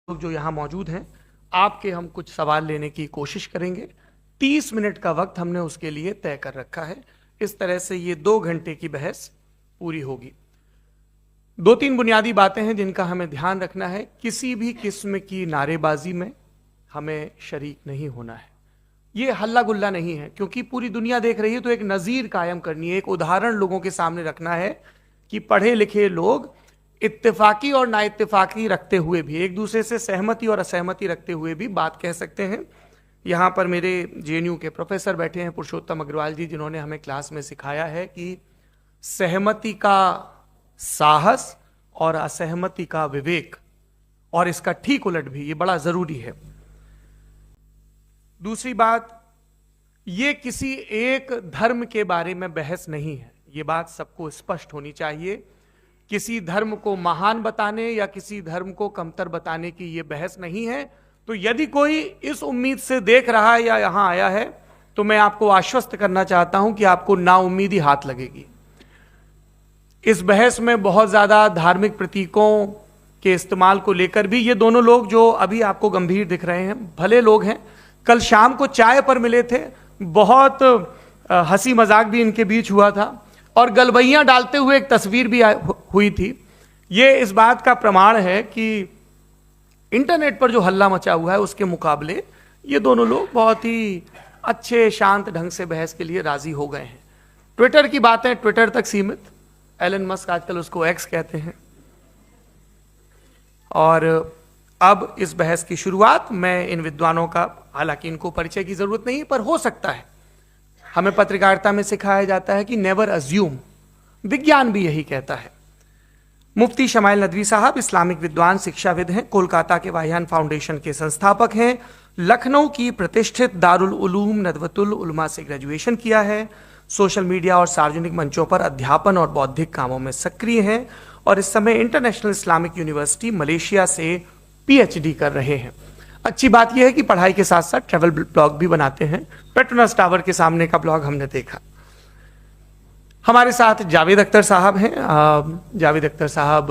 लोग जो यहाँ मौजूद हैं, आपके हम कुछ सवाल लेने की कोशिश करेंगे। 30 मिनट का वक्त हमने उसके लिए तय कर रखा है। इस तरह से ये 2 घंटे की बहस पूरी होगी। 2-3 बुनियादी बातें हैं जिनका हमें ध्यान रखना है। किसी भी किस्म की नारेबाजी में हमें शरीक नहीं होना है। ये हल्ला गुल्ला नहीं है, क्योंकि पूरी दुनिया देख रही है, तो एक नजीर कायम करनी है, एक उदाहरण लोगों के सामने रखना है कि पढ़े लिखे लोग इत्तेफाकी और ना इत्तेफाकी रखते हुए भी, एक दूसरे से सहमति और असहमति रखते हुए भी बात कह सकते हैं। यहाँ पर मेरे जेएनयू के प्रोफेसर बैठे हैं, पुरुषोत्तम अग्रवाल जी, जिन्होंने हमें क्लास में सिखाया है कि सहमति का साहस और असहमति का विवेक, और इसका ठीक उलट भी, ये बड़ा जरूरी है। दूसरी बात, ये किसी एक धर्म के बारे में बहस नहीं है, ये बात सबको स्पष्ट होनी चाहिए। किसी धर्म को महान बताने या किसी धर्म को कमतर बताने की ये बहस नहीं है। तो यदि कोई इस उम्मीद से देख रहा है या यहां आया है, तो मैं आपको आश्वस्त करना चाहता हूं कि आपको नाउम्मीदी हाथ लगेगी। इस बहस में बहुत ज्यादा धार्मिक प्रतीकों के इस्तेमाल को लेकर भी, ये दोनों लोग जो अभी आपको गंभीर दिख रहे हैं, भले लोग हैं, कल शाम को चाय पर मिले थे, बहुत हंसी मजाक भी इनके बीच हुआ था, और गलबैयां डालते हुए एक तस्वीर भी हुई थी। ये इस बात का प्रमाण है कि इंटरनेट पर जो हल्ला मचा हुआ है उसके मुकाबले ये दोनों लोग बहुत ही अच्छे शांत ढंग से बहस के लिए राजी हो गए हैं। ट्विटर की बातें ट्विटर तक सीमित, एलन मस्क आजकल उसको एक्स कहते हैं। और अब इस बहस की शुरुआत मैं इन विद्वानों का, हालांकि इनको परिचय की जरूरत नहीं, पर हो सकता है, हमें पत्रकारिता में सिखाया जाता है कि नेवर अज्यूम, विज्ञान भी यही कहता है। मुफ्ती शमाइल नदवी साहब इस्लामिक विद्वान, शिक्षाविद हैं, कोलकाता के वाहियान फाउंडेशन के संस्थापक हैं, लखनऊ की प्रतिष्ठित दारुल उलूम नदवतुल उलमा से ग्रेजुएशन किया है, सोशल मीडिया और सार्वजनिक मंचों पर अध्यापन और बौद्धिक कामों में सक्रिय हैं, और इस समय इंटरनेशनल इस्लामिक यूनिवर्सिटी मलेशिया से पीएचडी कर रहे हैं। अच्छी बात यह है कि पढ़ाई के साथ साथ ट्रैवल ब्लॉग भी बनाते हैं। पेट्रोनस टावर के सामने का ब्लॉग हमने देखा। हमारे साथ जावेद अख्तर साहब हैं। जावेद अख्तर साहब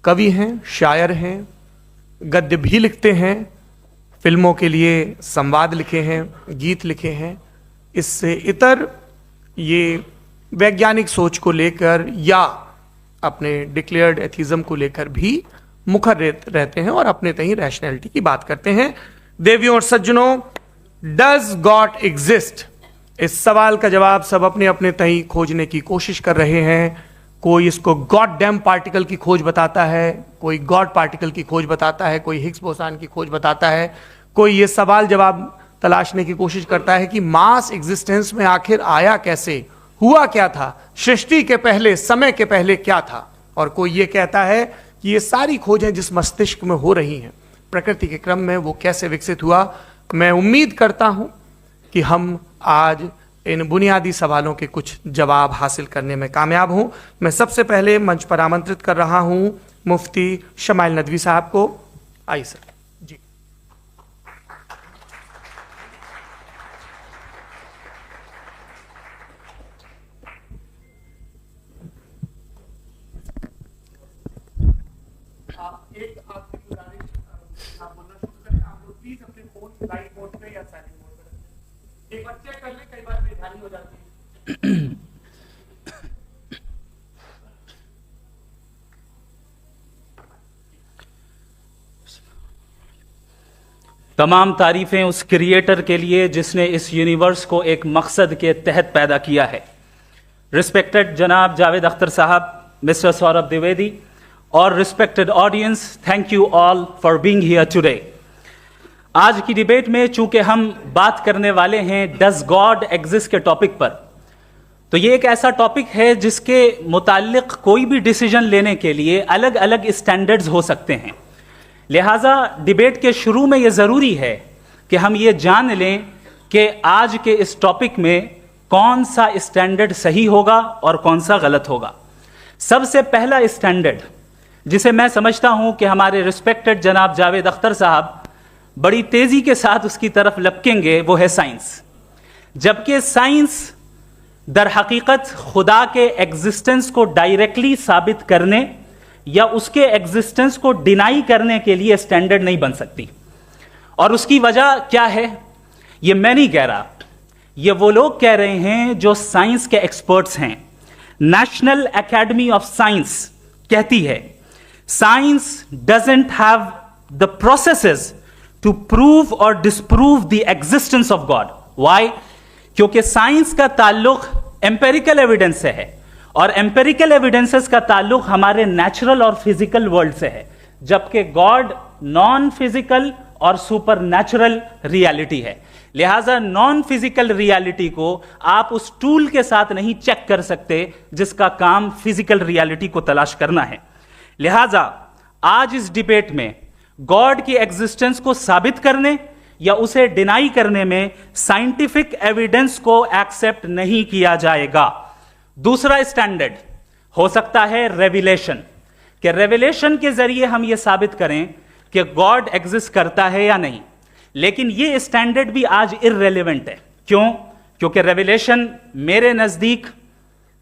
कवि हैं, शायर हैं, गद्य भी लिखते हैं, फिल्मों के लिए संवाद लिखे हैं, गीत लिखे हैं। इससे इतर ये वैज्ञानिक सोच को लेकर या अपने डिक्लेयर्ड एथिज्म को लेकर भी मुखर रहते हैं और अपने तहीं रैशनैलिटी की बात करते हैं। देवियों और सज्जनों, डज गॉड एग्जिस्ट? इस सवाल का जवाब सब अपने अपने तहीं खोजने की कोशिश कर रहे हैं। कोई इसको गॉड डैम पार्टिकल की खोज बताता है, कोई गॉड पार्टिकल की खोज बताता है, कोई हिग्स बोसान की खोज बताता है, कोई ये सवाल जवाब तलाशने की कोशिश करता है कि मास एग्जिस्टेंस में आखिर आया कैसे, हुआ क्या था, सृष्टि के पहले, समय के पहले क्या था, और कोई ये कहता है कि ये सारी खोजें जिस मस्तिष्क में हो रही हैं प्रकृति के क्रम में, वो कैसे विकसित हुआ। मैं उम्मीद करता हूं कि हम आज इन बुनियादी सवालों के कुछ जवाब हासिल करने में कामयाब हों। मैं सबसे पहले मंच पर आमंत्रित कर रहा हूं मुफ्ती शमाइल नदवी साहब को। आइए सर जी। एक बार चेक कर ले, कई बार बेध्यानी हो जाती है। तमाम तारीफें उस क्रिएटर के लिए जिसने इस यूनिवर्स को एक मकसद के तहत पैदा किया है। रिस्पेक्टेड जनाब जावेद अख्तर साहब, मिस्टर सौरभ द्विवेदी, और respected audience, thank you all for being here today. आज की डिबेट में चूंकि हम बात करने वाले हैं डज गॉड एग्जिस्ट के टॉपिक पर, तो ये एक ऐसा टॉपिक है जिसके मुताल्लिक कोई भी डिसीजन लेने के लिए अलग अलग स्टैंडर्ड्स हो सकते हैं। लिहाजा डिबेट के शुरू में ये ज़रूरी है कि हम ये जान लें कि आज के इस टॉपिक में कौन सा स्टैंडर्ड सही होगा और कौन सा गलत होगा। सबसे पहला स्टैंडर्ड जिसे मैं समझता हूं कि हमारे रिस्पेक्टेड जनाब जावेद अख्तर साहब बड़ी तेजी के साथ उसकी तरफ लपकेंगे, वो है साइंस। जबकि साइंस दर हकीकत खुदा के एग्जिस्टेंस को डायरेक्टली साबित करने या उसके एग्जिस्टेंस को डिनाई करने के लिए स्टैंडर्ड नहीं बन सकती। और उसकी वजह क्या है, ये मैं नहीं कह रहा, ये वो लोग कह रहे हैं जो साइंस के एक्सपर्ट्स हैं। नेशनल एकेडमी ऑफ साइंस कहती है science doesn't have the processes to prove और disprove the existence of God. Why? क्योंकि साइंस का ताल्लुक एम्पेरिकल एविडेंस से है और एम्पेरिकल एविडेंसेस का ताल्लुक हमारे नेचुरल और फिजिकल वर्ल्ड से है, जबकि गॉड नॉन फिजिकल और सुपर नेचुरल रियलिटी है। लिहाजा नॉन फिजिकल रियलिटी को आप उस टूल के साथ नहीं चेक कर सकते जिसका काम फिजिकल रियलिटी को तलाश करना है। लिहाजा आज इस डिबेट में गॉड की एग्जिस्टेंस को साबित करने या उसे डिनाई करने में साइंटिफिक एविडेंस को एक्सेप्ट नहीं किया जाएगा। दूसरा स्टैंडर्ड हो सकता है रेविलेशन, कि रेविलेशन के जरिए हम यह साबित करें कि गॉड एग्जिस्ट करता है या नहीं। लेकिन यह स्टैंडर्ड भी आज इररेलेवेंट है। क्यों? क्योंकि रेविलेशन मेरे नजदीक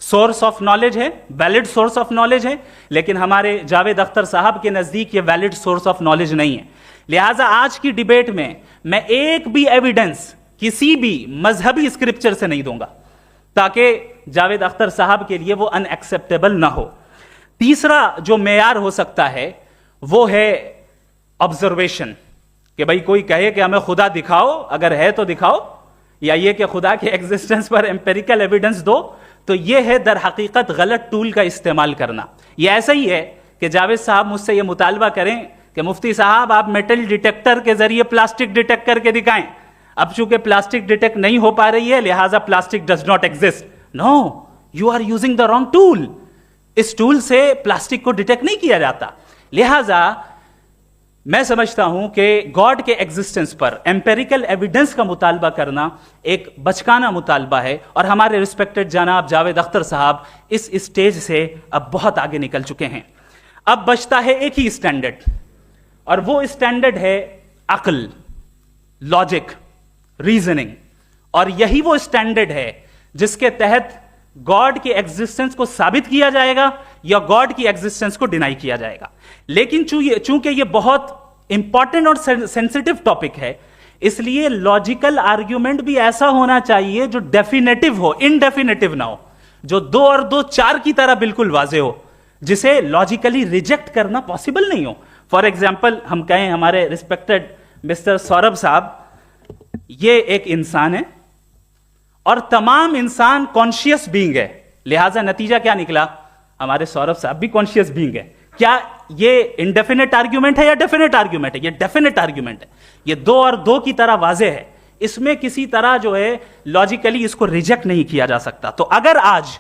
सोर्स ऑफ नॉलेज है, वैलिड सोर्स ऑफ नॉलेज है, लेकिन हमारे जावेद अख्तर साहब के नजदीक यह वैलिड सोर्स ऑफ नॉलेज नहीं है। लिहाजा आज की डिबेट में मैं एक भी एविडेंस किसी भी मजहबी स्क्रिप्चर से नहीं दूंगा ताकि जावेद अख्तर साहब के लिए वो अनएक्सेप्टेबल ना हो। तीसरा जो मेयार हो सकता है वो है ऑब्जर्वेशन, कि भाई कोई कहे कि हमें खुदा दिखाओ, अगर है तो दिखाओ, या ये कि खुदा के एग्जिस्टेंस पर एम्पेरिकल एविडेंस दो, तो ये है दर हकीकत गलत टूल का इस्तेमाल करना। ये ऐसा ही है कि जावेद साहब मुझसे ये मुतालबा करें कि मुफ्ती साहब आप मेटल डिटेक्टर के जरिए प्लास्टिक डिटेक्ट करके दिखाएं। अब चूंकि प्लास्टिक डिटेक्ट नहीं हो पा रही है लिहाजा plastic does not exist. No, you are using the wrong tool. इस टूल से प्लास्टिक को डिटेक्ट नहीं किया जाता। लिहाजा मैं समझता हूं कि गॉड के एग्जिस्टेंस पर एम्पेरिकल एविडेंस का मुतालबा करना एक बचकाना मुतालबा है, और हमारे रिस्पेक्टेड जनाब जावेद अख्तर साहब इस स्टेज से अब बहुत आगे निकल चुके हैं। अब बचता है एक ही स्टैंडर्ड, और वो स्टैंडर्ड है अक्ल, लॉजिक, रीजनिंग। और यही वो स्टैंडर्ड है जिसके तहत गॉड की एग्जिस्टेंस को साबित किया जाएगा या गॉड की एग्जिस्टेंस को डिनाई किया जाएगा। लेकिन चूंकि ये बहुत इंपॉर्टेंट और सेंसिटिव टॉपिक है, इसलिए लॉजिकल आर्ग्यूमेंट भी ऐसा होना चाहिए जो डेफिनेटिव हो, इनडेफिनेटिव ना हो, जो 2 और 2 4 की तरह बिल्कुल वाजे हो, जिसे लॉजिकली रिजेक्ट करना पॉसिबल नहीं हो। फॉर एग्जाम्पल हम कहें हमारे रिस्पेक्टेड मिस्टर सौरभ साहब, ये एक इंसान है और तमाम इंसान कॉन्शियस बीइंग है, लिहाजा नतीजा क्या निकला, हमारे सौरभ साहब भी कॉन्शियस बीइंग है। क्या ये इनडेफिनेट आर्ग्यूमेंट है या डेफिनेट आर्ग्यूमेंट है? ये डेफिनेट आर्ग्यूमेंट है। ये 2 और 2 की तरह वाजे है, इसमें किसी तरह जो है लॉजिकली इसको रिजेक्ट नहीं किया जा सकता। तो अगर आज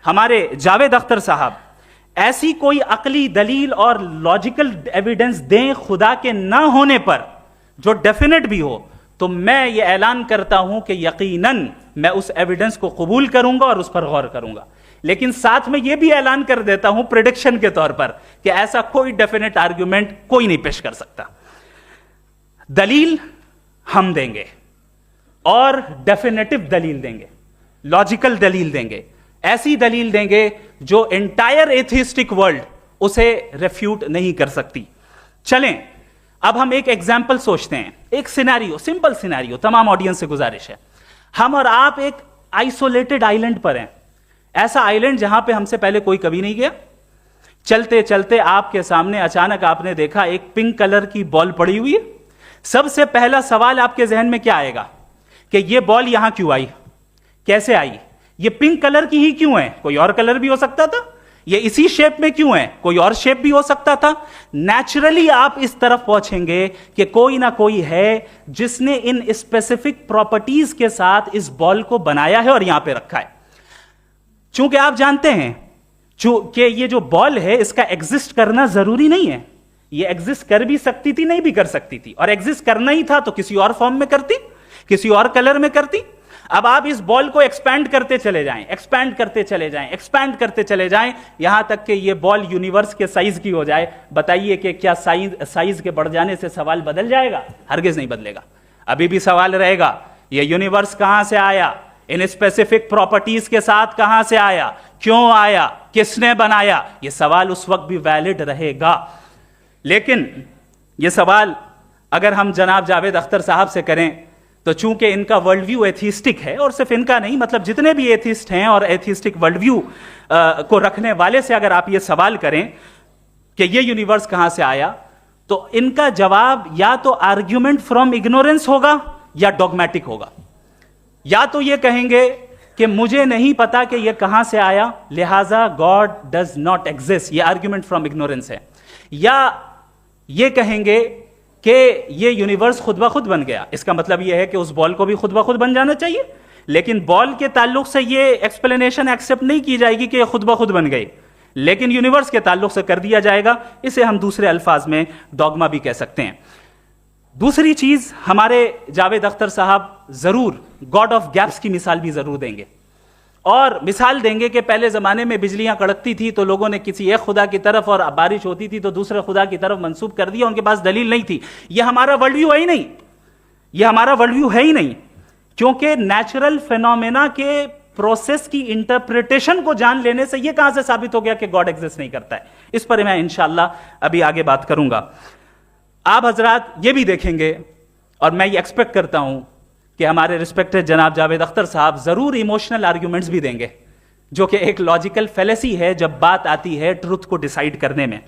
हमारे जावेद अख्तर साहब ऐसी कोई अकली दलील और लॉजिकल एविडेंस दें खुदा के ना होने पर जो डेफिनेट भी हो, तो मैं ये ऐलान करता हूं कि यकीनन मैं उस एविडेंस को कबूल करूंगा और उस पर गौर करूंगा। लेकिन साथ में यह भी ऐलान कर देता हूं प्रेडिक्शन के तौर पर कि ऐसा कोई डेफिनेट आर्ग्यूमेंट कोई नहीं पेश कर सकता। दलील हम देंगे और डेफिनेटिव दलील देंगे, लॉजिकल दलील देंगे, ऐसी दलील देंगे जो एंटायर एथिस्टिक वर्ल्ड उसे रेफ्यूट नहीं कर सकती। चलें अब हम एक एग्जाम्पल सोचते हैं, एक सिनेरियो, सिंपल सिनेरियो, तमाम ऑडियंस से गुजारिश है, हम और आप एक आइसोलेटेड आइलैंड पर हैं, ऐसा आइलैंड जहां पे हमसे पहले कोई कभी नहीं गया। चलते चलते आपके सामने अचानक आपने देखा एक पिंक कलर की बॉल पड़ी हुई है। सबसे पहला सवाल आपके जहन में क्या आएगा कि यह बॉल यहां क्यों आई, कैसे आई, ये पिंक कलर की ही क्यों है, कोई और कलर भी हो सकता था, ये इसी शेप में क्यों है, कोई और शेप भी हो सकता था। नेचुरली आप इस तरफ पहुंचेंगे कि कोई ना कोई है जिसने इन स्पेसिफिक प्रॉपर्टीज के साथ इस बॉल को बनाया है और यहां पे रखा है। चूंकि आप जानते हैं कि ये जो बॉल है इसका एग्जिस्ट करना जरूरी नहीं है, ये एग्जिस्ट कर भी सकती थी, नहीं भी कर सकती थी, और एग्जिस्ट करना ही था तो किसी और फॉर्म में करती, किसी और कलर में करती। अब आप इस बॉल को एक्सपैंड करते चले जाएं, एक्सपैंड करते चले जाएं, एक्सपैंड करते चले जाएं, यहां तक कि ये बॉल यूनिवर्स के साइज की हो जाए। बताइए कि क्या साइज के बढ़ जाने से सवाल बदल जाएगा? हरगिज नहीं बदलेगा। अभी भी सवाल रहेगा ये यूनिवर्स कहां से आया, इन स्पेसिफिक प्रॉपर्टीज के साथ कहां से आया, क्यों आया, किसने बनाया, यह सवाल उस वक्त भी वैलिड रहेगा। लेकिन यह सवाल अगर हम जनाब जावेद अख्तर साहब से करें तो चूंकि इनका वर्ल्ड व्यू एथिस्टिक है, और सिर्फ इनका नहीं, मतलब जितने भी एथिस्ट हैं और एथिस्टिक वर्ल्ड व्यू को रखने वाले से अगर आप ये सवाल करें कि ये यूनिवर्स कहां से आया, तो इनका जवाब या तो आर्ग्यूमेंट फ्रॉम इग्नोरेंस होगा या डॉगमेटिक होगा। या तो ये कहेंगे कि मुझे नहीं पता कि ये कहां से आया, लिहाजा गॉड डज नॉट एग्जिस्ट, ये आर्ग्यूमेंट फ्रॉम इग्नोरेंस है, या ये कहेंगे कि ये यूनिवर्स खुद ब खुद बन गया। इसका मतलब ये है कि उस बॉल को भी खुद ब खुद बन जाना चाहिए, लेकिन बॉल के ताल्लुक से ये एक्सप्लेनेशन एक्सेप्ट नहीं की जाएगी कि ये खुद ब खुद बन गई, लेकिन यूनिवर्स के ताल्लुक से कर दिया जाएगा। इसे हम दूसरे अल्फाज में डॉगमा भी कह सकते हैं। दूसरी चीज, हमारे जावेद अख्तर साहब जरूर गॉड ऑफ गैप्स की मिसाल भी जरूर देंगे, और मिसाल देंगे कि पहले जमाने में बिजलियां कड़कती थी तो लोगों ने किसी एक खुदा की तरफ, और बारिश होती थी तो दूसरे खुदा की तरफ मंसूब कर दिया, उनके पास दलील नहीं थी। यह हमारा वर्ल्ड व्यू है ही नहीं, यह हमारा वर्ल्ड व्यू है ही नहीं, क्योंकि नेचुरल फिनोमेना के प्रोसेस की इंटरप्रिटेशन को जान लेने से यह कहां से साबित हो गया कि गॉड एग्जिस्ट नहीं करता है। इस पर मैं इंशाअल्लाह अभी आगे बात करूंगा। आप हजरात ये भी देखेंगे, और मैं ये एक्सपेक्ट करता हूं कि हमारे रिस्पेक्टेड जनाब जावेद अख्तर साहब जरूर इमोशनल आर्ग्यूमेंट्स भी देंगे, जो कि एक लॉजिकल फेलेसी है जब बात आती है ट्रुथ को डिसाइड करने में।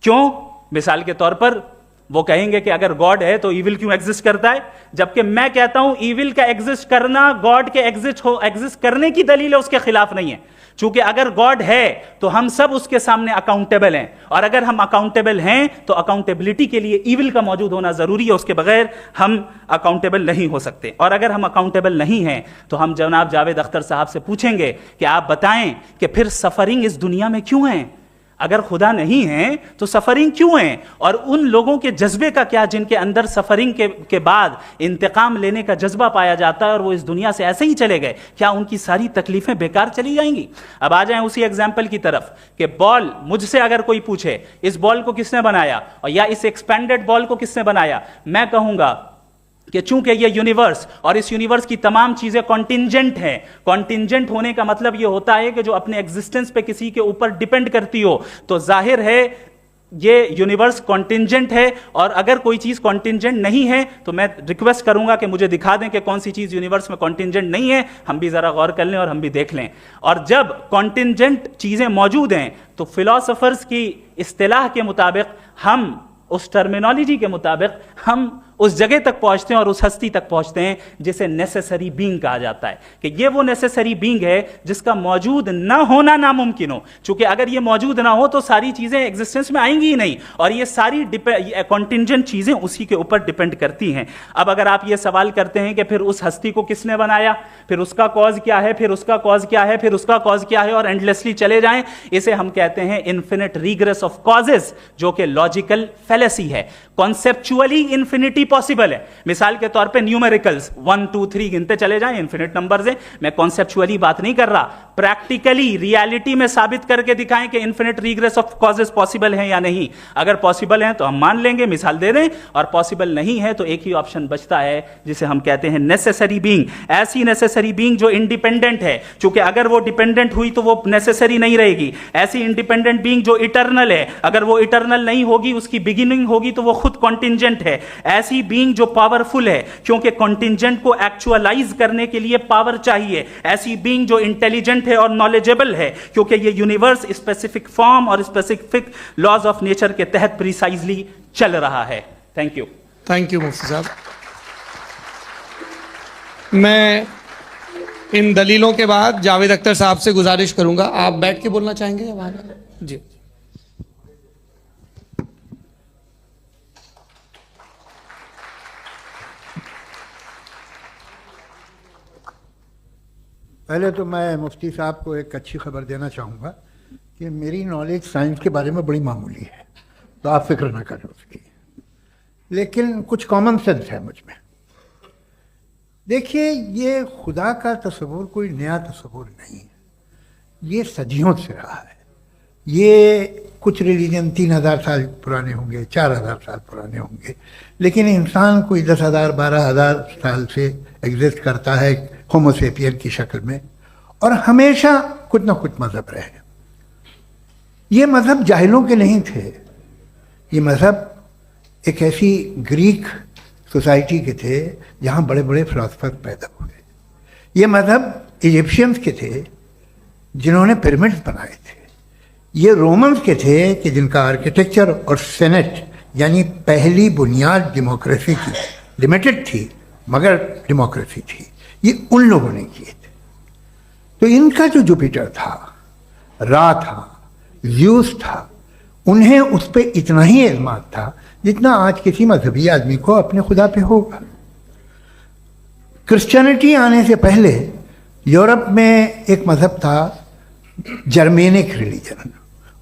क्यों? मिसाल के तौर पर वो कहेंगे कि अगर गॉड है तो ईविल क्यों एग्जिस्ट करता है, जबकि मैं कहता हूं ईविल का एग्जिस्ट करना गॉड के एग्जिस्ट करने की दलील है, उसके खिलाफ नहीं है। चूंकि अगर गॉड है तो हम सब उसके सामने अकाउंटेबल हैं, और अगर हम अकाउंटेबल हैं तो अकाउंटेबिलिटी के लिए ईविल का मौजूद होना जरूरी है, उसके बगैर हम अकाउंटेबल नहीं हो सकते। और अगर हम अकाउंटेबल नहीं हैं तो हम जनाब जावेद अख्तर साहब से पूछेंगे कि आप बताएं कि फिर सफरिंग इस दुनिया में क्यों है? अगर खुदा नहीं है तो सफरिंग क्यों है? और उन लोगों के जज्बे का क्या जिनके अंदर सफरिंग के बाद इंतकाम लेने का जज्बा पाया जाता है और वो इस दुनिया से ऐसे ही चले गए, क्या उनकी सारी तकलीफें बेकार चली जाएंगी? अब आ जाएं उसी एग्जाम्पल की तरफ कि बॉल, मुझसे अगर कोई पूछे इस बॉल को किसने बनाया, और या इस एक्सपेंडेड बॉल को किसने बनाया, मैं कहूंगा कि चूंकि ये यूनिवर्स और इस यूनिवर्स की तमाम चीजें कॉन्टिंजेंट हैं। कॉन्टिंजेंट होने का मतलब ये होता है कि जो अपने एग्जिस्टेंस पे किसी के ऊपर डिपेंड करती हो, तो जाहिर है ये यूनिवर्स कॉन्टिंजेंट है। और अगर कोई चीज कॉन्टिंजेंट नहीं है तो मैं रिक्वेस्ट करूंगा कि मुझे दिखा दें कि कौन सी चीज यूनिवर्स में कॉन्टिंजेंट नहीं है, हम भी जरा गौर कर लें और हम भी देख लें। और जब कॉन्टिंजेंट चीजें मौजूद हैं तो फिलोसोफर्स की इस्तिलाह के मुताबिक, हम उस टर्मिनोलॉजी के मुताबिक हम उस जगह तक पहुंचते हैं और उस हस्ती तक पहुंचते हैं जिसे नेसेसरी बीइंग कहा जाता है, कि ये वो नेसेसरी बीइंग है जिसका मौजूद ना होना नामुमकिन हो। क्योंकि अगर ये मौजूद ना हो तो सारी चीजें एग्जिस्टेंस में आएंगी ही नहीं, और ये सारी कॉन्टिंजेंट चीजें उसी के ऊपर डिपेंड करती हैं। अब अगर आप ये सवाल करते हैं कि फिर उस हस्ती को किसने बनाया, फिर उसका कॉज क्या है, फिर उसका कॉज क्या है, फिर उसका कॉज क्या है, और एंडलेसली चले जाएं, इसे हम कहते हैं इन्फिनिट रीग्रेस ऑफ कॉजेस, जो कि लॉजिकल फेलेसी है। कॉन्सेप्चुअली इन्फिनिटी पॉसिबल है। मिसाल के तौर पे न्यूमेरिकल्स 1 2 3 गिनते चले जाएं, इन्फिनिट नंबर्स हैं। मैं कॉन्सेप्चुअली बात नहीं कर रहा, प्रैक्टिकली रियलिटी में साबित करके दिखाएं कि infinite regress of causes possible है या नहीं। अगर पॉसिबल है तो हम मान लेंगे, मिसाल दे दें, और पॉसिबल नहीं है तो एक ही ऑप्शन बचता है जिसे हम कहते हैं नेसेसरी बीइंग। ऐसी नेसेसरी बीइंग जो इंडिपेंडेंट है, क्योंकि अगर वो डिपेंडेंट हुई तो वो नेसेसरी नहीं रहेगी। ऐसी इंडिपेंडेंट बीइंग जो इटर्नल है, अगर वो इटर्नल नहीं होगी, उसकी बिगिनिंग होगी तो वो खुद कॉन्टिंजेंट है। ऐसी बीइंग जो पावरफुल है, क्योंकि कॉन्टिंजेंट को एक्चुअलाइज करने के लिए पावर चाहिए। ऐसी बीइंग जो इंटेलिजेंट है और नॉलेजेबल है, क्योंकि ये यूनिवर्स स्पेसिफिक फॉर्म और स्पेसिफिक लॉज ऑफ नेचर के तहत प्रिसाइजली चल रहा है। Thank you. थैंक यू मुफ्ती साहब। मैं इन दलीलों के बाद जावेद अख्तर साहब से गुजारिश करूंगा, आप बैठ के बोलना चाहेंगे या बाहर? जी। पहले तो मैं मुफ्ती साहब को एक अच्छी खबर देना चाहूँगा कि मेरी नॉलेज साइंस के बारे में बड़ी मामूली है, तो आप फिक्र ना करें उसकी, लेकिन कुछ कॉमन सेंस है मुझ में। देखिए, ये खुदा का तस्वुर कोई नया तस्वुर नहीं है, ये सदियों से रहा है। ये कुछ रिलीजन 3000 साल पुराने होंगे, 4000 साल पुराने होंगे, लेकिन इंसान कोई 10,000 12,000 साल से एग्जिस्ट करता है होमोसेपियन की शक्ल में, और हमेशा कुछ ना कुछ मजहब रहे। ये मजहब जाहिलों के नहीं थे, ये मजहब एक ऐसी ग्रीक सोसाइटी के थे जहाँ बड़े बड़े फिलोसफर पैदा हुए। ये मजहब इजिप्शियंस के थे जिन्होंने पिरामिड्स बनाए थे। ये रोमन्स के थे कि जिनका आर्किटेक्चर और सेनेट यानी पहली बुनियाद डेमोक्रेसी की, लिमिटेड थी मगर डेमोक्रेसी थी, ये उन लोगों ने किए थे। तो इनका जो जुपिटर था, रा था, ज़्यूस था, उन्हें उस पर इतना ही एतमाद था जितना आज किसी मजहबी आदमी को अपने खुदा पे होगा। क्रिश्चियनिटी आने से पहले यूरोप में एक मजहब था जर्मेनिक रिलीजन।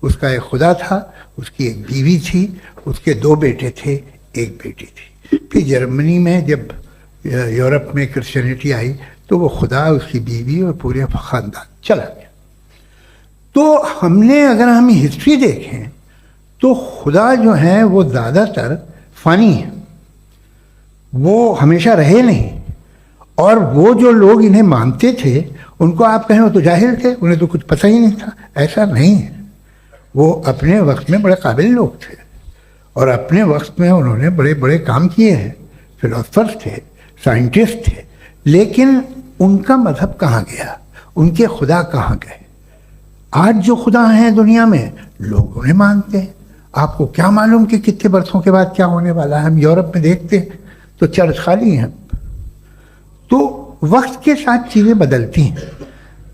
उसका एक खुदा था, उसकी एक बीवी थी, उसके 2 बेटे थे, एक बेटी थी। फिर जर्मनी में जब यूरोप में क्रिश्चियनिटी आई तो वो खुदा, उसकी बीवी और पूरे ख़ानदान चला गया। तो हमने, अगर हम हिस्ट्री देखें तो खुदा जो है वो ज़्यादातर फ़नी है, वो हमेशा रहे नहीं। और वो जो लोग इन्हें मानते थे उनको आप कहें वो तो जाहिल थे, उन्हें तो कुछ पता ही नहीं था, ऐसा नहीं है। वो अपने वक्त में बड़े काबिल लोग थे और अपने वक्त में उन्होंने बड़े बड़े काम किए हैं, फिलोसफर्स थे, साइंटिस्ट थे। लेकिन उनका मजहब कहाँ गया, उनके खुदा कहाँ गए? आज जो खुदा हैं दुनिया में लोग उन्हें मानते हैं। आपको क्या मालूम कि कितने बरसों के बाद क्या होने वाला है? हम यूरोप में देखते हैं तो चर्च खाली हैं। तो वक्त के साथ चीज़ें बदलती हैं।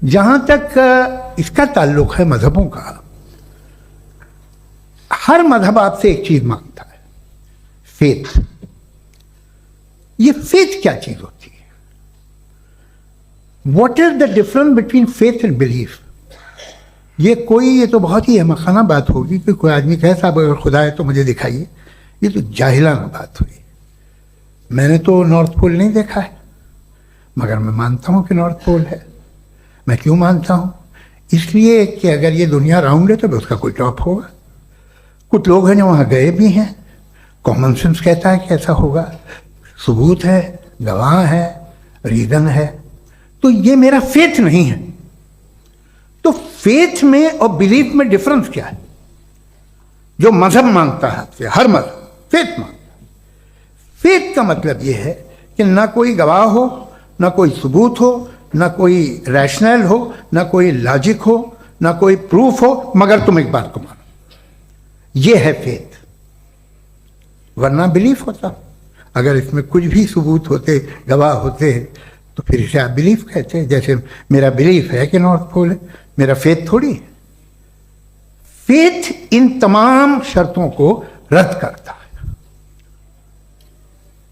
जहाँ तक इसका ताल्लुक है मजहबों का, हर मजहब आपसे एक चीज़ मांगता है, फेथ। ये फेथ क्या चीज़ होती है? What is the difference between faith and belief? ये तो बहुत ही अहमकाना बात होगी कि कोई आदमी कहे साहब अगर खुदा है तो मुझे दिखाइए। ये तो जाहिलाना बात हुई। मैंने तो नॉर्थ पोल नहीं देखा है, मगर मैं मानता हूँ कि नॉर्थ पोल है। मैं क्यों मानता हूँ? इसलिए कि अगर ये दुनिया राउंड है तो उसका कोई टॉप होगा। कुछ लोग हैं जो वहाँ गए भी हैं, कॉमन सेंस कहता है कि ऐसा होगा, सबूत है, गवाह है, रीज़न है। तो ये मेरा फेथ नहीं है। तो फेथ में और बिलीफ में डिफरेंस क्या है? जो मजहब मांगता है, हर मजहब फेथ मांगता है। फेथ का मतलब यह है कि ना कोई गवाह हो, ना कोई सबूत हो, ना कोई रैशनल हो, ना कोई लॉजिक हो, ना कोई प्रूफ हो, मगर तुम एक बात को मानो। यह है फेथ। वरना बिलीफ होता। अगर इसमें कुछ भी सबूत होते, गवाह होते, तो फिर इसे आप बिलीफ कहते हैं। जैसे मेरा बिलीफ है कि नॉर्थ पोल है, मेरा फेथ थोड़ी है। फेथ इन तमाम शर्तों को रद्द करता है।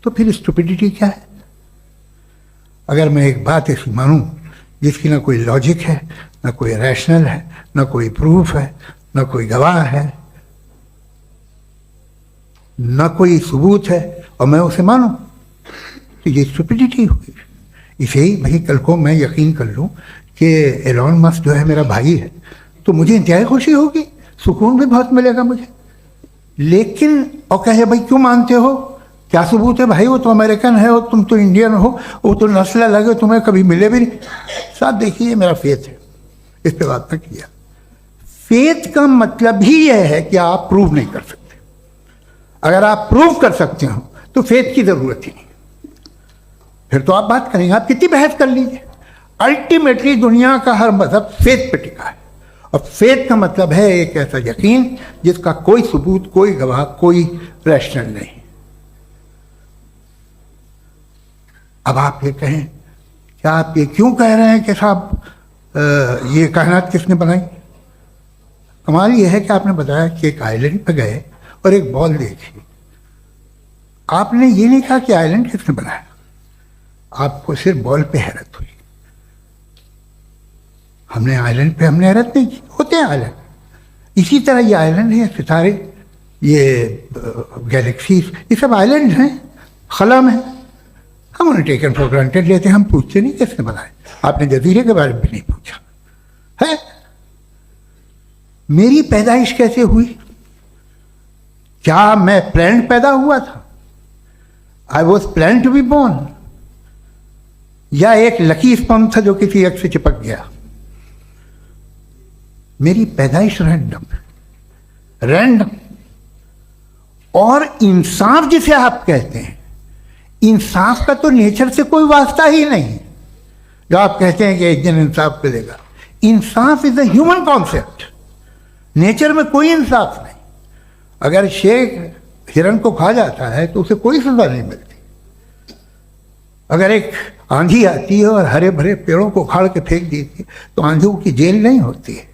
तो फिर स्टुपिडिटी क्या है? अगर मैं एक बात ऐसी मानूं जिसकी ना कोई लॉजिक है, ना कोई रैशनल है, ना कोई प्रूफ है, ना कोई गवाह है, ना कोई सबूत है, और मैं उसे मानूं, तो ये स्टुपिडिटी हुई। इसे ही भाई कल को मैं यकीन कर लूं कि एलॉन मस्क जो है मेरा भाई है, तो मुझे इंतहाई खुशी होगी, सुकून भी बहुत मिलेगा मुझे। लेकिन और कहे भाई क्यों मानते हो, क्या सबूत है? भाई वो तो अमेरिकन है और तुम तो इंडियन हो, वो तो नस्ल अलग है, तुम्हें कभी मिले भी नहीं। साथ देखिए मेरा फेथ है, इस पे बात न किया। फेथ का मतलब ही यह है कि आप प्रूव नहीं कर सकते। अगर आप प्रूव कर सकते हो तो फेथ की जरूरत ही नहीं, फिर तो आप बात करेंगे, आप कितनी बहस कर लीजिए। अल्टीमेटली दुनिया का हर मजहब फेथ पे टिका है, और फेथ का मतलब है एक ऐसा यकीन जिसका कोई सबूत, कोई गवाह, कोई रैशनल नहीं। अब आप ये कहें, क्या आप ये क्यों कह रहे हैं कि साहब ये कायनात किसने बनाई? कमाल ये है कि आपने बताया कि एक आइलैंड पे गए और एक बॉल देखी। आपने ये नहीं कहा कि आइलैंड किसने बनाया, आपको सिर्फ बॉल पे हैरत हुई। हमने आइलैंड पे हमने हैरत नहीं की, होते हैं आइलैंड। इसी तरह ये आइलैंड है, सितारे, ये गैलेक्सीज, ये सब आइलैंड हैं, खला में। हम उन्हें टेकन फॉर ग्रांटेड लेते हैं, हम पूछते नहीं किसने बनाए। आपने जजीरे के बारे में भी नहीं पूछा है। मेरी पैदाइश कैसे हुई? क्या मैं प्लान पैदा हुआ था? I was plan to be born. या एक लकी स्पर्म था जो किसी एग से चिपक गया। मेरी पैदाइश रैंडम। और इंसाफ जिसे आप कहते हैं, इंसाफ का तो नेचर से कोई वास्ता ही नहीं। जो आप कहते हैं कि एक दिन इंसाफ मिलेगा, इंसाफ is a human concept. Nature में कोई इंसाफ नहीं। अगर शेर हिरन को खा जाता है तो उसे कोई सजा नहीं मिलती। अगर एक आंधी आती है और हरे भरे पेड़ों को उखाड़ के फेंक देती है तो आंधियों की जेल नहीं होती है।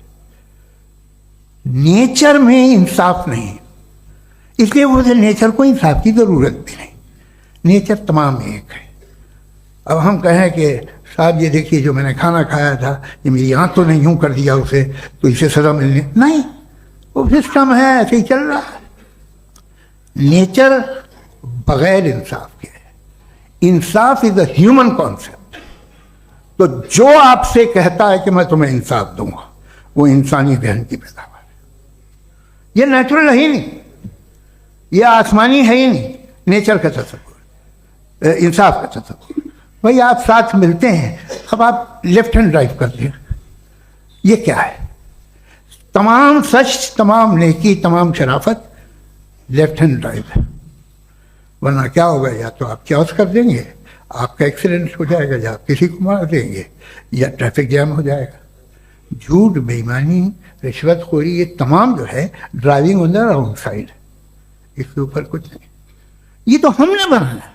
नेचर में इंसाफ नहीं, इसलिए मुझे नेचर को इंसाफ की जरूरत भी नहीं। नेचर तमाम एक है। अब हम कहें कि साहब ये देखिए जो मैंने खाना खाया था, ये मेरी आंख तो नहीं यूं कर दिया उसे, तो इसे सजा मिलने नहीं, वो सिस्टम है, ऐसे ही चल रहा है। नेचर बगैर इंसाफ के है। इंसाफ इज अ ह्यूमन कॉन्सेप्ट। तो जो आपसे कहता है कि मैं तुम्हें इंसाफ दूंगा, वो इंसानी जहन की पैदावार है। ये नेचुरल है ही नहीं, ये आसमानी है ही नहीं। नेचर का तसव्वुर, इंसाफ का तसव्वुर। भाई आप साथ मिलते हैं, अब आप लेफ्ट हैंड ड्राइव करते हैं, ये क्या है? तमाम सच, तमाम नेकी, तमाम शराफत लेफ्ट हैंड ड्राइव है। वरना क्या होगा, या तो आप क्रॉस कर देंगे, आपका एक्सीडेंट हो जाएगा, या आप किसी को मार देंगे, या ट्रैफिक जैम हो जाएगा। झूठ, बेईमानी, रिश्वतखोरी, ये तमाम जो है driving on the wrong side, इसके ऊपर कुछ नहीं। ये तो हमने बनाया,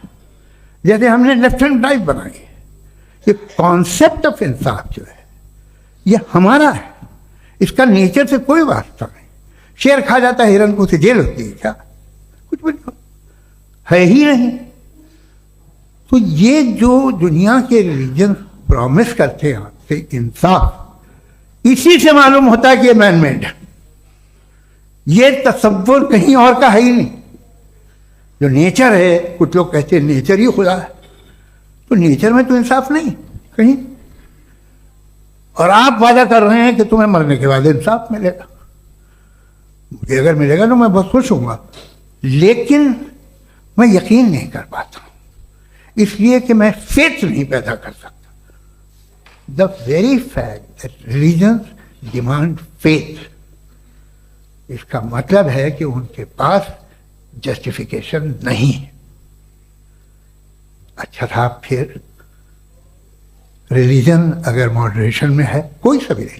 जैसे हमने लेफ्ट हैंड ड्राइव बनाई है। ये कॉन्सेप्ट ऑफ इंसाफ जो है ये हमारा है, इसका नेचर से कोई वास्ता नहीं। शेर खा जाता है हिरन को, उसे जेल होती है क्या? कुछ भी नहीं, है ही नहीं। तो ये जो दुनिया के रिलीजन प्रॉमिस करते हैं आपसे इंसाफ, इसी से मालूम होता है कि ये मैन मेड है। ये तसव्वुर कहीं और का है ही नहीं। जो नेचर है, कुछ लोग कहते हैं नेचर ही खुदा है, तो नेचर में तो इंसाफ नहीं कहीं। और आप वादा कर रहे हैं कि तुम्हें मरने के बाद इंसाफ मिलेगा। मुझे अगर मिलेगा तो मैं बहुत खुश होऊंगा, लेकिन मैं यकीन नहीं कर पाता, इसलिए कि मैं फेथ नहीं पैदा कर सकता। The very fact that religion demand faith, इसका मतलब है कि उनके पास जस्टिफिकेशन नहीं है। अच्छा था, फिर रिलीजन अगर मॉडरेशन में है, कोई सा भी नहीं,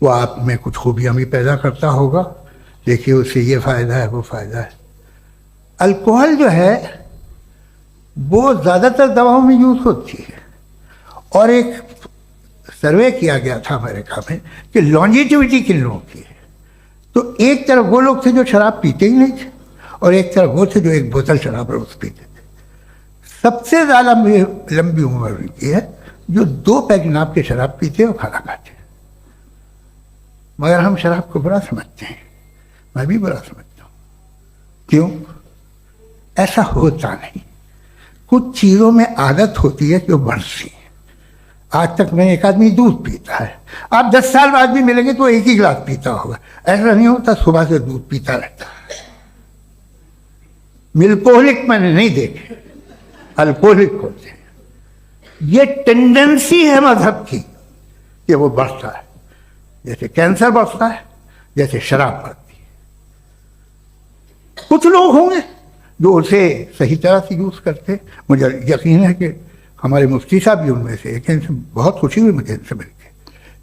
वो आप में कुछ खूबियां भी पैदा करता होगा। देखिए उससे ये फायदा है, वो फायदा है। अल्कोहल जो है वो ज़्यादातर दवाओं में यूज़ होती है। और एक सर्वे किया गया था अमेरिका में कि लॉन्जिटिविटी किन लोगों की है, तो एक तरफ वो लोग थे जो शराब पीते ही नहीं थे, और एक तरफ वो थे जो एक बोतल शराब रोज पीते थे। सबसे ज़्यादा लंबी उम्र उनकी है जो 2 पैक नाप के शराब पीते और खाना खाते हैं। मगर हम शराब को बुरा समझते हैं, मैं भी बुरा समझता हूँ। क्यों? ऐसा होता नहीं। कुछ चीज़ों में आदत होती है जो बढ़ती है। आज तक में एक आदमी दूध पीता है, आप 10 साल बाद भी मिलेंगे तो एक ही गिलास पीता होगा। ऐसा नहीं होता, सुबह से दूध पीता रहता है। मिल्कोहलिक मैंने नहीं देखे, अल्कोहलिक होते हैं। ये टेंडेंसी है मजहब की कि वो बढ़ता है, जैसे कैंसर बढ़ता है, जैसे शराब बढ़ती है। कुछ लोग होंगे जो उसे सही तरह से यूज करते। मुझे यकीन है कि हमारे मुफ्ती साहब भी उनमें से एक हैं, इनसे बहुत खुशी हुई मुझे इनसे मिलकर।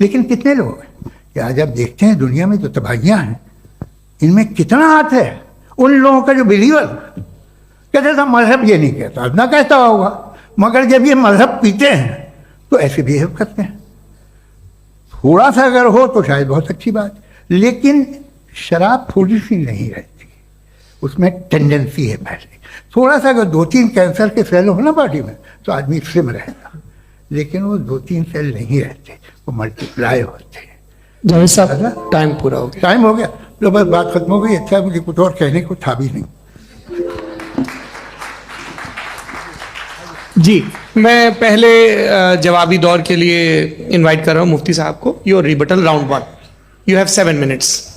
लेकिन कितने लोग हैं कि आज आप देखते हैं दुनिया में जो तबाहियां हैं, इनमें कितना हाथ है उन लोगों का जो बिलीवर कहते था मजहब ये नहीं कहता, ना कहता होगा, मगर जब ये मजहब पीते हैं तो ऐसे बिहेव करते हैं। थोड़ा सा अगर हो तो शायद बहुत अच्छी बात, लेकिन शराब थोड़ी सी नहीं रहती, उसमें टेंडेंसी है पहले। थोड़ा सा अगर 2-3 कैंसर के सेल हो ना बॉडी में तो आदमी स्लिम रहेगा, लेकिन वो 2-3 सेल नहीं रहते, वो मल्टीप्लाई होते हैं। जावेद साहब टाइम पूरा हो गया। टाइम हो गया तो बस बात खत्म हो गई। अच्छा, मुझे कुछ और कहने को था भी नहीं। जी, मैं पहले जवाबी दौर के लिए इनवाइट कर रहा हूं मुफ्ती साहब को। Your rebuttal round 1, you have 7 minutes.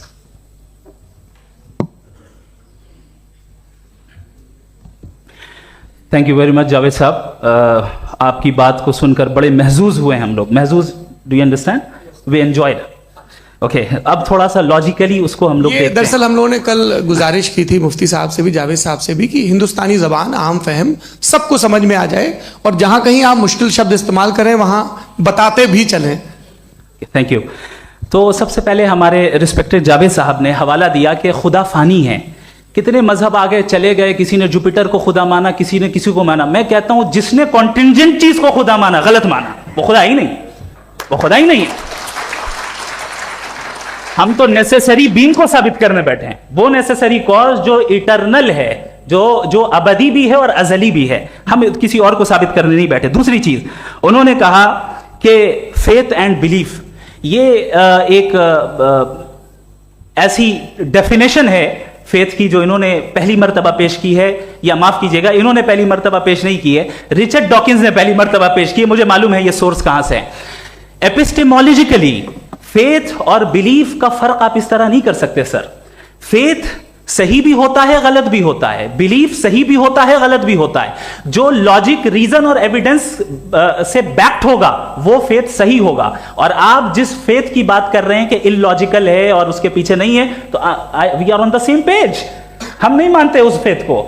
Thank you very much Javed साहब। आपकी बात को सुनकर बड़े महजूज हुए हम लोग। महजूज, do you understand? We enjoyed. Okay, अब थोड़ा सा लॉजिकली उसको हम लोग ये देखते हैं। दरअसल हम लोगों ने कल गुजारिश की थी मुफ्ती साहब से भी, जावेद साहब से भी, कि हिंदुस्तानी जबान आम फहम सबको समझ में आ जाए और जहां कहीं आप मुश्किल शब्द इस्तेमाल करें वहां बताते भी चलें। Thank you. तो सबसे पहले हमारे रिस्पेक्टेड जावेद साहब ने हवाला दिया कि खुदा फानी है। कितने मजहब आगे चले गए, किसी ने जुपिटर को खुदा माना, किसी ने किसी को माना। मैं कहता हूं जिसने कॉन्टिंजेंट चीज को खुदा माना, गलत माना, वो खुदा ही नहीं, वो खुदा ही नहीं है। हम तो नेसेसरी बीइंग को साबित करने बैठे हैं, वो नेसेसरी कॉज जो इटरनल है, जो अबदी भी है और अजली भी है। हम किसी और को साबित करने नहीं बैठे। दूसरी चीज उन्होंने कहा कि फेथ एंड बिलीफ, ये एक ऐसी डेफिनेशन है फेथ की जो इन्होंने पहली मर्तबा पेश की है, या माफ कीजिएगा इन्होंने पहली मर्तबा पेश नहीं की है, रिचर्ड डॉकिंस ने पहली मर्तबा पेश की है। मुझे मालूम है ये सोर्स कहां से है। एपिस्टेमोलॉजिकली फेथ और बिलीफ का फर्क आप इस तरह नहीं कर सकते सर। फेथ सही भी होता है, गलत भी होता है। बिलीफ सही भी होता है, गलत भी होता है। जो लॉजिक, रीजन और एविडेंस से बैक्ड होगा वो फेथ सही होगा। और आप जिस फेथ की बात कर रहे हैं कि इलॉजिकल है और उसके पीछे नहीं है, तो we are on the same page. हम नहीं मानते उस फेथ को।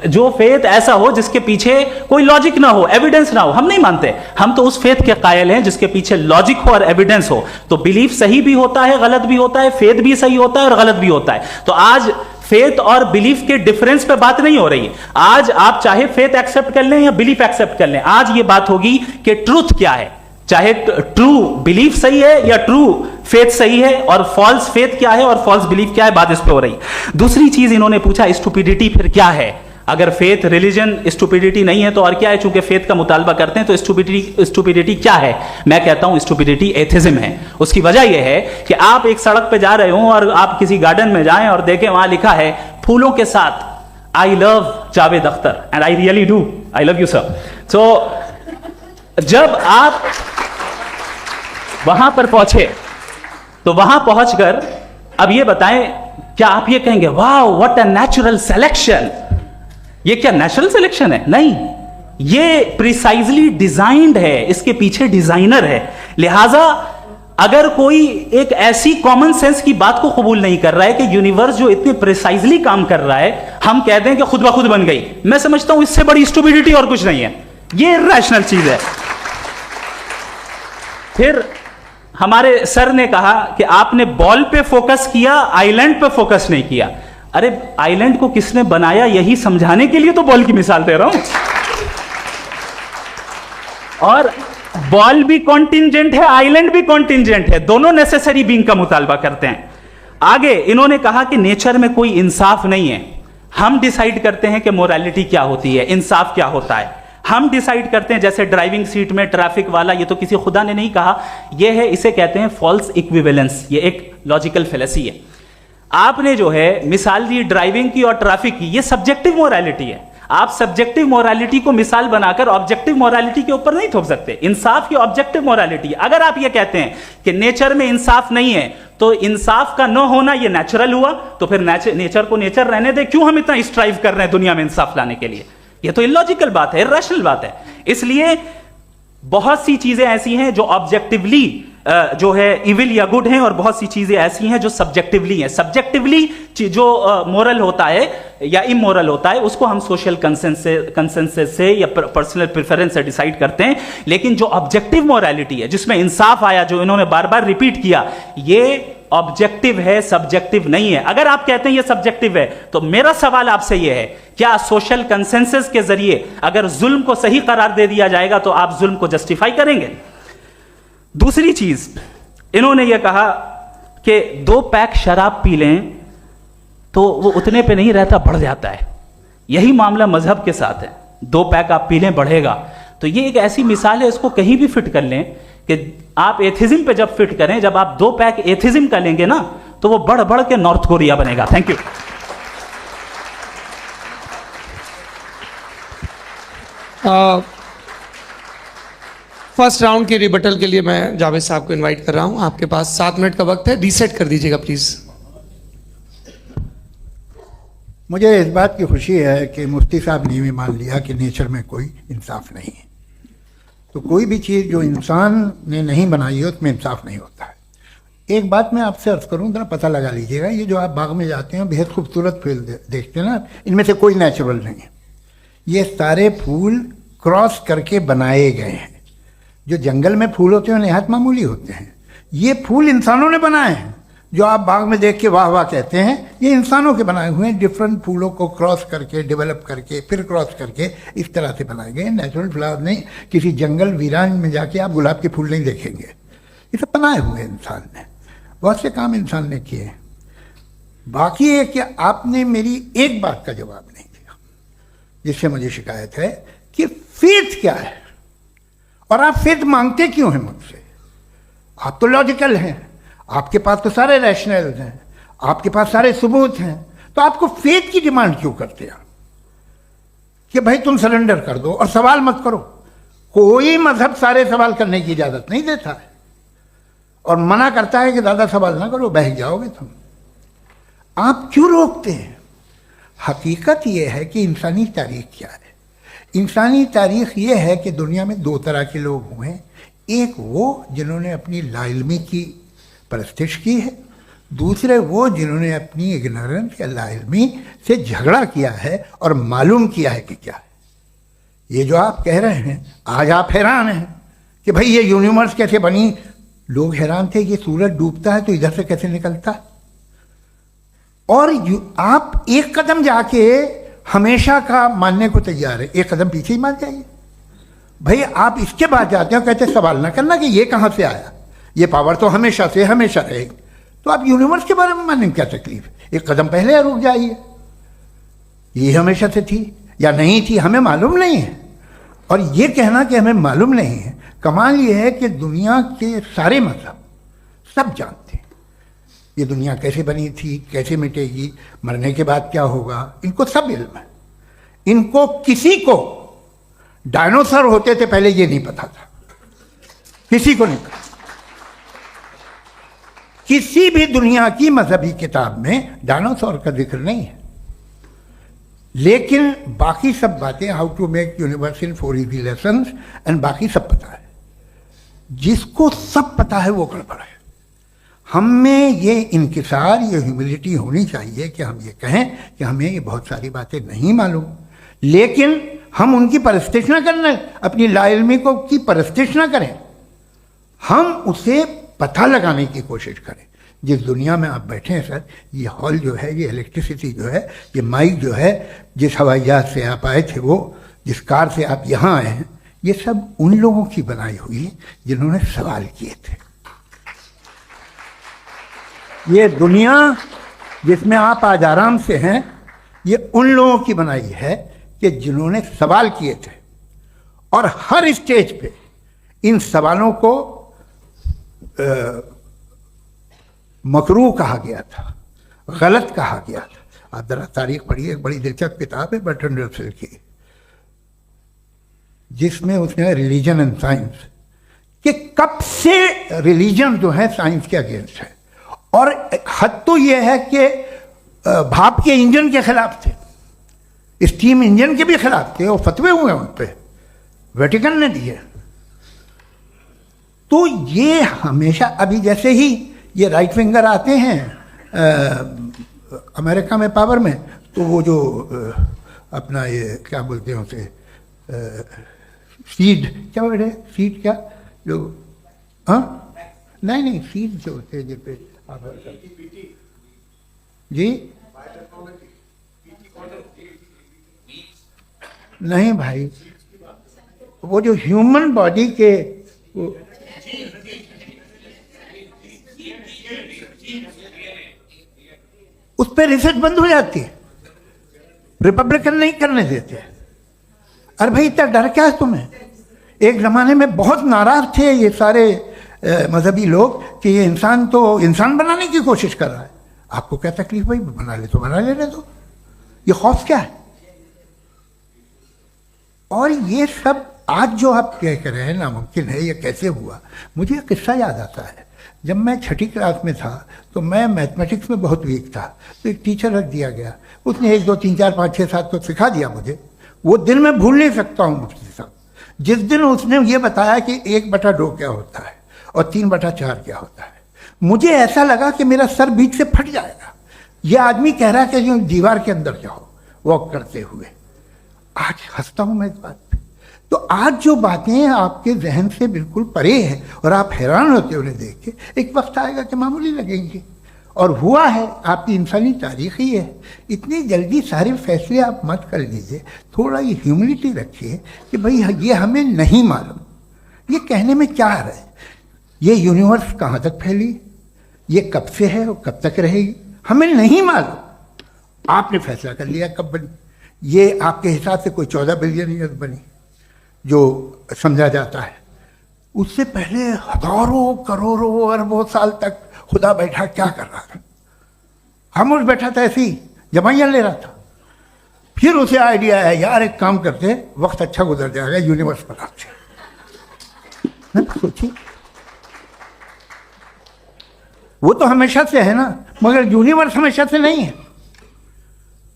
जो फेथ ऐसा हो जिसके पीछे कोई लॉजिक ना हो, एविडेंस ना हो, हम नहीं मानते। हम तो उस फेथ के कायल हैं जिसके पीछे लॉजिक हो और एविडेंस हो। तो बिलीफ सही भी होता है, गलत भी होता है, फेथ भी सही होता है और गलत भी होता है। तो आज फेथ और बिलीफ के डिफरेंस पे बात नहीं हो रही। आज आप चाहे फेथ एक्सेप्ट कर लें या बिलीफ एक्सेप्ट कर लें, आज ये बात होगी कि ट्रूथ क्या है। चाहे ट्रू बिलीफ सही है या ट्रू फेथ सही है, और फॉल्स फेथ क्या है और फॉल्स बिलीफ क्या है, बात इस पे हो रही। दूसरी चीज इन्होंने पूछा, स्टुपिडिटी फिर क्या है? अगर फेथ रिलीजन स्टुपिडिटी नहीं है तो और क्या है? चूंकि फेथ का मुतालबा करते हैं तो स्टुपिडिटी क्या है? मैं कहता हूं स्टुपिडिटी एथिज्म है। उसकी वजह यह है कि आप एक सड़क पे जा रहे हो और आप किसी गार्डन में जाएं और देखें वहां लिखा है फूलों के साथ, I love Javed Akhtar, and I really do, I love you sir. So जब आप वहां पर पहुंचे तो वहां पहुंचकर अब ये बताएं, क्या आप ये कहेंगे wow what a natural selection? ये क्या नेचुरल सिलेक्शन है? नहीं, ये प्रिसाइजली डिजाइंड है, इसके पीछे डिजाइनर है। लिहाजा अगर कोई एक ऐसी कॉमन सेंस की बात को कबूल नहीं कर रहा है कि यूनिवर्स जो इतने प्रिसाइजली काम कर रहा है, हम कह दें कि खुद ब खुद बन गई, मैं समझता हूं इससे बड़ी स्टुपिडिटी और कुछ नहीं है। ये रैशनल चीज है। फिर हमारे सर ने कहा कि आपने बॉल पे फोकस किया, आइलैंड पे फोकस नहीं किया। अरे आइलैंड को किसने बनाया यही समझाने के लिए तो बॉल की मिसाल दे रहा हूं। और बॉल भी कॉन्टिंजेंट है, आइलैंड भी कॉन्टिंजेंट है, दोनों नेसेसरी बीइंग का मुतालबा करते हैं। आगे इन्होंने कहा कि नेचर में कोई इंसाफ नहीं है। हम डिसाइड करते हैं कि मोरालिटी क्या होती है, इंसाफ क्या होता है। हम डिसाइड करते हैं, जैसे ड्राइविंग सीट में ट्रैफिक वाला, ये तो किसी खुदा ने नहीं कहा, ये है, इसे कहते हैं फॉल्स इक्विवेलेंस। ये एक लॉजिकल फेलेसी है। आपने जो है मिसाल दी ड्राइविंग की और ट्रैफिक की, ये सब्जेक्टिव मोरालिटी है। आप सब्जेक्टिव मोरालिटी को मिसाल बनाकर ऑब्जेक्टिव मोरालिटी के ऊपर नहीं थोप सकते। इंसाफ की ऑब्जेक्टिव मोरालिटी। अगर आप ये कहते हैं कि नेचर में इंसाफ नहीं है, तो इंसाफ का न होना ये नेचुरल हुआ, तो फिर नेचर को नेचर रहने दे, क्यों हम इतना स्ट्राइव कर रहे हैं दुनिया में इंसाफ लाने के लिए? ये तो इलॉजिकल बात है, इरैशनल बात है। इसलिए बहुत सी चीजें ऐसी हैं जो ऑब्जेक्टिवली जो है इविल या गुड हैं, और बहुत सी चीजें ऐसी हैं जो सब्जेक्टिवली हैं। सब्जेक्टिवली जो मोरल होता है या इमोरल होता है, उसको हम सोशल कंसेंसस से या पर्सनल प्रेफरेंस से डिसाइड करते हैं। लेकिन जो ऑब्जेक्टिव मोरालिटी है, जिसमें इंसाफ आया, जो इन्होंने बार बार रिपीट किया, ये ऑब्जेक्टिव है, सब्जेक्टिव नहीं है। अगर आप कहते हैं ये सब्जेक्टिव है, तो मेरा सवाल आपसे ये है, क्या सोशल कंसेंसस के जरिए अगर जुल्म को सही करार दे दिया जाएगा तो आप जुल्म को जस्टिफाई करेंगे? दूसरी चीज इन्होंने यह कहा कि 2 पैक शराब पी लें तो वो उतने पे नहीं रहता, बढ़ जाता है। यही मामला मजहब के साथ है। 2 पैक आप पी लें, बढ़ेगा। तो ये एक ऐसी मिसाल है, इसको कहीं भी फिट कर लें कि आप एथिज्म पे जब फिट करें, जब आप 2 पैक एथिज्म का लेंगे ना, तो वो बढ़ बढ़ के नॉर्थ कोरिया बनेगा। Thank you. फर्स्ट राउंड के रिबटल के लिए मैं जावेद साहब को इनवाइट कर रहा हूं। आपके पास 7 मिनट का वक्त है, रीसेट कर दीजिएगा प्लीज। मुझे इस बात की खुशी है कि मुफ्ती साहब ने भी मान लिया कि नेचर में कोई इंसाफ नहीं है। तो कोई भी चीज़ जो इंसान ने नहीं बनाई है उसमें इंसाफ नहीं होता है। एक बात मैं आपसे अर्ज करूं, जरा पता लगा लीजिएगा, ये जो आप बाग में जाते हैं बेहद खूबसूरत फूल देखते हैं ना, इनमें से कोई नेचुरल नहीं है। ये सारे फूल क्रॉस करके बनाए गए हैं। जो जंगल में फूल होते हैं निहायत मामूली होते हैं, ये फूल इंसानों ने बनाए हैं। जो आप बाग में देख के वाह वाह कहते हैं, ये इंसानों के बनाए हुए हैं। डिफरेंट फूलों को क्रॉस करके, डेवलप करके, फिर क्रॉस करके इस तरह से बनाए गए। नेचुरल फ्लावर नहीं। किसी जंगल वीरान में जाके आप गुलाब के फूल नहीं देखेंगे। ये सब बनाए हुए इंसान ने, बहुत से काम इंसान ने किए। बाकी है कि आपने मेरी एक बात का जवाब नहीं दिया, जिससे मुझे शिकायत है कि फेथ क्या है और आप फेथ मांगते क्यों हैं मुझसे। आप तो लॉजिकल हैं, आपके पास तो सारे रैशनल हैं, आपके पास सारे सबूत हैं, तो आपको फेथ की डिमांड क्यों करते हैं कि भाई तुम सरेंडर कर दो और सवाल मत करो। कोई मजहब सारे सवाल करने की इजाजत नहीं देता है और मना करता है कि ज़्यादा सवाल ना करो, बह जाओगे तुम। आप क्यों रोकते हैं? हकीकत यह है कि इंसानी तारीख क्या है। इंसानी तारीख ये है कि दुनिया में दो तरह के लोग हुए हैं। एक वो जिन्होंने अपनी लाइल्मी की परस्तिश की है, दूसरे वो जिन्होंने अपनी इग्नोरेंस या लाइल्मी से झगड़ा किया है और मालूम किया है कि क्या है। ये जो आप कह रहे हैं, आज आप हैरान हैं कि भाई ये यूनिवर्स कैसे बनी। लोग हैरान थे कि सूरज डूबता है तो इधर से कैसे निकलता है। और आप एक कदम जाके हमेशा का मानने को तैयार है, एक कदम पीछे ही मान जाइए। भाई आप इसके बाद जाते हो, कहते सवाल ना करना कि ये कहाँ से आया, ये पावर तो हमेशा से हमेशा रहेगी। तो आप यूनिवर्स के बारे में मानने में क्या तकलीफ है? एक कदम पहले रुक जाइए। ये हमेशा से थी या नहीं थी हमें मालूम नहीं है। और ये कहना कि हमें मालूम नहीं है, कमाल ये है कि दुनिया के सारे मजहब सब जानते हैं ये दुनिया कैसे बनी थी, कैसे मिटेगी, मरने के बाद क्या होगा, इनको सब इल्म है। इनको किसी को डायनासोर होते थे पहले ये नहीं पता था, किसी को नहीं पता। किसी भी दुनिया की मजहबी किताब में डायनासोर का जिक्र नहीं है। लेकिन बाकी सब बातें, how to make universe in 4 easy lessons and बाकी सब पता है। जिसको सब पता है वो गड़बड़ है। हम में ये इंकिसार, ये ह्यूमिलिटी होनी चाहिए कि हम ये कहें कि हमें ये बहुत सारी बातें नहीं मालूम, लेकिन हम उनकी परस्तिश ना करें, अपनी लाइल्मी को की परस्तिश ना करें, हम उसे पता लगाने की कोशिश करें। जिस दुनिया में आप बैठे हैं सर, ये हॉल जो है, ये इलेक्ट्रिसिटी जो है, ये माइक जो है, जिस हवाई जहाज से आप आए थे, वो जिस कार से आप यहाँ आए हैं, ये सब उन लोगों की बनाई हुई है जिन्होंने सवाल किए थे। ये दुनिया जिसमें आप आज आराम से हैं, ये उन लोगों की बनाई है कि जिन्होंने सवाल किए थे। और हर स्टेज पे इन सवालों को मकरूह कहा गया था, गलत कहा गया था। आप जरा तारीख पढ़िए, एक बड़ी दिलचस्प किताब है बर्ट्रैंड रसेल की, जिसमें उसने रिलीजन एंड साइंस कि कब से रिलीजन जो है साइंस के अगेंस्ट है। और हद तो यह है कि भाप के इंजन के खिलाफ थे, स्टीम इंजन के भी खिलाफ थे, और फतवे हुए उन पर, वेटिकन ने दिए। तो ये हमेशा, अभी जैसे ही ये राइट विंगर आते हैं अमेरिका में पावर में, तो वो जो अपना ये क्या बोलते हैं उसे, सीड क्या वर्ड है, सीड क्या जो, हाँ नहीं सीड जो होते हैं जिन पे जी, नहीं भाई, वो जो ह्यूमन बॉडी के वो, उस पर रिसर्च बंद हो जाती है, रिपब्लिकन नहीं करने देते। अरे भाई इतना डर क्या है तुम्हें? एक जमाने में बहुत नाराज थे ये सारे मजहबी लोग कि ये इंसान तो इंसान बनाने की कोशिश कर रहा है। आपको क्या तकलीफ भाई, बना ले तो बना लेने दो, ये खौफ क्या है? और ये सब आज जो आप कह रहे हैं नामुमकिन है, ये कैसे हुआ? मुझे एक किस्सा याद आता है। जब मैं 6ठी क्लास में था तो मैं मैथमेटिक्स में बहुत वीक था, तो एक टीचर रख दिया गया, उसने 1 2 3 4 5 6 7 तो सिखा दिया मुझे। वो दिन मैं भूल नहीं सकता हूँ मुफ्ती साहब, जिस दिन उसने ये बताया कि 1/2 क्या होता है और 3/4 क्या होता है, मुझे ऐसा लगा कि मेरा सर बीच से फट जाएगा। ये आदमी कह रहा है कि जो दीवार के अंदर जाओ वॉक करते हुए। आज हंसता हूं मैं इस बात पे। तो आज जो बातें आपके जहन से बिल्कुल परे हैं और आप हैरान होते हो उन्हें देख के, एक वक्त आएगा कि मामूली लगेंगे। और हुआ है, आपकी इंसानी तारीख ही है। इतनी जल्दी सारे फैसले आप मत कर लीजिए, थोड़ा ये ह्यूमिलिटी रखिए कि भाई ये हमें नहीं मालूम। ये कहने में क्या है, ये यूनिवर्स कहाँ तक फैली, ये कब से है और कब तक रहेगी, हमें नहीं मालूम। आपने फैसला कर लिया कब बनी। ये आपके हिसाब से कोई 14 बिलियन ईयर बनी जो समझा जाता है। उससे पहले हजारों करोड़ों अरबों साल तक खुदा बैठा क्या कर रहा था? खामोश बैठा था, ऐसी जमाइयाँ ले रहा था। फिर उसे आइडिया है, यार एक काम करते, वक्त अच्छा गुजर जाएगा, यूनिवर्स बनाते। सोचिए, वो तो हमेशा से है ना, मगर यूनिवर्स हमेशा से नहीं है,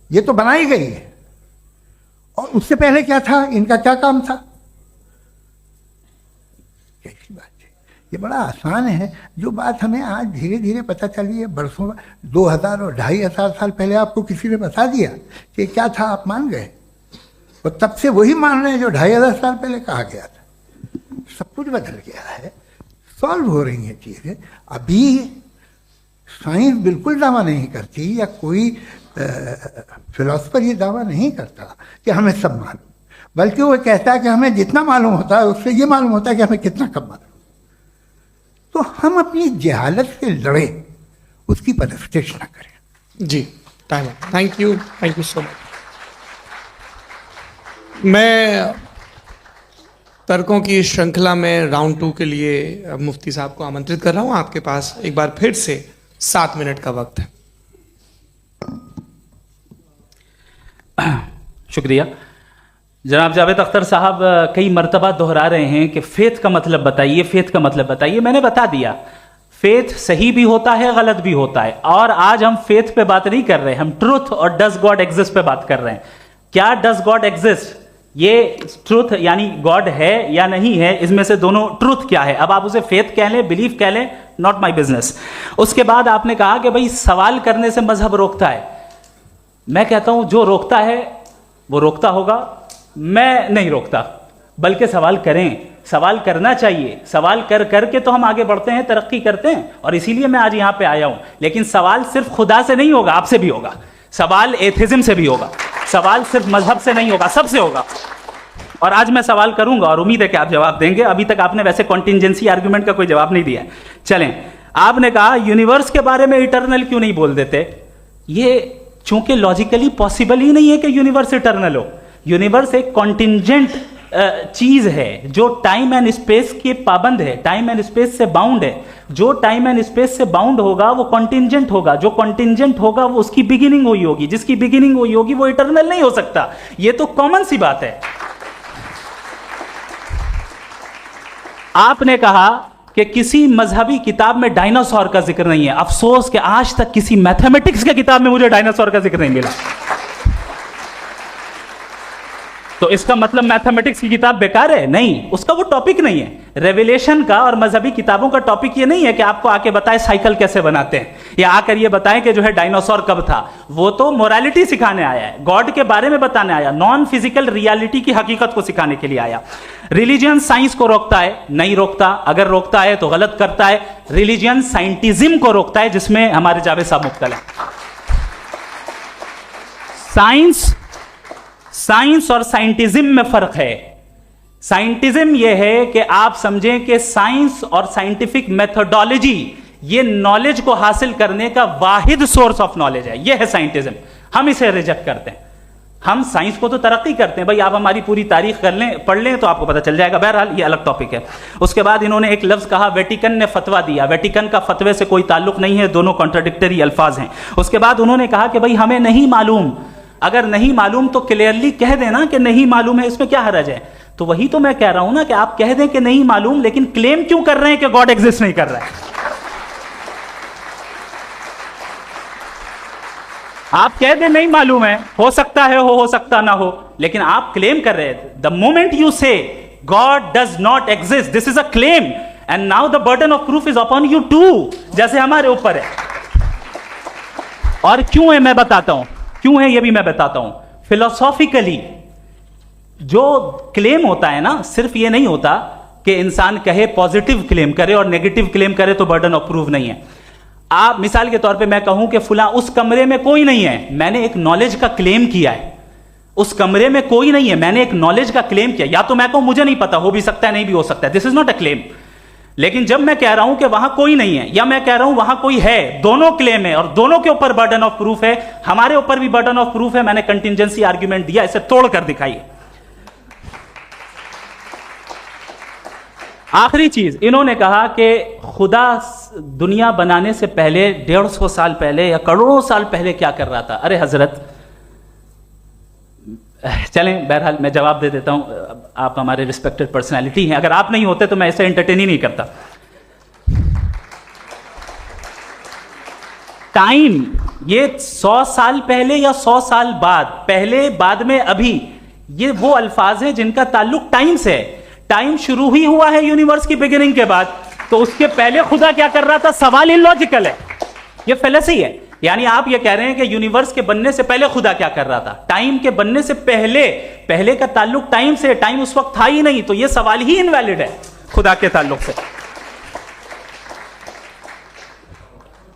ये तो बनाई गई है। और उससे पहले क्या था, इनका क्या काम था? कैसी बात है, ये बड़ा आसान है। जो बात हमें आज धीरे धीरे पता चली है, बरसों 2000 और 2500 साल पहले आपको किसी ने बता दिया कि क्या था, आप मान गए, और तब से वही मान रहे हैं जो 2500 साल पहले कहा गया था। सब कुछ बदल गया है, सॉल्व हो रही हैं चीज़ें। अभी साइंस बिल्कुल दावा नहीं करती, या कोई फिलोसफर ये दावा नहीं करता कि हमें सब मालूम, बल्कि वो कहता है कि हमें जितना मालूम होता है उससे ये मालूम होता है कि हमें कितना कम मालूम। तो हम अपनी जहालत से लड़े, उसकी परस्तिश न करें। जी, time. Thank you so much. मैं तर्कों की श्रृंखला में राउंड 2 के लिए मुफ्ती साहब को आमंत्रित कर रहा हूं। आपके पास एक बार फिर से 7 मिनट का वक्त है। शुक्रिया। जनाब जावेद अख्तर साहब कई मर्तबा दोहरा रहे हैं कि फेथ का मतलब बताइए, फेथ का मतलब बताइए। मैंने बता दिया, फेथ सही भी होता है, गलत भी होता है। और आज हम फेथ पे बात नहीं कर रहे, हम ट्रुथ और डज गॉड एग्जिस्ट पे बात कर रहे हैं। क्या डज गॉड एग्जिस्ट, ये ट्रुथ यानी गॉड है या नहीं है, इसमें से दोनों ट्रुथ क्या है। अब आप उसे फेथ कह लें, बिलीफ कह लें, नॉट माई बिजनेस। उसके बाद आपने कहा कि भाई सवाल करने से मजहब रोकता है। मैं कहता हूं जो रोकता है वो रोकता होगा, मैं नहीं रोकता, बल्कि सवाल करें, सवाल करना चाहिए। सवाल कर करके तो हम आगे बढ़ते हैं, तरक्की करते हैं, और इसीलिए मैं आज यहां पे आया हूं। लेकिन सवाल सिर्फ खुदा से नहीं होगा, आपसे भी होगा। सवाल एथिज्म से भी होगा, सवाल सिर्फ मजहब से नहीं होगा, सबसे होगा। और आज मैं सवाल करूंगा और उम्मीद है कि आप जवाब देंगे। अभी तक आपने वैसे कॉन्टिंजेंसी आर्गुमेंट का कोई जवाब नहीं दिया। चलें, आपने कहा यूनिवर्स के बारे में इटर्नल क्यों नहीं बोल देते। ये चूंकि लॉजिकली पॉसिबल ही नहीं है कि यूनिवर्स इटर्नल हो। यूनिवर्स एक कॉन्टिंजेंट चीज है जो टाइम एंड स्पेस के पाबंद है, टाइम एंड स्पेस से बाउंड है। जो टाइम एंड स्पेस से बाउंड होगा वो कॉन्टिंजेंट होगा, जो कॉन्टिंजेंट होगा वो उसकी बिगिनिंग हुई होगी, जिसकी बिगिनिंग हुई होगी वो इटर्नल नहीं हो सकता। ये तो कॉमन सी बात है। आपने कहा कि किसी मजहबी किताब में डायनासोर का जिक्र नहीं है। अफसोस कि आज तक किसी मैथमेटिक्स की किताब में मुझे डायनासोर का जिक्र नहीं मिला। तो इसका मतलब मैथमेटिक्स की किताब बेकार है? नहीं, उसका वो टॉपिक नहीं है। रेवलेशन का और मजहबी किताबों का टॉपिक ये नहीं है कि आपको आके बताए साइकिल कैसे बनाते हैं, या आकर ये बताएं कि जो है डायनासोर कब था। वो तो मोरालिटी सिखाने आया है, गॉड के बारे में बताने आया, नॉन फिजिकल रियलिटी की हकीकत को सिखाने के लिए आया। रिलीजियन साइंस को रोकता है? नहीं रोकता। अगर रोकता है तो गलत करता है। रिलीजियन साइंटिज्म को रोकता है, जिसमें हमारे जावेद साहब मुब्तला है। साइंस और साइंटिज्म में फर्क है। साइंटिज्म यह है कि आप समझें कि साइंस और साइंटिफिक मेथोडोलॉजी ये नॉलेज को हासिल करने का वाहिद सोर्स ऑफ नॉलेज है। यह है साइंटिज्म। हम इसे रिजेक्ट करते हैं। हम साइंस को तो तरक्की करते हैं, भाई आप हमारी पूरी तारीख कर लें, पढ़ लें तो आपको पता चल जाएगा। बहरहाल ये अलग टॉपिक है। उसके बाद इन्होंने एक लफ्ज कहा, वेटिकन ने फतवा दिया। वेटिकन का फतवे से कोई ताल्लुक नहीं है, दोनों कॉन्ट्राडिक्टरी अल्फाज हैं। उसके बाद उन्होंने कहा कि भाई हमें नहीं मालूम। अगर नहीं मालूम तो क्लियरली कह देना कि नहीं मालूम है, इसमें क्या हरज है। तो वही तो मैं कह रहा हूं ना कि आप कह दें कि नहीं मालूम, लेकिन क्लेम क्यों कर रहे हैं कि गॉड एग्जिस्ट नहीं कर रहा है। आप कह दें नहीं मालूम है, हो सकता है हो सकता ना हो, लेकिन आप क्लेम कर रहे हैं। The moment you say God does not exist, this is a claim and now the burden of proof is upon you too, जैसे हमारे ऊपर है। और क्यों है मैं बताता हूं, क्यों है ये भी मैं बताता हूं। फिलोसॉफिकली जो क्लेम होता है ना, सिर्फ ये नहीं होता कि इंसान कहे पॉजिटिव क्लेम करे और नेगेटिव क्लेम करे तो बर्डन ऑफ प्रूफ नहीं है। आप मिसाल के तौर पे मैं कहूं कि फुला उस कमरे में कोई नहीं है, मैंने एक नॉलेज का क्लेम किया है, उस कमरे में कोई नहीं है, मैंने एक नॉलेज का क्लेम किया। या तो मैं कहूं मुझे नहीं पता, हो भी सकता है नहीं भी हो सकता है, this is not a claim. लेकिन जब मैं कह रहा हूं कि वहां कोई नहीं है या मैं कह रहा हूं वहां कोई है, दोनों क्लेम है और दोनों के ऊपर बर्डन ऑफ प्रूफ है। हमारे ऊपर भी बर्डन ऑफ प्रूफ है, मैंने कंटिजेंसी आर्ग्यूमेंट दिया, इसे तोड़कर दिखाइए। आखिरी चीज, इन्होंने कहा कि खुदा दुनिया बनाने से पहले 150 साल पहले या करोड़ों साल पहले क्या कर रहा था। अरे हजरत, चलें बहरहाल मैं जवाब दे देता हूं, आप हमारे रिस्पेक्टेड पर्सनालिटी हैं, अगर आप नहीं होते तो मैं इसे एंटरटेन ही नहीं करता। टाइम, ये 100 साल पहले या 100 साल बाद, पहले बाद में अभी, ये वो अल्फाज हैं जिनका ताल्लुक टाइम से है। टाइम शुरू ही हुआ है यूनिवर्स की बिगिनिंग के बाद, तो उसके पहले खुदा क्या कर रहा था, सवाल इलॉजिकल है, ये फेलेसी है। यानी आप ये कह रहे हैं कि यूनिवर्स के बनने से पहले खुदा क्या कर रहा था, टाइम के बनने से पहले, पहले का ताल्लुक टाइम से, टाइम उस वक्त था ही नहीं, तो ये सवाल ही इनवैलिड है खुदा के ताल्लुक से।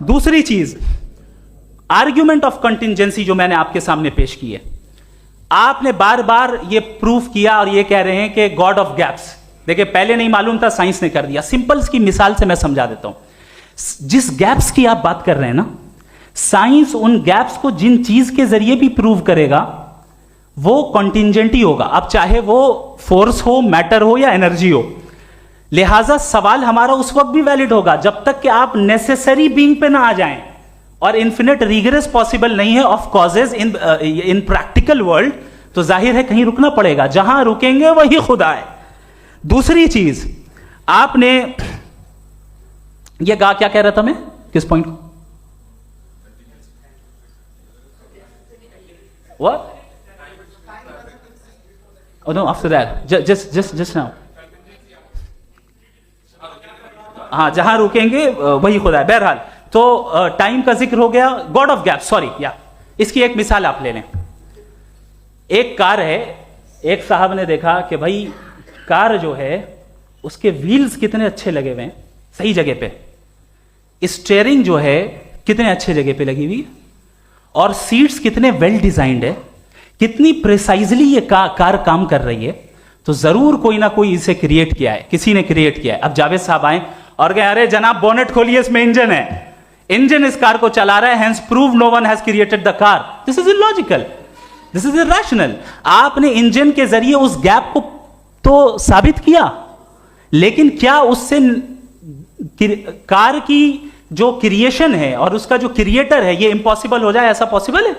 दूसरी चीज, आर्ग्यूमेंट ऑफ कंटिजेंसी जो मैंने आपके सामने पेश की है, आपने बार बार ये प्रूफ किया और ये कह रहे हैं कि गॉड ऑफ गैप्स। देखिए पहले नहीं मालूम था, साइंस ने कर दिया। सिंपल्स की मिसाल से मैं समझा देता हूं। जिस गैप्स की आप बात कर रहे हैं ना, साइंस उन गैप्स को जिन चीज के जरिए भी प्रूव करेगा वो कॉन्टिंजेंट ही होगा, अब चाहे वो फोर्स हो, मैटर हो या एनर्जी हो। लिहाजा सवाल हमारा उस वक्त भी वैलिड होगा जब तक कि आप नेसेसरी बीइंग पे ना आ जाएं, और इन्फिनिट रिग्रेस पॉसिबल नहीं है of causes in practical world, तो जाहिर है कहीं रुकना पड़ेगा, जहां रुकेंगे वही खुदा है। दूसरी चीज, आपने ये क्या कह रहा था मैं, किस पॉइंट को, what? Oh no, after that, just now. हाँ, जहां रुकेंगे वही खुदा है। बहरहाल, तो टाइम का जिक्र हो गया, गॉड ऑफ गैप, सॉरी या इसकी एक मिसाल आप ले लें। एक कार है, एक साहब ने देखा कि भाई कार जो है उसके व्हील्स कितने अच्छे लगे हुए हैं सही जगह पे, स्टीयरिंग जो है कितने अच्छे जगह पे लगी हुई है, और सीट्स कितने वेल डिजाइंड है, कितनी प्रिसाइजली ये कार काम कर रही है, तो जरूर कोई ना कोई इसे क्रिएट किया है, किसी ने क्रिएट किया है। अब जावेद साहब आए और कहे अरे जनाब बोनेट खोलिए, इसमें इंजन है, इंजन इस कार को चला रहा है, hence prove no one has created the car. This is illogical, this is irrational. आपने इंजन के जरिए उस गैप को तो साबित किया, लेकिन क्या उससे कार की जो क्रिएशन है और उसका जो क्रिएटर है ये इम्पॉसिबल हो जाए, ऐसा पॉसिबल है?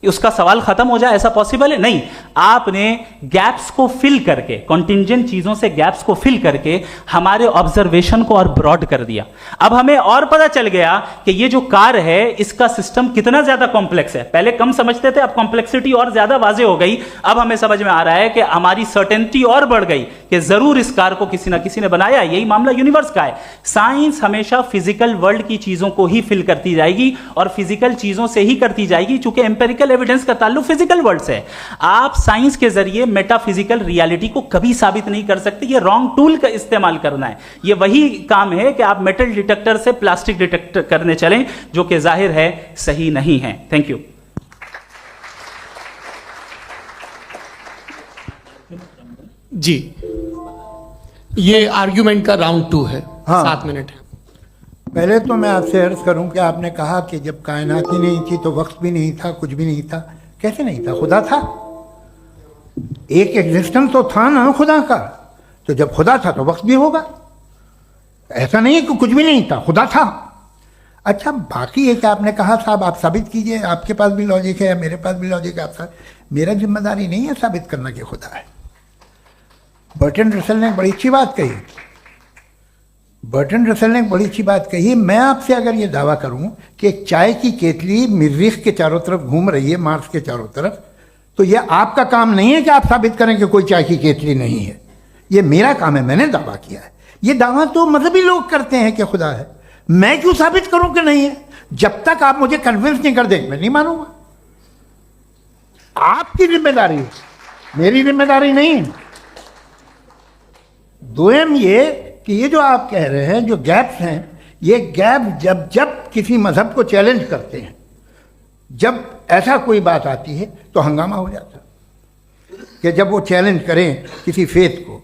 उसका सवाल खत्म हो जाए, ऐसा पॉसिबल है? नहीं। आपने गैप्स को फिल करके, कॉन्टिंजेंट चीजों से गैप्स को फिल करके हमारे ऑब्जर्वेशन को और ब्रॉड कर दिया। अब हमें और पता चल गया कि ये जो कार है इसका सिस्टम कितना ज्यादा कॉम्प्लेक्स है। पहले कम समझते थे, अब कॉम्प्लेक्सिटी और ज्यादा वाजे हो गई। अब हमें समझ में आ रहा है कि हमारी सर्टेनिटी और बढ़ गई कि जरूर इस कार को किसी ना किसी ने बनाया। यही मामला यूनिवर्स का है। साइंस हमेशा फिजिकल वर्ल्ड की चीजों को ही फिल करती जाएगी और फिजिकल चीजों से ही करती जाएगी, चूंकि एम्पेरिकल एविडेंस का ताल्लुक फिजिकल वर्ल्ड से है। आप साइंस के जरिए मेटाफिजिकल रियलिटी को कभी साबित नहीं कर सकते। ये रॉन्ग टूल का इस्तेमाल करना है। ये वही काम है कि आप मेटल डिटेक्टर से प्लास्टिक डिटेक्टर करने चलें, जो कि जाहिर है सही नहीं है। Thank you. जी, ये आर्ग्यूमेंट का राउंड 2 है। हाँ। 7 मिनट है। पहले तो मैं आपसे अर्ज करूं कि आपने कहा कि जब कायनात ही नहीं थी तो वक्त भी नहीं था, कुछ भी नहीं था। कैसे नहीं था? खुदा था। एक एग्जिस्टेंस तो था ना खुदा का। तो जब खुदा था तो वक्त भी होगा। ऐसा नहीं है कि कुछ भी नहीं था, खुदा था। अच्छा, बाकी एक आपने कहा साहब आप साबित कीजिए, आपके पास भी लॉजिक है, मेरे पास भी लॉजिक है। मेरा जिम्मेदारी नहीं है साबित करना कि खुदा है। बर्टन रसल ने बड़ी अच्छी बात कही। मैं आपसे अगर ये दावा करूं कि एक चाय की केतली मरीख के चारों तरफ घूम रही है, मार्स के चारों तरफ, तो ये आपका काम नहीं है कि आप साबित करें कि कोई चाय की केतली नहीं है। ये मेरा काम है, मैंने दावा किया है। ये दावा तो मजहबी लोग करते हैं कि खुदा है, मैं क्यों साबित करूं कि नहीं है? जब तक आप मुझे कन्विंस नहीं कर देंगे मैं नहीं मानूंगा। आपकी जिम्मेदारी है, मेरी जिम्मेदारी नहीं है। दोयम ये कि ये जो आप कह रहे हैं, जो गैप्स हैं, ये गैप जब जब किसी मजहब को चैलेंज करते हैं, जब ऐसा कोई बात आती है तो हंगामा हो जाता है कि जब वो चैलेंज करें किसी फेथ को।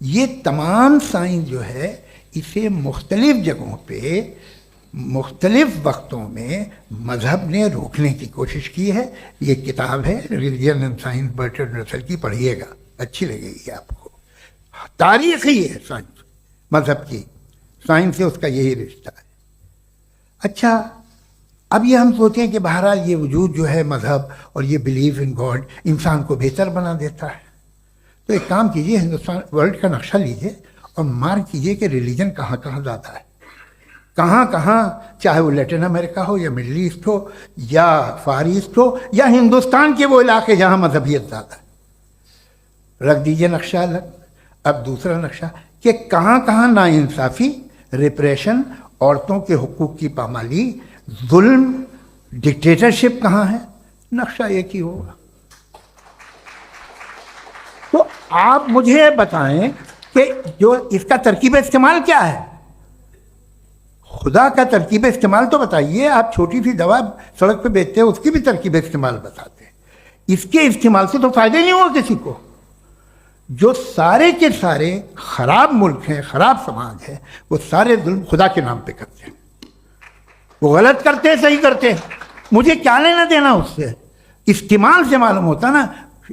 ये तमाम साइंस जो है इसे मुख्तलिफ जगहों पे मुख्तलिफ वक्तों में मजहब ने रोकने की कोशिश की है। ये किताब है religion and science Bertrand Russell की, पढ़िएगा, अच्छी लगेगी आपको। तारीख ही है साइंस, मजहब की साइंस से उसका यही रिश्ता है। अच्छा, अब ये हम सोचें कि बहरहाल ये वजूद जो है मजहब और ये बिलीव इन गॉड इंसान को बेहतर बना देता है, तो एक काम कीजिए, हिंदुस्तान वर्ल्ड का नक्शा लीजिए और मार्क कीजिए कि रिलीजन कहाँ कहाँ ज़्यादा है, कहाँ कहाँ, चाहे वो लैटिन अमेरिका हो या मिडल ईस्ट हो या फार ईस्ट हो या हिंदुस्तान के वो इलाके जहाँ मजहबियत ज़्यादा है। रख दीजिए नक्शा अलग। अब दूसरा नक्शा कि कहाँ कहाँ नाइंसाफ़ी, रिप्रेशन, औरतों के हुकूक की पामाली, जुल्म, डिक्टेटरशिप कहाँ है, नक्शा एक ही होगा। तो आप मुझे बताएं कि जो इसका तरकीब इस्तेमाल क्या है, खुदा का तरकीब इस्तेमाल तो बताइए। आप छोटी सी दवा सड़क पे बेचते हैं, उसकी भी तरकीब इस्तेमाल बताते हैं। इसके इस्तेमाल से तो फायदे नहीं हुआ किसी को। जो सारे के सारे खराब मुल्क हैं, खराब समाज है, वो सारे जुल्म खुदा के नाम पे करते हैं। वो गलत करते हैं, सही करते हैं, मुझे क्या लेना देना उससे। इस्तेमाल से मालूम होता ना।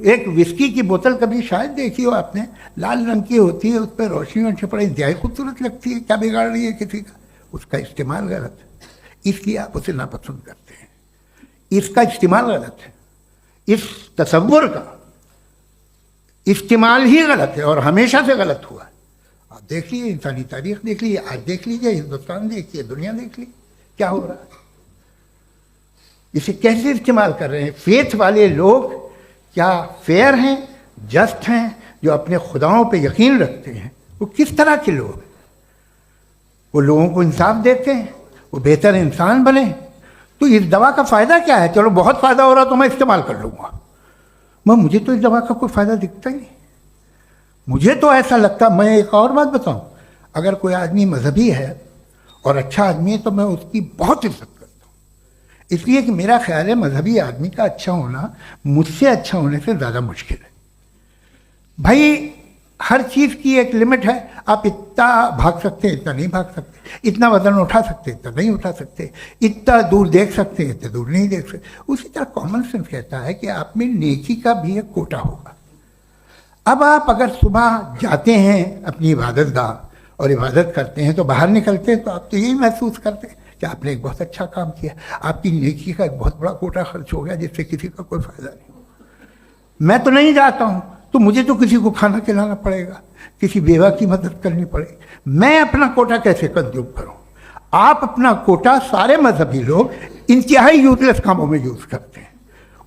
एक विस्की की बोतल कभी शायद देखी हो आपने, लाल रंग की होती है, उस पर रोशनी और छपड़ा इंतहाई खूबसूरत लगती है, क्या बिगाड़ रही है किसी का? उसका इस्तेमाल गलत है, इसलिए आप उसे नापसंद करते हैं। इसका इस्तेमाल गलत है, इस तसव्वुर का इस्तेमाल ही गलत है और हमेशा से गलत हुआ है। आप देख लीजिए, इंसानी तारीख देख लीजिए, आज देख लीजिए, हिंदुस्तान देखिए, दुनिया देख लीजिए क्या हो रहा है। इसे कैसे इस्तेमाल कर रहे हैं फेथ वाले लोग? क्या फेयर हैं, जस्ट हैं, जो अपने खुदाओं पे यकीन रखते हैं? वो किस तरह के लोग हैं? वो लोगों को इंसाफ देते हैं, वो बेहतर इंसान बने। तो इस दवा का फ़ायदा क्या है? चलो बहुत फ़ायदा हो रहा तो मैं इस्तेमाल कर लूँगा, मुझे तो इस दवा का कोई फ़ायदा दिखता ही नहीं। मुझे तो ऐसा लगता, मैं एक और बात बताऊँ, अगर कोई आदमी मजहबी है और अच्छा आदमी है तो मैं उसकी बहुत इज्जत करता हूँ, इसलिए कि मेरा ख्याल है मजहबी आदमी का अच्छा होना मुझसे अच्छा होने से ज़्यादा मुश्किल है। भाई हर चीज़ की एक लिमिट है। आप इतना भाग सकते हैं, इतना नहीं भाग सकते, इतना वजन उठा सकते, इतना नहीं उठा सकते, इतना दूर देख सकते हैं, इतना दूर नहीं देख सकते। उसी तरह कॉमन सेंस कहता है कि आप में नेकी का भी एक कोटा होगा। अब आप अगर सुबह जाते हैं अपनी इबादत गाह और इबादत करते हैं, तो बाहर निकलते हैं तो आप तो यही महसूस करते हैं कि आपने एक बहुत अच्छा काम किया, आपकी नेकी का एक बहुत बड़ा कोटा खर्च हो गया जिससे किसी का कोई फ़ायदा नहीं। मैं तो नहीं जाता हूँ तो मुझे तो किसी को खाना खिलाना पड़ेगा, किसी बेवा की मदद करनी पड़ेगी। मैं अपना कोटा कैसे कंज्यूम करूँ? आप अपना कोटा, सारे मजहबी लोग इंतहाई यूजलेस कामों में यूज़ करते हैं।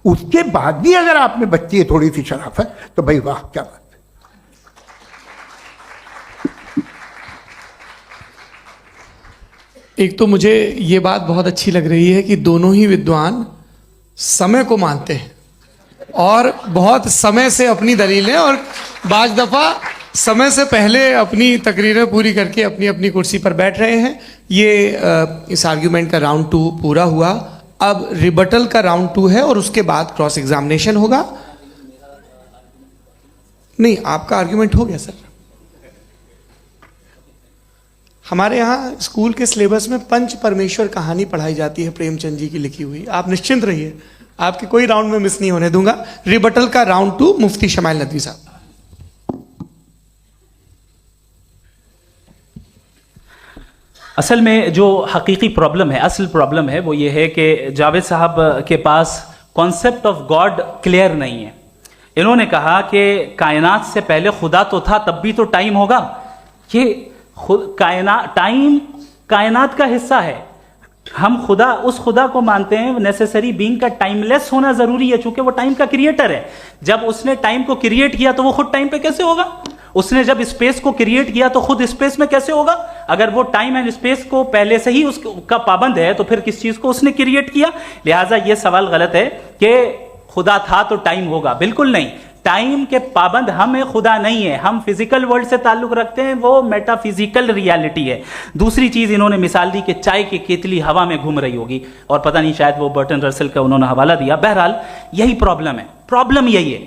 उसके बाद भी अगर आप में बच्ची है थोड़ी सी शराफत, तो भाई वाह क्या बात है। एक तो मुझे ये बात बहुत अच्छी लग रही है कि दोनों ही विद्वान समय को मानते हैं और बहुत समय से अपनी दलीलें और बाज दफ़ा समय से पहले अपनी तकरीरें पूरी करके अपनी अपनी कुर्सी पर बैठ रहे हैं। ये इस आर्ग्यूमेंट का राउंड 2 पूरा हुआ। अब रिबटल का राउंड 2 है और उसके बाद क्रॉस एग्जामिनेशन होगा। नहीं, आपका आर्ग्यूमेंट हो गया सर। हमारे यहाँ स्कूल के सिलेबस में पंच परमेश्वर कहानी पढ़ाई जाती है, प्रेमचंद जी की लिखी हुई। आप निश्चिंत रहिए, आपके कोई राउंड में मिस नहीं होने दूंगा। रिबटल का राउंड 2 मुफ्ती शमाइल नदवी साहब। असल में जो हकीकी प्रॉब्लम है, असल प्रॉब्लम है, वो ये है कि जावेद साहब के पास कॉन्सेप्ट ऑफ गॉड क्लियर नहीं है। इन्होंने कहा कि कायनात से पहले खुदा तो था, तब भी तो टाइम होगा। ये टाइम कायनात का हिस्सा है। हम खुदा, उस खुदा को मानते हैं, नेसेसरी बीइंग का टाइमलेस होना जरूरी है, चूंकि वो टाइम का क्रिएटर है। जब उसने टाइम को क्रिएट किया तो वो खुद टाइम पे कैसे होगा? उसने जब स्पेस को क्रिएट किया तो खुद स्पेस में कैसे होगा? अगर वो टाइम एंड स्पेस को पहले से ही उसका पाबंद है तो फिर किस चीज को उसने क्रिएट किया? लिहाजा ये सवाल गलत है कि खुदा था तो टाइम होगा। बिल्कुल नहीं, टाइम के पाबंद हम है, खुदा नहीं है। हम फिजिकल वर्ल्ड से ताल्लुक रखते हैं, वो मेटाफिजिकल रियलिटी है। दूसरी चीज इन्होंने मिसाल दी कि चाय की केतली हवा में घूम रही होगी, और पता नहीं शायद वो बर्टन रसल का उन्होंने हवाला दिया। बहरहाल यही प्रॉब्लम है। प्रॉब्लम यही है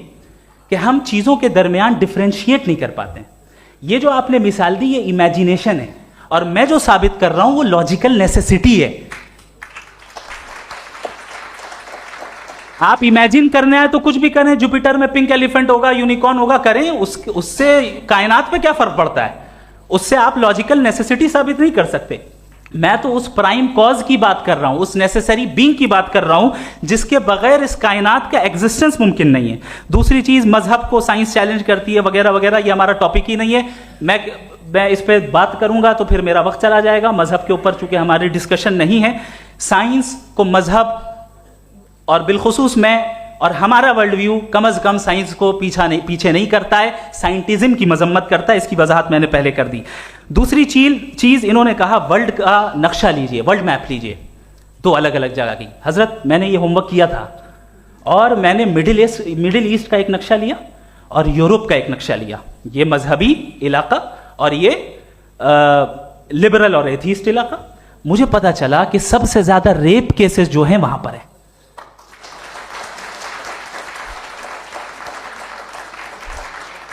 कि हम चीजों के दरमियान डिफरेंशिएट नहीं कर पाते। ये जो आपने मिसाल दी ये इमेजिनेशन है, और मैं जो साबित कर रहा हूं वो लॉजिकल नेसेसिटी है। आप इमेजिन करने आए तो कुछ भी करें, जुपिटर में पिंक एलिफेंट होगा, यूनिकॉर्न होगा, करें, उससे कायनात पे क्या फर्क पड़ता है? उससे आप लॉजिकल नेसेसिटी साबित नहीं कर सकते। मैं तो उस प्राइम कॉज की बात कर रहा हूं, उस नेसेसरी बीइंग की बात कर रहा हूं जिसके बगैर इस कायनात का एग्जिस्टेंस मुमकिन नहीं है। दूसरी चीज, मजहब को साइंस चैलेंज करती है वगैरह वगैरह, ये हमारा टॉपिक ही नहीं है। मैं इस पर बात करूंगा तो फिर मेरा वक्त चला जाएगा। मजहब के ऊपर चूंकि हमारी डिस्कशन नहीं है, साइंस को मजहब और बिलखुसूस मैं और हमारा वर्ल्ड व्यू कम अज कम साइंस को पीछे नहीं करता है, साइंटिज्म की मजम्मत करता है। इसकी वजाहत मैंने पहले कर दी। दूसरी चीज इन्होंने कहा वर्ल्ड का नक्शा लीजिए, वर्ल्ड मैप लीजिए, दो अलग अलग जगह की। हजरत मैंने ये होमवर्क किया था, और मैंने मिडिल ईस्ट का एक नक्शा लिया और यूरोप का एक नक्शा लिया। ये मजहबी इलाका और ये लिबरल और एथीस्ट इलाका। मुझे पता चला कि सबसे ज्यादा रेप केसेस जो हैं वहां पर है।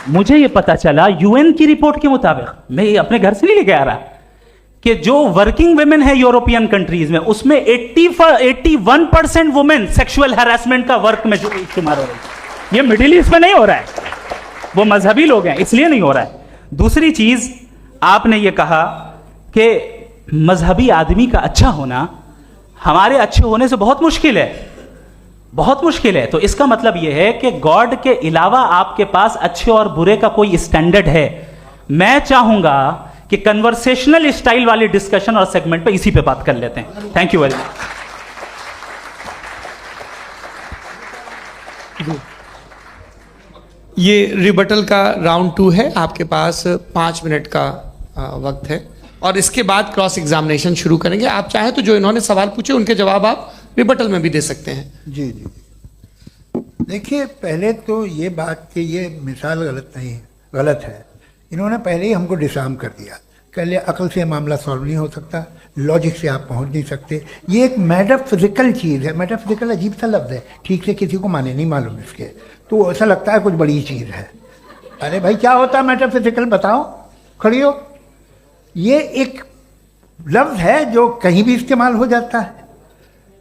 मुझे यह पता चला यूएन की रिपोर्ट के मुताबिक, मैं ये अपने घर से नहीं लेके आ रहा, कि जो वर्किंग वुमेन है यूरोपियन कंट्रीज में, उसमें 81% वुमेन सेक्सुअल हैरेसमेंट का वर्क में जो शुमार हो रही है। ये मिडिल ईस्ट में नहीं हो रहा है, वो मजहबी लोग हैं इसलिए नहीं हो रहा है। दूसरी चीज आपने ये कहा कि मजहबी आदमी का अच्छा होना हमारे अच्छे होने से बहुत मुश्किल है, बहुत मुश्किल है। तो इसका मतलब यह है कि गॉड के अलावा आपके पास अच्छे और बुरे का कोई स्टैंडर्ड है। मैं चाहूंगा कि कन्वर्सेशनल स्टाइल वाली डिस्कशन और सेगमेंट पे इसी पे बात कर लेते हैं। Thank you very much. ये रिबटल का राउंड 2 है। आपके पास 5 मिनट का वक्त है, और इसके बाद क्रॉस एग्जामिनेशन शुरू करेंगे। आप चाहें तो जो इन्होंने सवाल पूछे उनके जवाब आप रिबटल में भी दे सकते हैं। जी जी, देखिए, पहले तो ये बात कि ये मिसाल गलत है। इन्होंने पहले ही हमको डिसार्म कर दिया। पहले अकल से मामला सॉल्व नहीं हो सकता, लॉजिक से आप पहुंच नहीं सकते। ये एक मेटाफिजिकल चीज़ है। मेटाफिजिकल अजीब सा लफ्ज़ है, ठीक से किसी को माने नहीं मालूम इसके, तो ऐसा लगता है कुछ बड़ी चीज़ है। अरे भाई, क्या होता है मेटाफिजिकल? बताओ, खड़ी हो। ये एक लफ्ज़ है जो कहीं भी इस्तेमाल हो जाता है।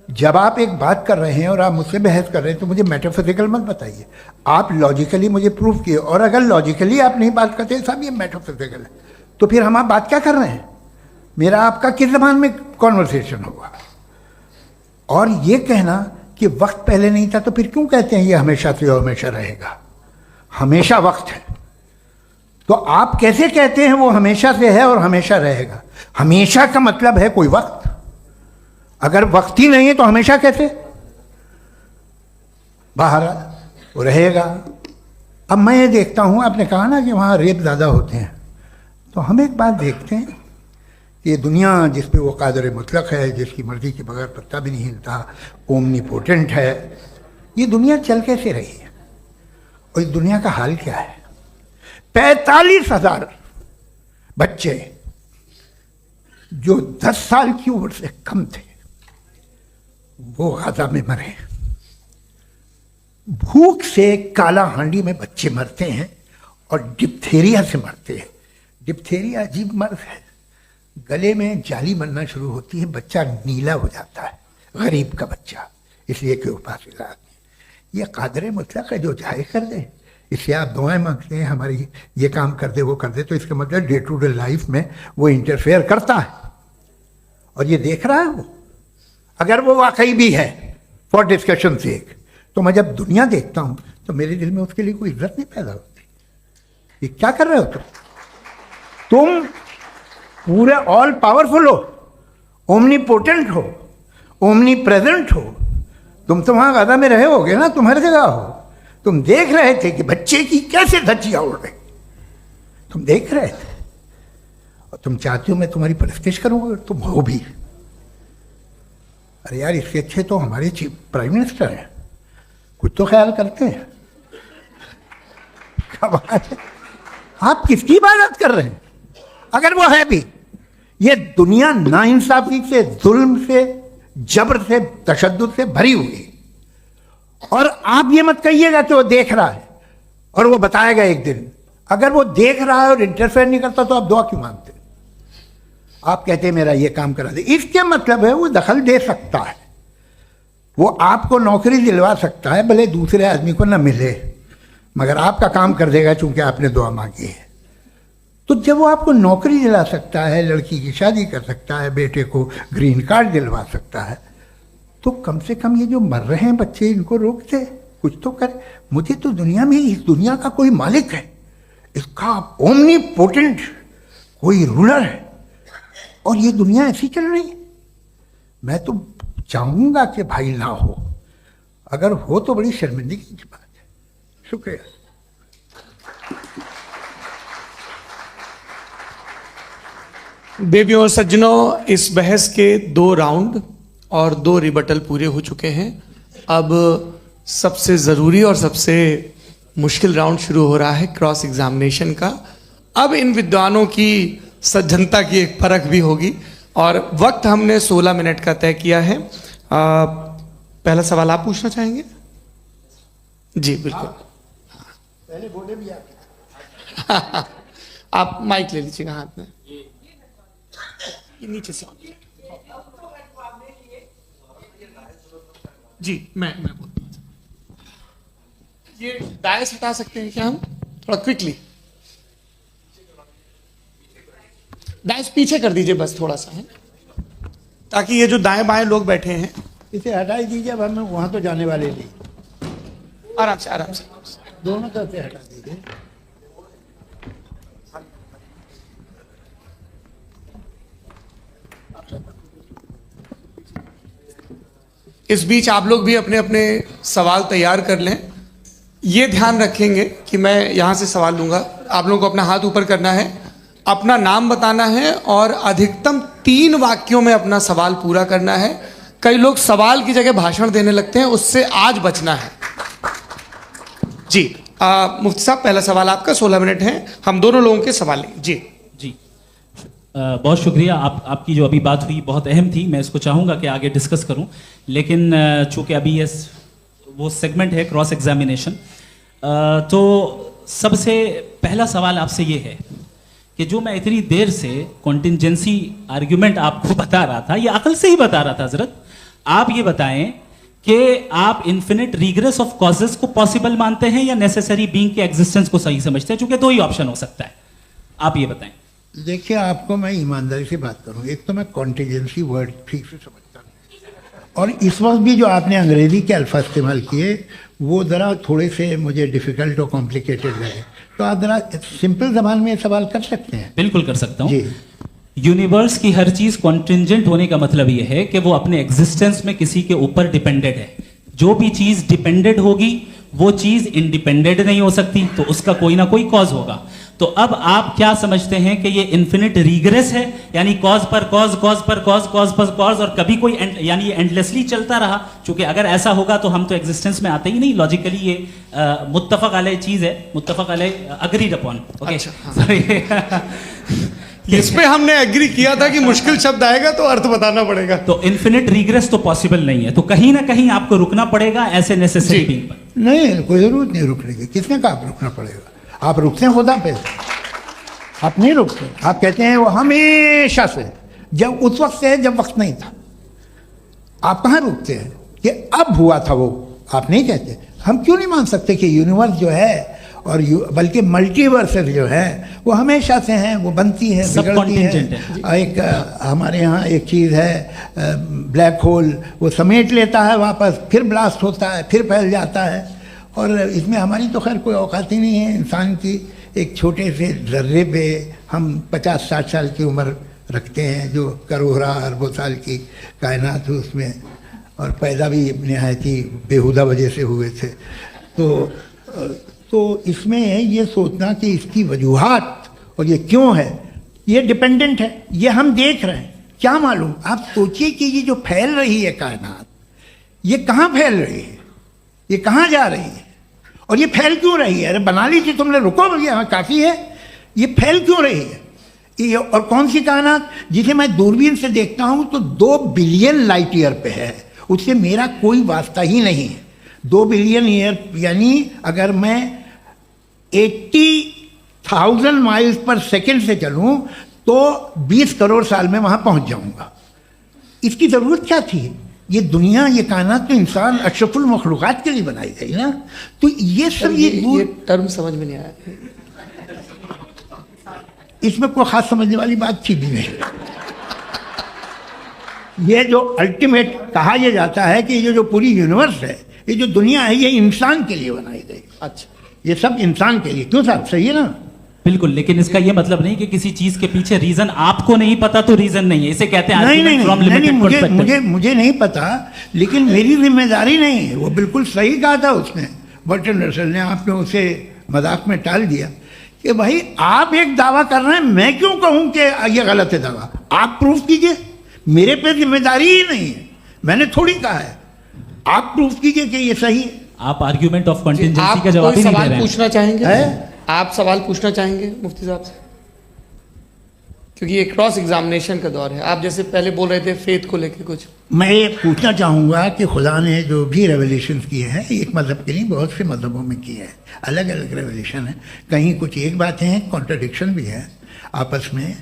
जब आप एक बात कर रहे हैं और आप मुझसे बहस कर रहे हैं तो मुझे मेटाफिजिकल मत बताइए, आप लॉजिकली मुझे प्रूव किए। और अगर लॉजिकली आप नहीं बात करते साहब ये मेटाफिजिकल है, तो फिर हम आप बात क्या कर रहे हैं? मेरा आपका किस ज़बान में कॉन्वर्सेशन होगा? और ये कहना कि वक्त पहले नहीं था, तो फिर क्यों कहते हैं ये हमेशा से और हमेशा रहेगा? हमेशा वक्त है, तो आप कैसे कहते हैं वो हमेशा से है और हमेशा रहेगा? हमेशा का मतलब है कोई वक्त। अगर वक्त ही नहीं है तो हमेशा कैसे? बाहर वो रहेगा। अब मैं ये देखता हूँ, आपने कहा ना कि वहाँ रेप ज़्यादा होते हैं, तो हम एक बात देखते हैं कि ये दुनिया जिस पे वो कादर मुतलक है, जिसकी मर्जी के बगैर पत्ता भी नहीं हिलता, ओमनीपोटेंट है, ये दुनिया चल कैसे रही है? और इस दुनिया का हाल क्या है? 45,000 बच्चे जो 10 साल की उम्र से कम थे वो गाजा में मरे। भूख से काला हांडी में बच्चे मरते हैं और डिप्थेरिया से मरते हैं। डिप्थेरिया अजीब मर्ज है, गले में जाली बनना शुरू होती है, बच्चा नीला हो जाता है, गरीब का बच्चा, इसलिए कि उपास आदमी। ये कादर मुतलक है जो चाहे कर दे। इससे आप दुआएं मांगते हैं हमारी ये काम कर दे वो कर दे, तो इसका मतलब डे टू डे लाइफ में वो इंटरफेयर करता है और ये देख रहा है वो। अगर वो वाकई भी है फॉर डिस्कशन सेक, तो मैं जब दुनिया देखता हूं तो मेरे दिल में उसके लिए कोई इज्जत नहीं पैदा होती। ये क्या कर रहे हो तुम पूरे ऑल पावरफुल हो, ओमनीपोटेंट हो, ओमनी प्रेजेंट हो। तुम तो वहां गाजा में रहे होगे ना, तुम हर जगह हो। तुम देख रहे थे कि बच्चे की कैसे धज्जियां उड़ रही, तुम देख रहे थे और तुम चाहती हो मैं तुम्हारी परस्तिश करूंगा, तुम हो भी। अरे यार, इससे अच्छे तो हमारे चीफ प्राइम मिनिस्टर हैं, कुछ तो ख्याल करते हैं। कमाल है। आप किसकी इबादत कर रहे हैं? अगर वो है भी, ये दुनिया नाइंसाफी से, जुल्म से, जबर से, तशद्दुद से भरी हुई है। और आप ये मत कहिएगा कि वो देख रहा है और वो बताएगा एक दिन। अगर वो देख रहा है और इंटरफेयर नहीं करता तो आप दुआ क्यों मांगते? आप कहते हैं मेरा ये काम करा दे, इसके मतलब है वो दखल दे सकता है, वो आपको नौकरी दिलवा सकता है, भले दूसरे आदमी को ना मिले, मगर आपका काम कर देगा चूंकि आपने दुआ मांगी है। तो जब वो आपको नौकरी दिला सकता है, लड़की की शादी कर सकता है, बेटे को ग्रीन कार्ड दिलवा सकता है, तो कम से कम ये जो मर रहे हैं बच्चे, इनको रोक दे, कुछ तो करे। मुझे तो दुनिया में, इस दुनिया का कोई मालिक है, इसका ओमनीपोटेंट कोई रूलर है, और ये दुनिया ऐसी चल रही है। मैं तो चाहूंगा कि भाई ना हो, अगर हो तो बड़ी शर्मिंदगी की बात है। शुक्रिया। देवियों और सज्जनों, इस बहस के 2 राउंड और 2 रिबटल पूरे हो चुके हैं। अब सबसे ज़रूरी और सबसे मुश्किल राउंड शुरू हो रहा है, क्रॉस एग्जामिनेशन का। अब इन विद्वानों की सज्जनता की एक परख भी होगी और वक्त हमने 16 मिनट का तय किया है। पहला सवाल आप पूछना चाहेंगे? जी बिल्कुल। पहले बोले भी आप माइक ले लीजिएगा हाथ में, ये नीचे से। जी मैं बोलता हूँ, ये डायस हटा सकते हैं क्या हम थोड़ा क्विकली? डायस पीछे कर दीजिए बस थोड़ा सा, है, ताकि ये जो दाएं बाएं लोग बैठे हैं, इसे हटा ही दीजिए। अब हम वहां तो जाने वाले नहीं, आराम से आराम से। दोनों तरफ से हटा दीजिए। इस बीच आप लोग भी अपने अपने सवाल तैयार कर लें। ये ध्यान रखेंगे कि मैं यहाँ से सवाल लूँगा, आप लोगों को अपना हाथ ऊपर करना है, अपना नाम बताना है और अधिकतम 3 वाक्यों में अपना सवाल पूरा करना है। कई लोग सवाल की जगह भाषण देने लगते हैं, उससे आज बचना है। जी मुफ्ती साहब, पहला सवाल आपका, 16 मिनट हैं, हम दोनों लोगों के सवाल लेंगे। जी जी बहुत शुक्रिया। आपकी जो अभी बात हुई बहुत अहम थी, मैं इसको चाहूँगा कि आगे डिस्कस करूँ, लेकिन चूँकि अभी ये वो सेगमेंट है क्रॉस एग्जामिनेशन, तो सबसे पहला सवाल आपसे ये है कि जो मैं इतनी देर से कॉन्टिंजेंसी आर्ग्यूमेंट आपको बता रहा था, ये अकल से ही बता रहा था, हजरत आप ये बताएं कि आप इन्फिनिट रिग्रेस ऑफ कॉजेस को पॉसिबल मानते हैं या नेसेसरी बीइंग के एग्जिस्टेंस को सही समझते हैं? चूंकि 2 ही ऑप्शन हो सकता है, आप ये बताएं। देखिए, आपको मैं ईमानदारी से बात करूं, एक तो मैं कॉन्टिजेंसी वर्ड ठीक से समझता नहीं, और इस वक्त भी जो आपने अंग्रेजी के अल्फाज इस्तेमाल किए वो ज़रा थोड़े से मुझे डिफ़िकल्ट और कॉम्प्लिकेटेड लगे, तो आप ज़रा सिंपल ज़बान में सवाल कर सकते हैं? बिल्कुल कर सकता हूँ जी। यूनिवर्स की हर चीज कॉन्टिंजेंट होने का मतलब यह है कि वो अपने एग्जिस्टेंस में किसी के ऊपर डिपेंडेंट है। जो भी चीज डिपेंडेंट होगी वो चीज इंडिपेंडेंट नहीं हो सकती, तो उसका कोई ना कोई कॉज होगा। तो अब आप क्या समझते हैं कि ये इन्फिनिट रिग्रेस है, यानी कॉज पर कॉज, कॉज पर कॉज, कॉज पर कॉज, और कभी कोई यानी ये एंडलेसली चलता रहा? क्योंकि अगर ऐसा होगा तो हम तो एग्जिस्टेंस में आते ही नहीं। लॉजिकली ये मुत्तफक अलैह चीज है, मुत्तफक अलैह अग्रीड अपॉन। ओके, इस पे हमने एग्री किया था कि मुश्किल शब्द आएगा तो अर्थ बताना पड़ेगा। तो इन्फिनिट रिग्रेस तो पॉसिबल नहीं है, तो कहीं ना कहीं आपको रुकना पड़ेगा ऐसे नेसेसरी बीइंग पर। नहीं, कोई जरूरत नहीं रुकने की। किसने कहा आप रुकना पड़ेगा? आप रुकते हैं खुदा पे, आप नहीं रुकते। आप कहते हैं वो हमेशा से, जब उस वक्त से जब वक्त नहीं था। आप कहाँ रुकते हैं कि अब हुआ था वो? आप नहीं कहते। हम क्यों नहीं मान सकते कि यूनिवर्स जो है और बल्कि मल्टीवर्सेस जो है वो हमेशा से हैं, वो बनती है, बिगड़ती है। एक हमारे यहाँ एक चीज़ है ब्लैक होल, वो समेट लेता है वापस, फिर ब्लास्ट होता है, फिर फैल जाता है। और इसमें हमारी तो खैर कोई औकात ही नहीं है इंसान की। एक छोटे से ज़र्रे पे हम 50-60 साल की उम्र रखते हैं, जो करोड़ों अरबों साल की कायनात है उसमें, और पैदा भी नहायत ही बेहुदा वजह से हुए थे। तो इसमें ये सोचना कि इसकी वजूहात और ये क्यों है? ये डिपेंडेंट है, ये हम देख रहे हैं। क्या मालूम, आप सोचिए कि ये जो फैल रही है कायनात, ये कहाँ फैल रही है, ये कहाँ जा रही है, और ये फैल क्यों रही है? अरे बना ली थी तुमने, रुको भैया, हाँ काफ़ी है। ये फैल क्यों रही है? ये और कौन सी कायनात जिसे मैं दूरबीन से देखता हूँ तो 2 बिलियन लाइट ईयर पे है, उससे मेरा कोई वास्ता ही नहीं है। 2 बिलियन ईयर यानी अगर मैं 80,000 माइल्स पर सेकेंड से चलूँ तो 20 करोड़ साल में वहाँ पहुँच जाऊँगा। इसकी ज़रूरत क्या थी? ये दुनिया, ये कायनात तो इंसान अशरफुल मखलूक़ात के लिए बनाई गई ना। तो ये सब ये टर्म समझ में नहीं आया, इसमें कोई खास समझने वाली बात थी भी नहीं। ये जो अल्टीमेट कहा यह जाता है कि ये जो पूरी यूनिवर्स है, ये जो दुनिया है, ये इंसान के लिए बनाई गई। अच्छा, ये सब इंसान के लिए। क्यों साहब, सही है ना? बिल्कुल, लेकिन इसका ये मतलब नहीं कि किसी चीज के पीछे रीजन आपको नहीं पता तो रीजन नहीं है, इसे कहते हैं नहीं, मुझे नहीं पता, लेकिन मेरी जिम्मेदारी नहीं है। वो बिल्कुल सही कहा था उसने, बर्टन रसल ने। आपने उसे मजाक में टाल दिया कि भाई आप एक दावा कर रहे हैं, मैं क्यों कहूं कि ये गलत है दावा? आप प्रूफ कीजिए, मेरे पे जिम्मेदारी ही नहीं है, मैंने थोड़ी कहा है। आप प्रूफ कीजिए कि ये सही है। आप आर्ग्यूमेंट ऑफ कंटिजेंसी आप का जवाब ही नहीं दे सवाल रहे हैं। पूछना चाहेंगे? है? आप सवाल पूछना चाहेंगे मुफ्ती साहब से? क्योंकि ये क्रॉस एग्जामिनेशन का दौर है। आप जैसे पहले बोल रहे थे फेथ को लेके कुछ, मैं ये पूछना चाहूँगा कि खुदा ने जो भी रेवलेशन किए हैं, एक मज़हब के लिए बहुत से मज़हबों में किए हैं, अलग अलग रेवलेशन है। कहीं कुछ एक बातें हैं, कॉन्ट्रडिक्शन भी है आपस में,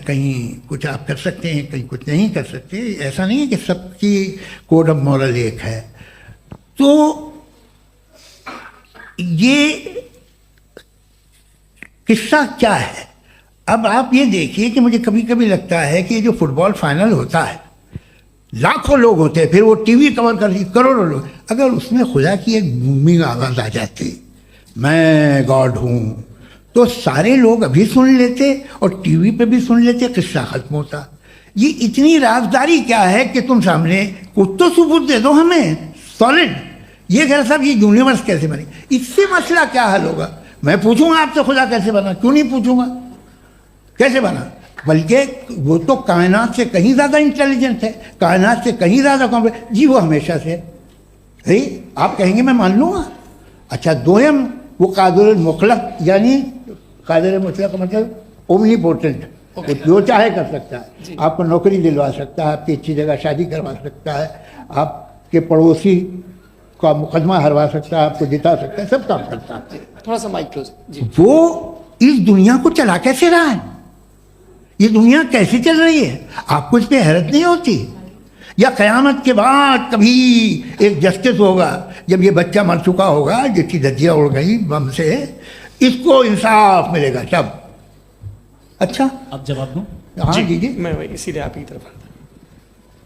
कहीं कुछ आप कर सकते हैं, कहीं कुछ नहीं कर सकते। ऐसा नहीं है कि सबकी कोड ऑफ मॉरल एक है। तो ये किस्सा क्या है? अब आप ये देखिए कि मुझे कभी कभी लगता है कि ये जो फुटबॉल फाइनल होता है, लाखों लोग होते हैं, फिर वो टीवी कवर करती, करोड़ों लोग, अगर उसमें खुदा की एक बूमिंग आवाज़ आ जाती, मैं गॉड हूँ, तो सारे लोग अभी सुन लेते और टीवी पे भी सुन लेते, किस्सा खत्म होता। ये इतनी राजदारी क्या है कि तुम सामने कुछ तो सबूत दे दो हमें सॉलिड। ये कह साहब ये यूनिवर्स कैसे बनी, इससे मसला क्या हल होगा? मैं पूछूंगा आपसे खुदा कैसे बना? क्यों नहीं पूछूंगा कैसे बना? बल्कि वो तो कायनात से कहीं ज़्यादा इंटेलिजेंट है, कायनात से कहीं ज़्यादा कॉम्प्लेक्स। जी वो हमेशा से है, आप कहेंगे मैं मान लूँगा। अच्छा, दोयम वो कादिर मुतलक, यानी कादिर मुतलक का मतलब ओमनीपोटेंट, वो जो चाहे कर सकता है। आपको नौकरी दिलवा सकता है, आपकी अच्छी जगह शादी करवा सकता है, आपके पड़ोसी का मुकदमा हरवा सकता है, आपको जिता सकता है, सब काम करता है। थोड़ा सा माइक क्लोज जी। वो इस दुनिया को चला कैसे रहा है? ये दुनिया कैसे चल रही है? आपको इस पर हैरत नहीं होती? या क़यामत के बाद कभी एक जस्टिस होगा, जब ये बच्चा मर चुका होगा जिसकी धज्जियाँ उड़ गई बम से, इसको इंसाफ मिलेगा तब? अच्छा, अब जवाब दूं? हाँ दीजिए। मैं वही इसीलिए आप ही की तरफ आता।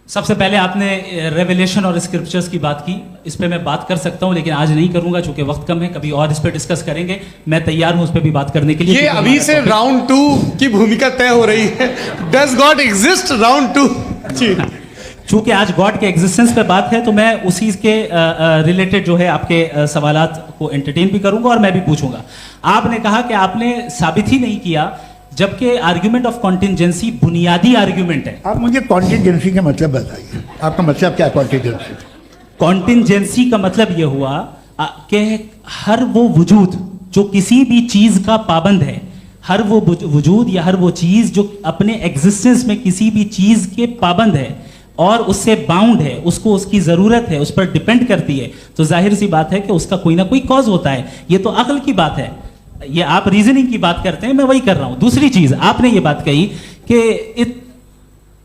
सबसे पहले आपने रेवलेशन और स्क्रिप्चर्स की बात की, इस पे मैं बात कर सकता हूं लेकिन आज नहीं करूंगा चूंकि वक्त कम है, कभी और इस पे डिस्कस करेंगे। मैं तैयार हूं उस पे भी बात करने के लिए। ये अभी से राउंड 2 की भूमिका तय हो रही है। Does God exist round 2? जी, चूंकि आज गॉड के एग्जिस्टेंस पे बात है तो मैं उसी के रिलेटेड जो है आपके सवालात को एंटरटेन भी करूंगा और मैं भी पूछूंगा। आपने कहा कि आपने साबित ही नहीं किया, जबकि आर्ग्यूमेंट ऑफ कॉन्टिजेंसी बुनियादी आर्ग्यूमेंट है। आप मुझे कॉन्टिजेंसी का मतलब बताइए, आपका मतलब क्या? कॉन्टिजेंसी कॉन्टिजेंसी का मतलब यह हुआ कि हर वो वजूद जो किसी भी चीज का पाबंद है, हर वो वजूद या हर वो चीज जो अपने एग्जिस्टेंस में किसी भी चीज के पाबंद है और उससे बाउंड है, उसको उसकी जरूरत है, उस पर डिपेंड करती है, तो जाहिर सी बात है कि उसका कोई ना कोई कॉज होता है। ये तो अक्ल की बात है। ये आप रीजनिंग की बात करते हैं, मैं वही कर रहा हूं। दूसरी चीज आपने ये बात कही कि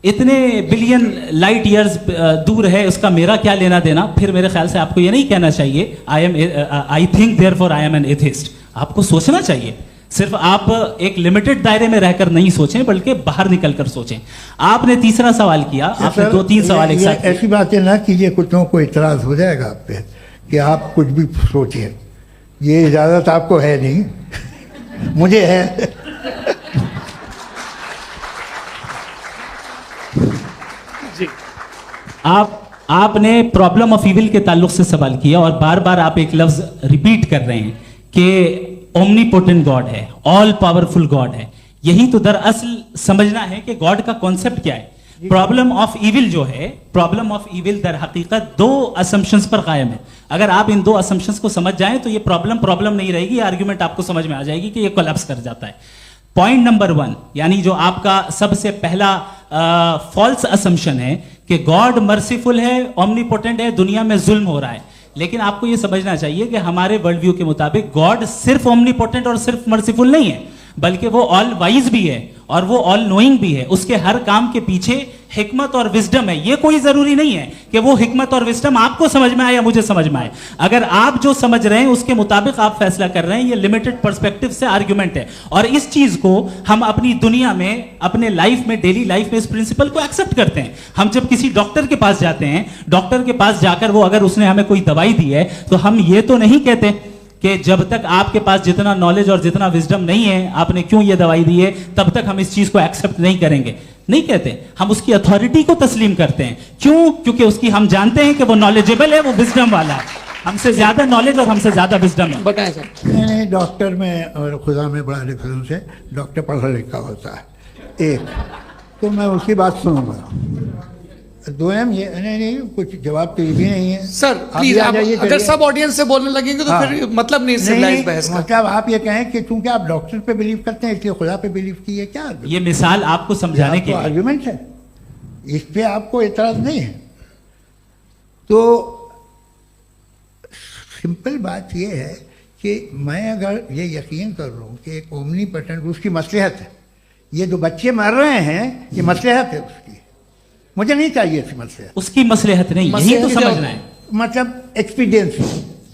इतने बिलियन लाइट ईयर्स दूर है, उसका मेरा क्या लेना देना। फिर मेरे ख्याल से आपको ये नहीं कहना चाहिए I think therefore I am an atheist. आपको सोचना चाहिए, सिर्फ आप एक लिमिटेड दायरे में रहकर नहीं सोचें बल्कि बाहर निकलकर सोचें। आपने तीसरा सवाल किया, आपने 2-3 सवाल एक साथ। ऐसी बातें ना कीजिए, कुछ लोगों को इतराज हो जाएगा आप पे कि आप कुछ भी सोचिए। ये इजाजत आपको है नहीं, मुझे है। जी, आपने प्रॉब्लम ऑफ इविल के ताल्लुक से सवाल किया और बार बार आप एक लफ्ज रिपीट कर रहे हैं कि ओमनीपोटेंट गॉड है, ऑल पावरफुल गॉड है। यही तो दरअसल समझना है कि गॉड का कॉन्सेप्ट क्या है। प्रॉब्लम ऑफ इविल जो है, प्रॉब्लम ऑफ इविल दर हकीकत दो असम्पशंस पर कायम है। अगर आप इन दो असम्पशंस को समझ जाएं तो ये प्रॉब्लम नहीं रहेगी, आर्ग्यूमेंट आपको समझ में आ जाएगी कि ये कोलैप्स कर जाता है। पॉइंट नंबर 1, यानी जो आपका सबसे पहला फॉल्स असम्पशन है कि गॉड मर्सीफुल है, ओमनीपोटेंट है, दुनिया में जुल्म हो रहा है। लेकिन आपको यह समझना चाहिए कि हमारे वर्ल्ड व्यू के मुताबिक गॉड सिर्फ ओमनीपोटेंट और सिर्फ मर्सीफुल नहीं है, बल्कि वो ऑल वाइज भी है और वो ऑल नोइंग भी है। उसके हर काम के पीछे हिकमत और विजडम है। ये कोई जरूरी नहीं है कि वो हिकमत और विजडम आपको समझ में आए या मुझे समझ में आए। अगर आप जो समझ रहे हैं उसके मुताबिक आप फैसला कर रहे हैं, ये लिमिटेड पर्सपेक्टिव से आर्गुमेंट है। और इस चीज को हम अपनी दुनिया में, अपने लाइफ में, डेली लाइफ में इस प्रिंसिपल को एक्सेप्ट करते हैं। हम जब किसी डॉक्टर के पास जाते हैं, डॉक्टर के पास जाकर वो अगर उसने हमें कोई दवाई दी है तो हम ये तो नहीं कहते कि जब तक आपके पास जितना नॉलेज और जितना विजडम नहीं है, आपने क्यों ये दवाई दी है, तब तक हम इस चीज को एक्सेप्ट नहीं करेंगे। नहीं कहते, हम उसकी अथॉरिटी को तस्लीम करते हैं। क्यों? क्योंकि उसकी हम जानते हैं कि वो नॉलेजेबल है, वो विजडम वाला है, हमसे ज्यादा नॉलेज और हमसे ज्यादा विजडम है। बताएं सर। नहीं, डॉक्टर में और खुदा में बड़ा डिफरेंस है। डॉक्टर पढ़ा लिखा होता है एक, तो मैं उसकी बात सुनूंगा। दोयम ये नहीं, कुछ जवाब तो ये भी नहीं है सर आप प्लीज, ये आ आप जाइए, अगर चलिए। सब ऑडियंस से बोलने लगेंगे तो हाँ। फिर मतलब नहीं सिविलाइज्ड बहस का। मतलब आप ये कहें कि चूंकि आप डॉक्टर पे बिलीव करते हैं इसलिए खुदा पे बिलीव किए, क्या ये मिसाल आपको समझाने के लिए। आर्ग्यूमेंट है, इस पे आपको एतराज नहीं है। तो सिंपल बात ये है कि मैं अगर ये यकीन कर लूँ कि एक ओमनीपोटेंट, उसकी मसलहत है, ये जो बच्चे मर रहे हैं ये मसलहत है उसकी, मुझे नहीं चाहिए इसकी मसलहत। उसकी मसलहत नहीं, यही तो मसलहत समझना है। मतलब एक्सपीडियंसी।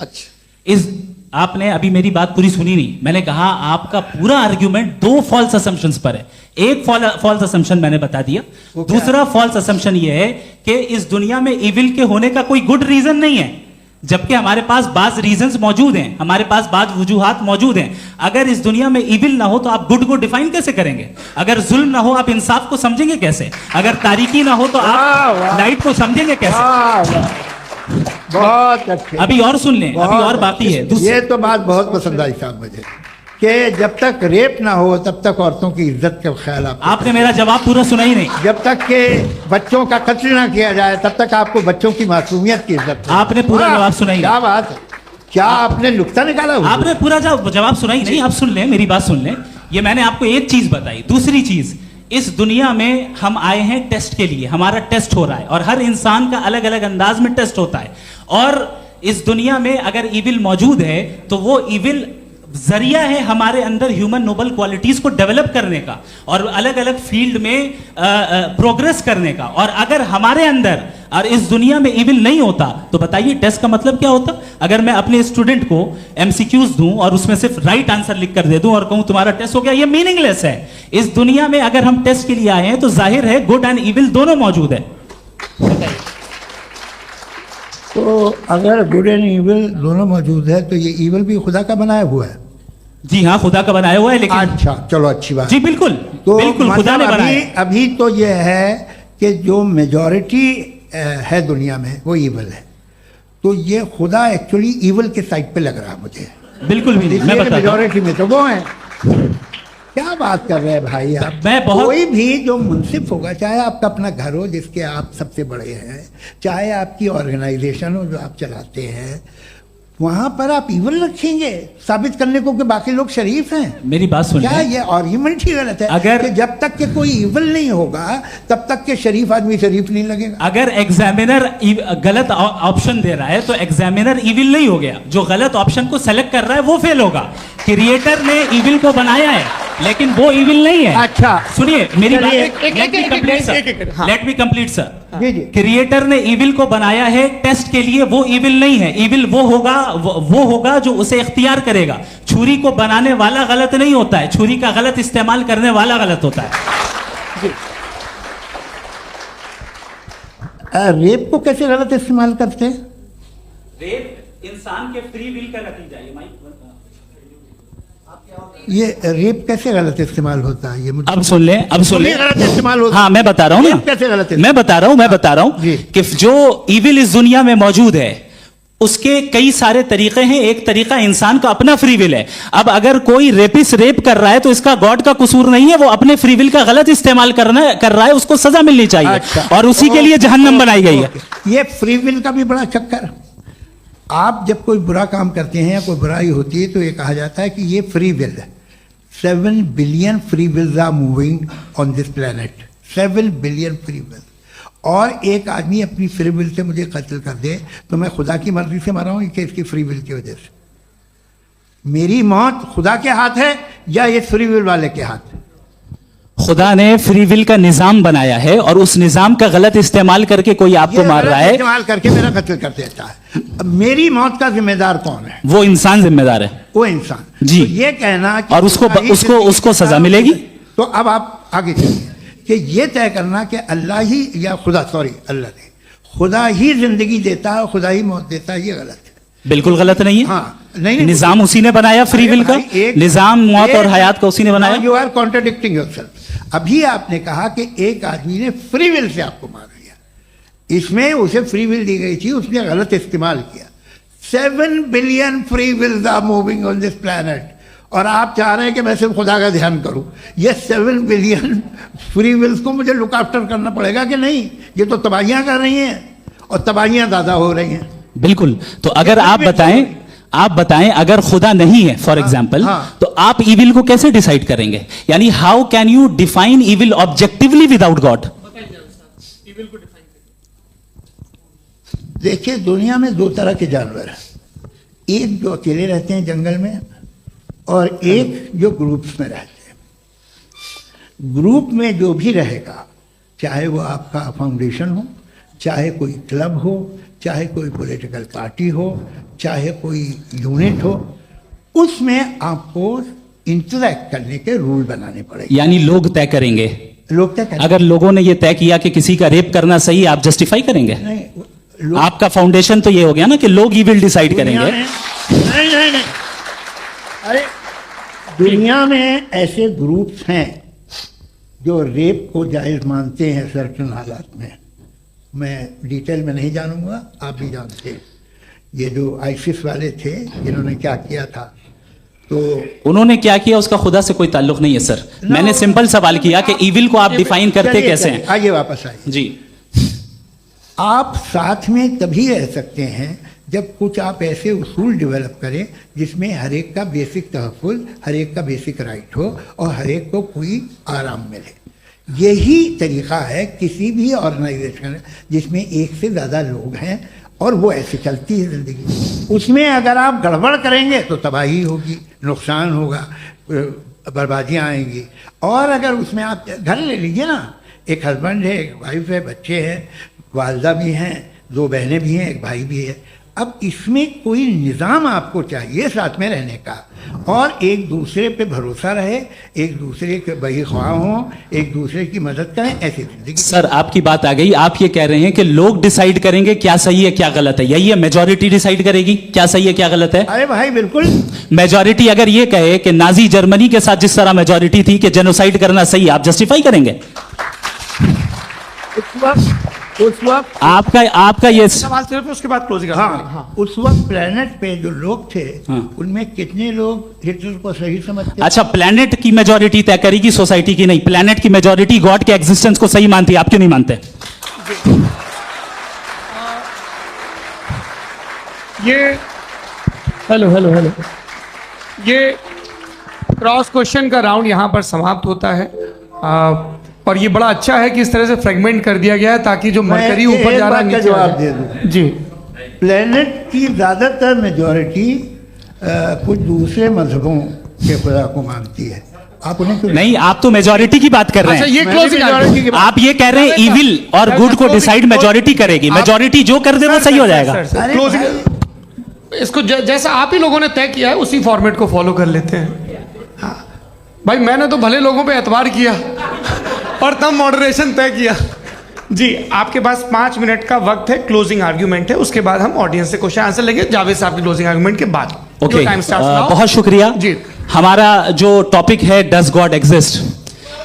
अच्छा, इस आपने अभी मेरी बात पूरी सुनी नहीं। मैंने कहा आपका पूरा आर्ग्यूमेंट दो फॉल्स असम्पशंस पर है। एक फॉल्स असम्पशन मैंने बता दिया, दूसरा फॉल्स असम्पशन यह है कि इस दुनिया में इविल के होने का कोई गुड रीजन नहीं है, जबकि हमारे पास बाज रीजंस मौजूद हैं, हमारे पास बाज वजूहात मौजूद हैं। अगर इस दुनिया में इविल ना हो तो आप गुड को डिफाइन कैसे करेंगे? अगर जुल्म ना हो आप इंसाफ को समझेंगे कैसे? अगर तारीकी ना हो तो आप लाइट को समझेंगे कैसे? बहुत अच्छे। अभी और सुन लें, अभी और बाकी है। ये तो बात बहुत पसंद आई साहब मुझे, कि जब तक रेप ना हो तब तक औरतों की इज्जत का ख्याल आपने मेरा जवाब पूरा सुना ही नहीं। जब तक के बच्चों का कत्ल ना किया जाए तब तक आपको बच्चों की मासूमियत की इज्जत है। आपने पूरा जवाब सुना ही क्या नहीं। बात है, क्या आपने नुक्ता निकाला हुआ? आपने पूरा जवाब सुना ही नहीं। आप सुन लें, मेरी बात सुन लें। ये मैंने आपको एक चीज बताई। दूसरी चीज, इस दुनिया में हम आए हैं टेस्ट के लिए, हमारा टेस्ट हो रहा है और हर इंसान का अलग अलग अंदाज में टेस्ट होता है। और इस दुनिया में अगर इविल मौजूद है तो वो इविल जरिया है हमारे अंदर ह्यूमन नोबल क्वालिटीज को डेवलप करने का और अलग अलग फील्ड में प्रोग्रेस करने का। और अगर हमारे अंदर और इस दुनिया में इविल नहीं होता तो बताइए टेस्ट का मतलब क्या होता? अगर मैं अपने स्टूडेंट को एमसीक्यूज दूं और उसमें सिर्फ राइट आंसर लिख कर दे दूं और कहूं तुम्हारा टेस्ट हो गया, ये मीनिंगलेस है। इस दुनिया में अगर हम टेस्ट के लिए आए हैं तो जाहिर है गुड एंड इविल दोनों मौजूद है। तो अगर गुड एंड इविल दोनों मौजूद है तो ये इविल भी खुदा का बनाया हुआ है। जी हाँ, खुदा का बनाया हुआ है, लेकिन अच्छा चलो अच्छी बात। जी बिल्कुल, तो बिल्कुल खुदा ने मतलब बनाया। अभी तो ये है कि जो मेजॉरिटी है दुनिया में वो इविल है, तो ये खुदा एक्चुअली इविल के साइड पे लग रहा है मुझे। बिल्कुल भी नहीं, मैं बताता हूं। मेजॉरिटी में तो वो है। क्या बात कर रहे हैं भाई आप? मैं बहुत- कोई भी जो मुंसिफ होगा, चाहे आपका अपना घर हो जिसके आप सबसे बड़े हैं, चाहे आपकी ऑर्गेनाइजेशन हो जो आप चलाते हैं, वहां पर आप इविल रखेंगे साबित करने को कि बाकी लोग शरीफ हैं। मेरी बात सुन क्या लें। ये आर्ग्यूमेंट ही गलत है? अगर- कि जब तक के कोई इविल नहीं होगा तब तक के शरीफ आदमी शरीफ नहीं लगेगा। अगर एग्जामिनर गलत ऑप्शन दे रहा है तो एग्जामिनर इविल नहीं हो गया, जो गलत ऑप्शन को सेलेक्ट कर रहा है वो फेल होगा। क्रिएटर ने इविल को बनाया है लेकिन वो इविल नहीं है। अच्छा। सुनिए मेरी बात, चलिए, लेट मी कंप्लीट सर। जी जी। क्रिएटर ने इविल को बनाया है टेस्ट के लिए, वो इविल नहीं है। इविल वो होगा जो उसे इख्तियार करेगा। छुरी को बनाने वाला गलत नहीं होता है, छुरी का गलत इस्तेमाल करने वाला गलत होता है। रेप को कैसे गलत इस्तेमाल करते हैं? रेप इंसान के फ्री विल का नतीजा है। ये रेप कैसे गलत इस्तेमाल होता है? ये मुझे अब सुन लें, अब सुन लें। गलत इस्तेमाल होता है। हाँ मैं बता रहा हूँ ना, रेप कैसे गलत मैं बता रहा हूँ जी। कि जो इविल इस दुनिया में मौजूद है उसके कई सारे तरीके हैं। एक तरीका इंसान का अपना फ्री विल है। अब अगर कोई रेपिस्ट रेप कर रहा है तो इसका गॉड का कसूर नहीं है, वो अपने फ्री विल का गलत इस्तेमाल कर रहा है, उसको सजा मिलनी चाहिए। अच्छा। और उसी के लिए जहन्नम बनाई गई है। ये फ्री विल का भी बड़ा चक्कर। आप जब कोई बुरा काम करते हैं या कोई बुराई होती है तो ये कहा जाता है कि ये फ्री विल है। 7 billion free wills are moving on this planet. 7 billion free will. और एक आदमी अपनी फ्री विल से मुझे कत्ल कर दे तो मैं खुदा की मर्जी से मरा हूं कि इसकी फ्री विल की वजह से? मेरी मौत खुदा के हाथ है या ये फ्री विल वाले के हाथ है? खुदा ने फ्री विल का निजाम बनाया है और उस निजाम का गलत इस्तेमाल करके कोई आपको मार रहा है, इस्तेमाल करके मेरा कत्ल कर देता है। अब मेरी मौत का जिम्मेदार कौन है? वो इंसान जिम्मेदार है। वो इंसान। जी। तो ये कहना कि और उसको सजा मिलेगी। तो अब आप आगे चलिए कि ये तय करना कि अल्लाह ही या खुदा, सॉरी अल्लाह ने, खुदा ही जिंदगी देता है, खुदा ही मौत देता है, ये गलत है। बिल्कुल गलत नहीं है। हाँ, नहीं, निजाम उसी ने बनाया फ्री विल का। निजाम मौत और हयात का उसी ने बनाया। You are contradicting yourself. अभी आपने कहा कि एक आदमी ने फ्री विल से आपको मार दिया, इसमें उसे फ्री विल दी गई थी, उसने गलत इस्तेमाल किया। 7 billion free wills are moving on this planet और आप चाह रहे हैं कि मैं सिर्फ खुदा का ध्यान करूं। ये 7 बिलियन फ्री विल्स को मुझे लुक आफ्टर करना पड़ेगा कि नहीं? ये तो तबाहियां कर रही हैं और तबाहियां ज़्यादा हो रही हैं। बिल्कुल। तो अगर आप बताएं अगर खुदा नहीं है फॉर एग्जाम्पल, तो आप इविल को कैसे डिसाइड करेंगे? यानी how can you define evil objectively without God? देखिए, दुनिया में 2 तरह के जानवर हैं। एक जो अकेले रहते हैं जंगल में और एक जो ग्रुप्स में रहते हैं। ग्रुप में जो भी रहेगा, चाहे वो आपका फाउंडेशन हो, चाहे कोई क्लब हो, चाहे कोई पॉलिटिकल पार्टी हो, चाहे कोई यूनिट हो, उसमें आपको इंटरैक्ट करने के रूल बनाने पड़ेंगे। यानी लोग तय करेंगे। लोग तय करेंगे। अगर लोगों ने यह तय किया कि किसी का रेप करना सही, आप जस्टिफाई करेंगे? नहीं, आपका फाउंडेशन तो ये हो गया ना कि लोग ही विल डिसाइड करेंगे। नहीं। अरे दुनिया में ऐसे ग्रुप्स हैं जो रेप को जायज़ मानते हैं सर्टेन हालात में। मैं डिटेल में नहीं जानूंगा, आप भी जानते हैं। ये जो आईसिस वाले थे जिन्होंने क्या किया था, तो उन्होंने क्या किया उसका खुदा से कोई ताल्लुक नहीं है सर। मैंने सिंपल सवाल किया कि इविल को आप डिफाइन करते कैसे हैं? आइए वापस आइए जी। आप साथ में तभी रह सकते हैं जब कुछ आप ऐसे उसूल डेवलप करें जिसमें हर एक का बेसिक तहफ़्फ़ुज़, हर एक का बेसिक राइट हो और हर एक को कोई आराम मिले। यही तरीक़ा है किसी भी ऑर्गेनाइजेशन जिसमें एक से ज़्यादा लोग हैं और वो ऐसे चलती है ज़िंदगी। उसमें अगर आप गड़बड़ करेंगे तो तबाही होगी, नुकसान होगा, बर्बादियाँ आएंगी। और अगर उसमें आप घर ले लीजिए ना, एक हस्बैंड है, एक वाइफ है, बच्चे हैं, वालदा भी हैं, 2 बहनें भी हैं, एक भाई भी है। अब इसमें कोई निज़ाम आपको चाहिए साथ में रहने का, और एक दूसरे पे भरोसा रहे, एक दूसरे के बहीख्वाह हों, एक दूसरे की मदद करें, ऐसी जिंदगी। सर आपकी बात आ गई। आप ये कह रहे हैं कि लोग डिसाइड करेंगे क्या सही है क्या गलत है, यही है? मेजॉरिटी डिसाइड करेगी क्या सही है क्या गलत है? अरे भाई बिल्कुल। मेजॉरिटी अगर ये कहे कि नाजी जर्मनी के साथ जिस तरह मेजॉरिटी थी कि जेनोसाइड करना सही, आप जस्टिफाई करेंगे? उस वक्त आपका ये सवाल सिर्फ उसके बाद क्लोजिंग। हाँ, उस वक्त प्लेनेट पे जो लोग थे, उनमें कितने लोग हिटलर को सही समझते? अच्छा, प्लेनेट की मेजॉरिटी तय करेगी, सोसाइटी की नहीं। प्लेनेट की मेजॉरिटी गॉड के एग्जिस्टेंस को सही मानती है, आप क्यों नहीं मानते? ये हेलो ये क्रॉस क्वेश्चन का राउंड यहाँ पर समाप्त होता है। और ये बड़ा अच्छा है कि इस तरह से फ्रेगमेंट कर दिया गया है ताकि जो मरकरी ऊपर जा रहा है नीचे जवाब दे दूं। जी। प्लेनेट की ज़्यादातर मेजॉरिटी कुछ दूसरे मजहबों के खुदा को मानती है। आप उन्हें क्यों नहीं? आप तो मेजॉरिटी की बात कर रहे हैं। अच्छा, ये क्लोजिंग आप ये कह रहे हैं इविल और गुड को डिसाइड मेजॉरिटी करेगी। मेजॉरिटी जो कर दे वो सही हो जाएगा। क्लोजिंग इसको जैसा आप ही लोगों ने तय किया है उसी फॉर्मेट को फॉलो कर लेते हैं। हाँ भाई, मैंने तो भले लोगों पे एतबार किया और तब मॉडरेशन तय किया। जी, आपके पास 5 मिनट का वक्त है, क्लोजिंग आर्ग्यूमेंट है, उसके बाद हम ऑडियंस से क्वेश्चन आंसर लेंगे जावेद साहब की क्लोजिंग आर्ग्यूमेंट के बाद। ओके, बहुत शुक्रिया। जी, हमारा जो टॉपिक है डज गॉड एग्जिस्ट,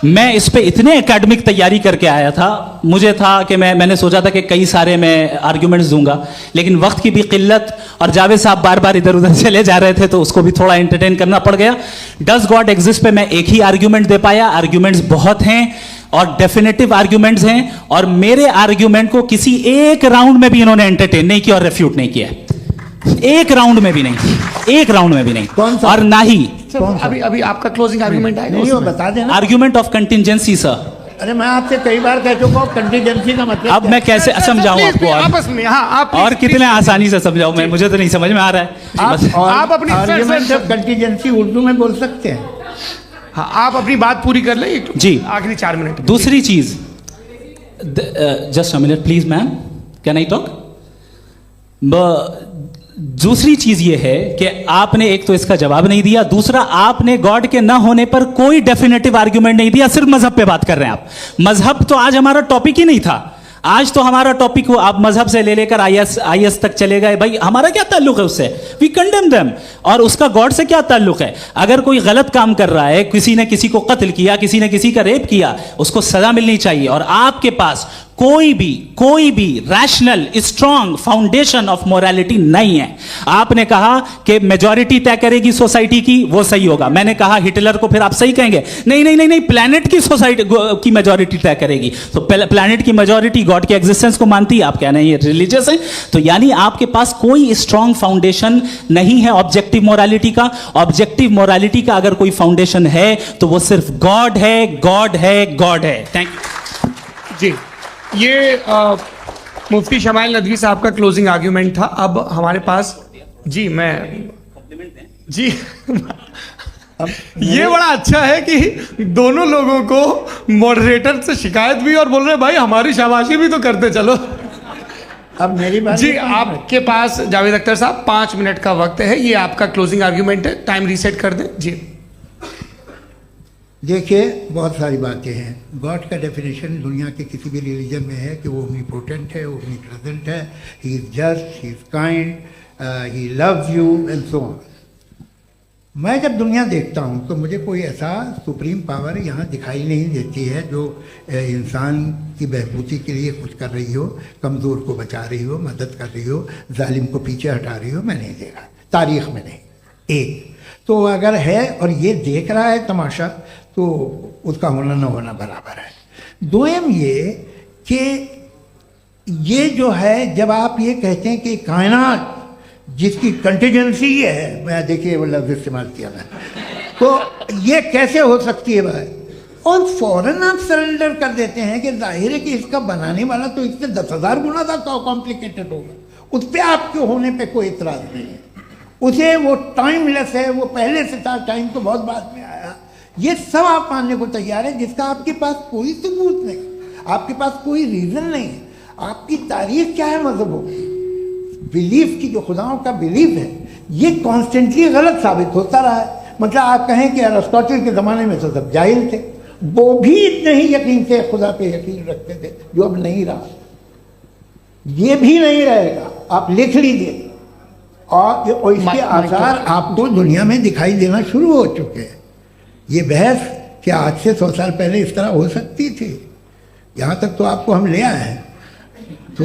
मैं इस पे इतने एकेडमिक तैयारी करके आया था, मुझे था कि मैंने सोचा था कि कई सारे मैं आर्ग्यूमेंट्स दूंगा, लेकिन वक्त की भी किल्लत और जावेद साहब बार बार इधर उधर चले जा रहे थे तो उसको भी थोड़ा एंटरटेन करना पड़ गया। डज गॉड एग्जिस्ट पे मैं एक ही आर्ग्यूमेंट दे पाया। आर्ग्यूमेंट्स बहुत हैं और डेफिनेटिव आर्ग्यूमेंट्स हैं, और मेरे आर्ग्यूमेंट को किसी एक राउंड में भी इन्होंने एंटरटेन नहीं किया और रेफ्यूट नहीं किया। एक राउंड में भी नहीं, एक राउंड में भी नहीं। कौन सा? और ना ही अभी अभी आपका क्लोजिंग आर्गुमेंट आएगा नहीं, वो उसमें। बता देना। Argument of contingency sir. अरे मैं आपसे कई बार कह चुका हूँ कंटीजेंसी का मतलब अब क्या मैं कैसे सर, समझाऊं please, आपको? please, आपस में, हाँ, आप और please, कितने please, आसानी से समझाऊं मैं, मुझे तो नहीं समझ में आ रहा है। आप अपनी argument sir, of contingency Urdu में बोल सकते हैं। हाँ, आप अपनी बात पूरी कर लें जी। आखिरी 4 मिनट। दूसरी चीज, just a minute please ma'am, can I talk? दूसरी चीज ये है कि आपने एक तो इसका जवाब नहीं दिया, दूसरा आपने गॉड के ना होने पर कोई डेफिनेटिव आर्ग्यूमेंट नहीं दिया, सिर्फ मजहब पे बात कर रहे हैं आप। मजहब तो आज हमारा टॉपिक ही नहीं था। आज तो हमारा टॉपिक हो, आप मजहब से ले लेकर आईएस तक चले गए। भाई हमारा क्या ताल्लुक है उससे? We condemn them. और उसका गॉड से क्या ताल्लुक है? अगर कोई गलत काम कर रहा है, किसी ने किसी को कत्ल किया, किसी ने किसी का रेप किया, उसको सजा मिलनी चाहिए। और आपके पास कोई भी rational strong foundation of morality नहीं है। आपने कहा कि मेजॉरिटी तय करेगी सोसाइटी की, वो सही होगा। मैंने कहा हिटलर को, फिर आप सही कहेंगे नहीं नहीं नहीं नहीं, प्लैनेट की सोसाइटी की मेजॉरिटी तय करेगी। तो प्लैनेट की मेजॉरिटी गॉड के एग्जिस्टेंस को मानती है, आप कह रहे हैं ये रिलीजियस है। तो यानी आपके पास कोई स्ट्रॉन्ग फाउंडेशन नहीं है ऑब्जेक्टिव मोरालिटी का। ऑब्जेक्टिव मोरालिटी का अगर कोई फाउंडेशन है तो वो सिर्फ गॉड है, गॉड है, गॉड है। थैंक यू जी, ये मुफ्ती शमाइल नदवी साहब का क्लोजिंग आर्ग्यूमेंट था। अब हमारे पास जी ये बड़ा अच्छा है कि दोनों लोगों को मॉडरेटर से शिकायत भी और बोल रहे भाई हमारी शाबाशी भी तो करते चलो। अब मेरी बात जी, आपके पास जावेद अख्तर साहब 5 मिनट का वक्त है, ये आपका क्लोजिंग आर्ग्यूमेंट है, टाइम रीसेट कर दें जी। देखिए, बहुत सारी बातें हैं। गॉड का डेफिनेशन दुनिया के किसी भी रिलीजन में है कि वो ओमनीपोटेंट है, ओमनी प्रेजेंट है, he is just, he is kind, he loves you and so on. मैं जब दुनिया देखता हूँ तो मुझे कोई ऐसा सुप्रीम पावर यहाँ दिखाई नहीं देती है जो इंसान की बहबूदी के लिए कुछ कर रही हो, कमज़ोर को बचा रही हो, मदद कर रही हो, जालिम को पीछे हटा रही हो। मैं नहीं देखा, तारीख में नहीं। एक तो अगर है और ये देख रहा है तमाशा, तो उसका होना न होना बराबर है। दोयम ये कि ये जो है, जब आप ये कहते हैं कि कायनात जिसकी कंटीजेंसी है, मैं देखिए वो लफ्ज़ इस्तेमाल किया मैं, तो ये कैसे हो सकती है भाई? और फौरन आप सरेंडर कर देते हैं कि जाहिर है कि इसका बनाने वाला तो इससे 10,000 गुना ज़्यादा कॉम्प्लिकेटेड होगा। उस पर आपके होने पे कोई इतराज़ नहीं है। उसे वो टाइमलेस है, वो पहले से था, टाइम तो बहुत बाद में आया। ये सब आप मानने को तैयार है जिसका आपके पास कोई सबूत नहीं, आपके पास कोई रीज़न नहीं है। आपकी तारीख क्या है मजहबों की? बिलीफ की, जो खुदाओं का बिलीफ है, ये कॉन्स्टेंटली गलत साबित होता रहा है। मतलब आप कहें कि अरिस्टोटल के ज़माने में तो सब जाहिल थे, वो भी इतने ही यकीन से खुदा पे यकीन रखते थे, जो अब नहीं रहा। ये भी नहीं रहेगा, आप लिख लीजिए। और इसके आसार आपको दुनिया में दिखाई देना शुरू हो चुके हैं। ये बहस क्या आज से 100 साल पहले इस तरह हो सकती थी? यहाँ तक तो आपको हम ले आए हैं। तो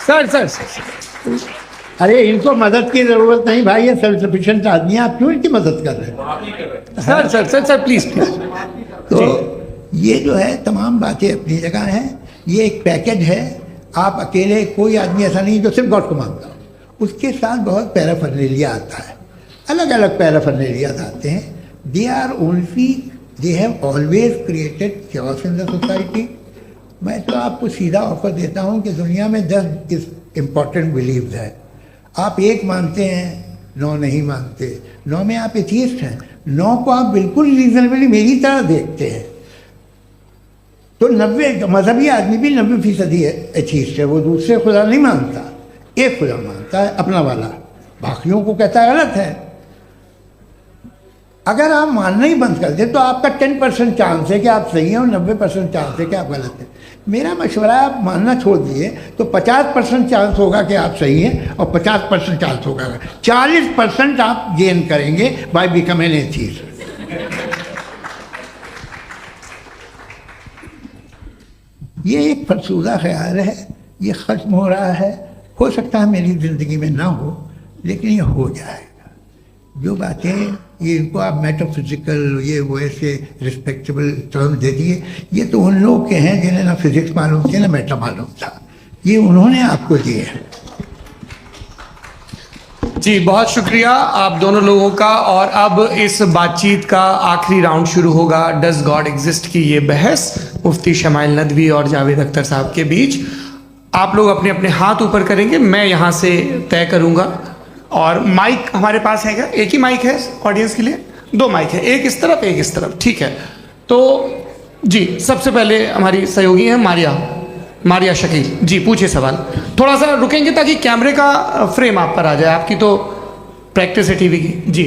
सर अरे इनको मदद की ज़रूरत नहीं भाई, ये सेल्फ सफिशिएंट आदमी है, आप क्यों इनकी मदद कर रहे हैं? Sir please. तो ये जो है तमाम बातें अपनी जगह हैं। ये एक पैकेज है। आप अकेले, कोई आदमी ऐसा नहीं जो सिर्फ गॉड को मानता हो। उसके साथ बहुत पैराफर्नेलिया आता है, अलग अलग पैराफर्नेलिया आते हैं। They have always created chaos in the society. मैं तो आपको सीधा ऑफर देता हूँ कि दुनिया में 10 इम्पॉर्टेंट बिलीव्स है। आप एक मानते हैं, 9 नहीं मानते, 9 में आप एथियस्ट हैं, 9 को आप बिल्कुल रीजनेबली मेरी तरह देखते हैं। तो 90 मजहबी आदमी भी 90% एथियस्ट है। वो दूसरे खुदा नहीं मानता, एक खुदा मानता है, अपना वाला, बाकियों को कहता है गलत है। अगर आप मानना ही बंद कर दे तो आपका 10% चांस है कि आप सही हैं और 90% चांस है कि आप गलत हैं। मेरा मशवरा है, आप मानना छोड़ दिए तो 50% चांस होगा कि आप सही हैं और 50% चांस होगा, 40% आप गेन करेंगे बाय बिकमिंग एन एथियस्ट। ये एक फरसूदा ख्याल है, ये ख़त्म हो रहा है। हो सकता है मेरी ज़िंदगी में ना हो, लेकिन ये हो जाएगा। जो बातें ये इनको आप मेटाफिजिकल ये वो ऐसे रिस्पेक्टेबल टर्म दे दिए, ये तो उन लोग के हैं जिन्हें ना फिजिक्स मालूम थी ना मेटा मालूम था, ये उन्होंने आपको दिए हैं। जी बहुत शुक्रिया आप दोनों लोगों का। और अब इस बातचीत का आखिरी राउंड शुरू होगा, डज गॉड एग्जिस्ट की ये बहस मुफ्ती शमाइल नदवी और जावेद अख्तर साहब के बीच। आप लोग अपने अपने हाथ ऊपर करेंगे, मैं यहाँ से तय करूँगा। और माइक हमारे पास है क्या? एक ही माइक है ऑडियंस के लिए? 2 माइक है, एक इस तरफ एक इस तरफ, ठीक है। तो जी सबसे पहले हमारी सहयोगी हैं मारिया शकील जी, पूछिए सवाल। थोड़ा सा रुकेंगे ताकि कैमरे का फ्रेम आप पर आ जाए, आपकी तो प्रैक्टिस है टीवी की। जी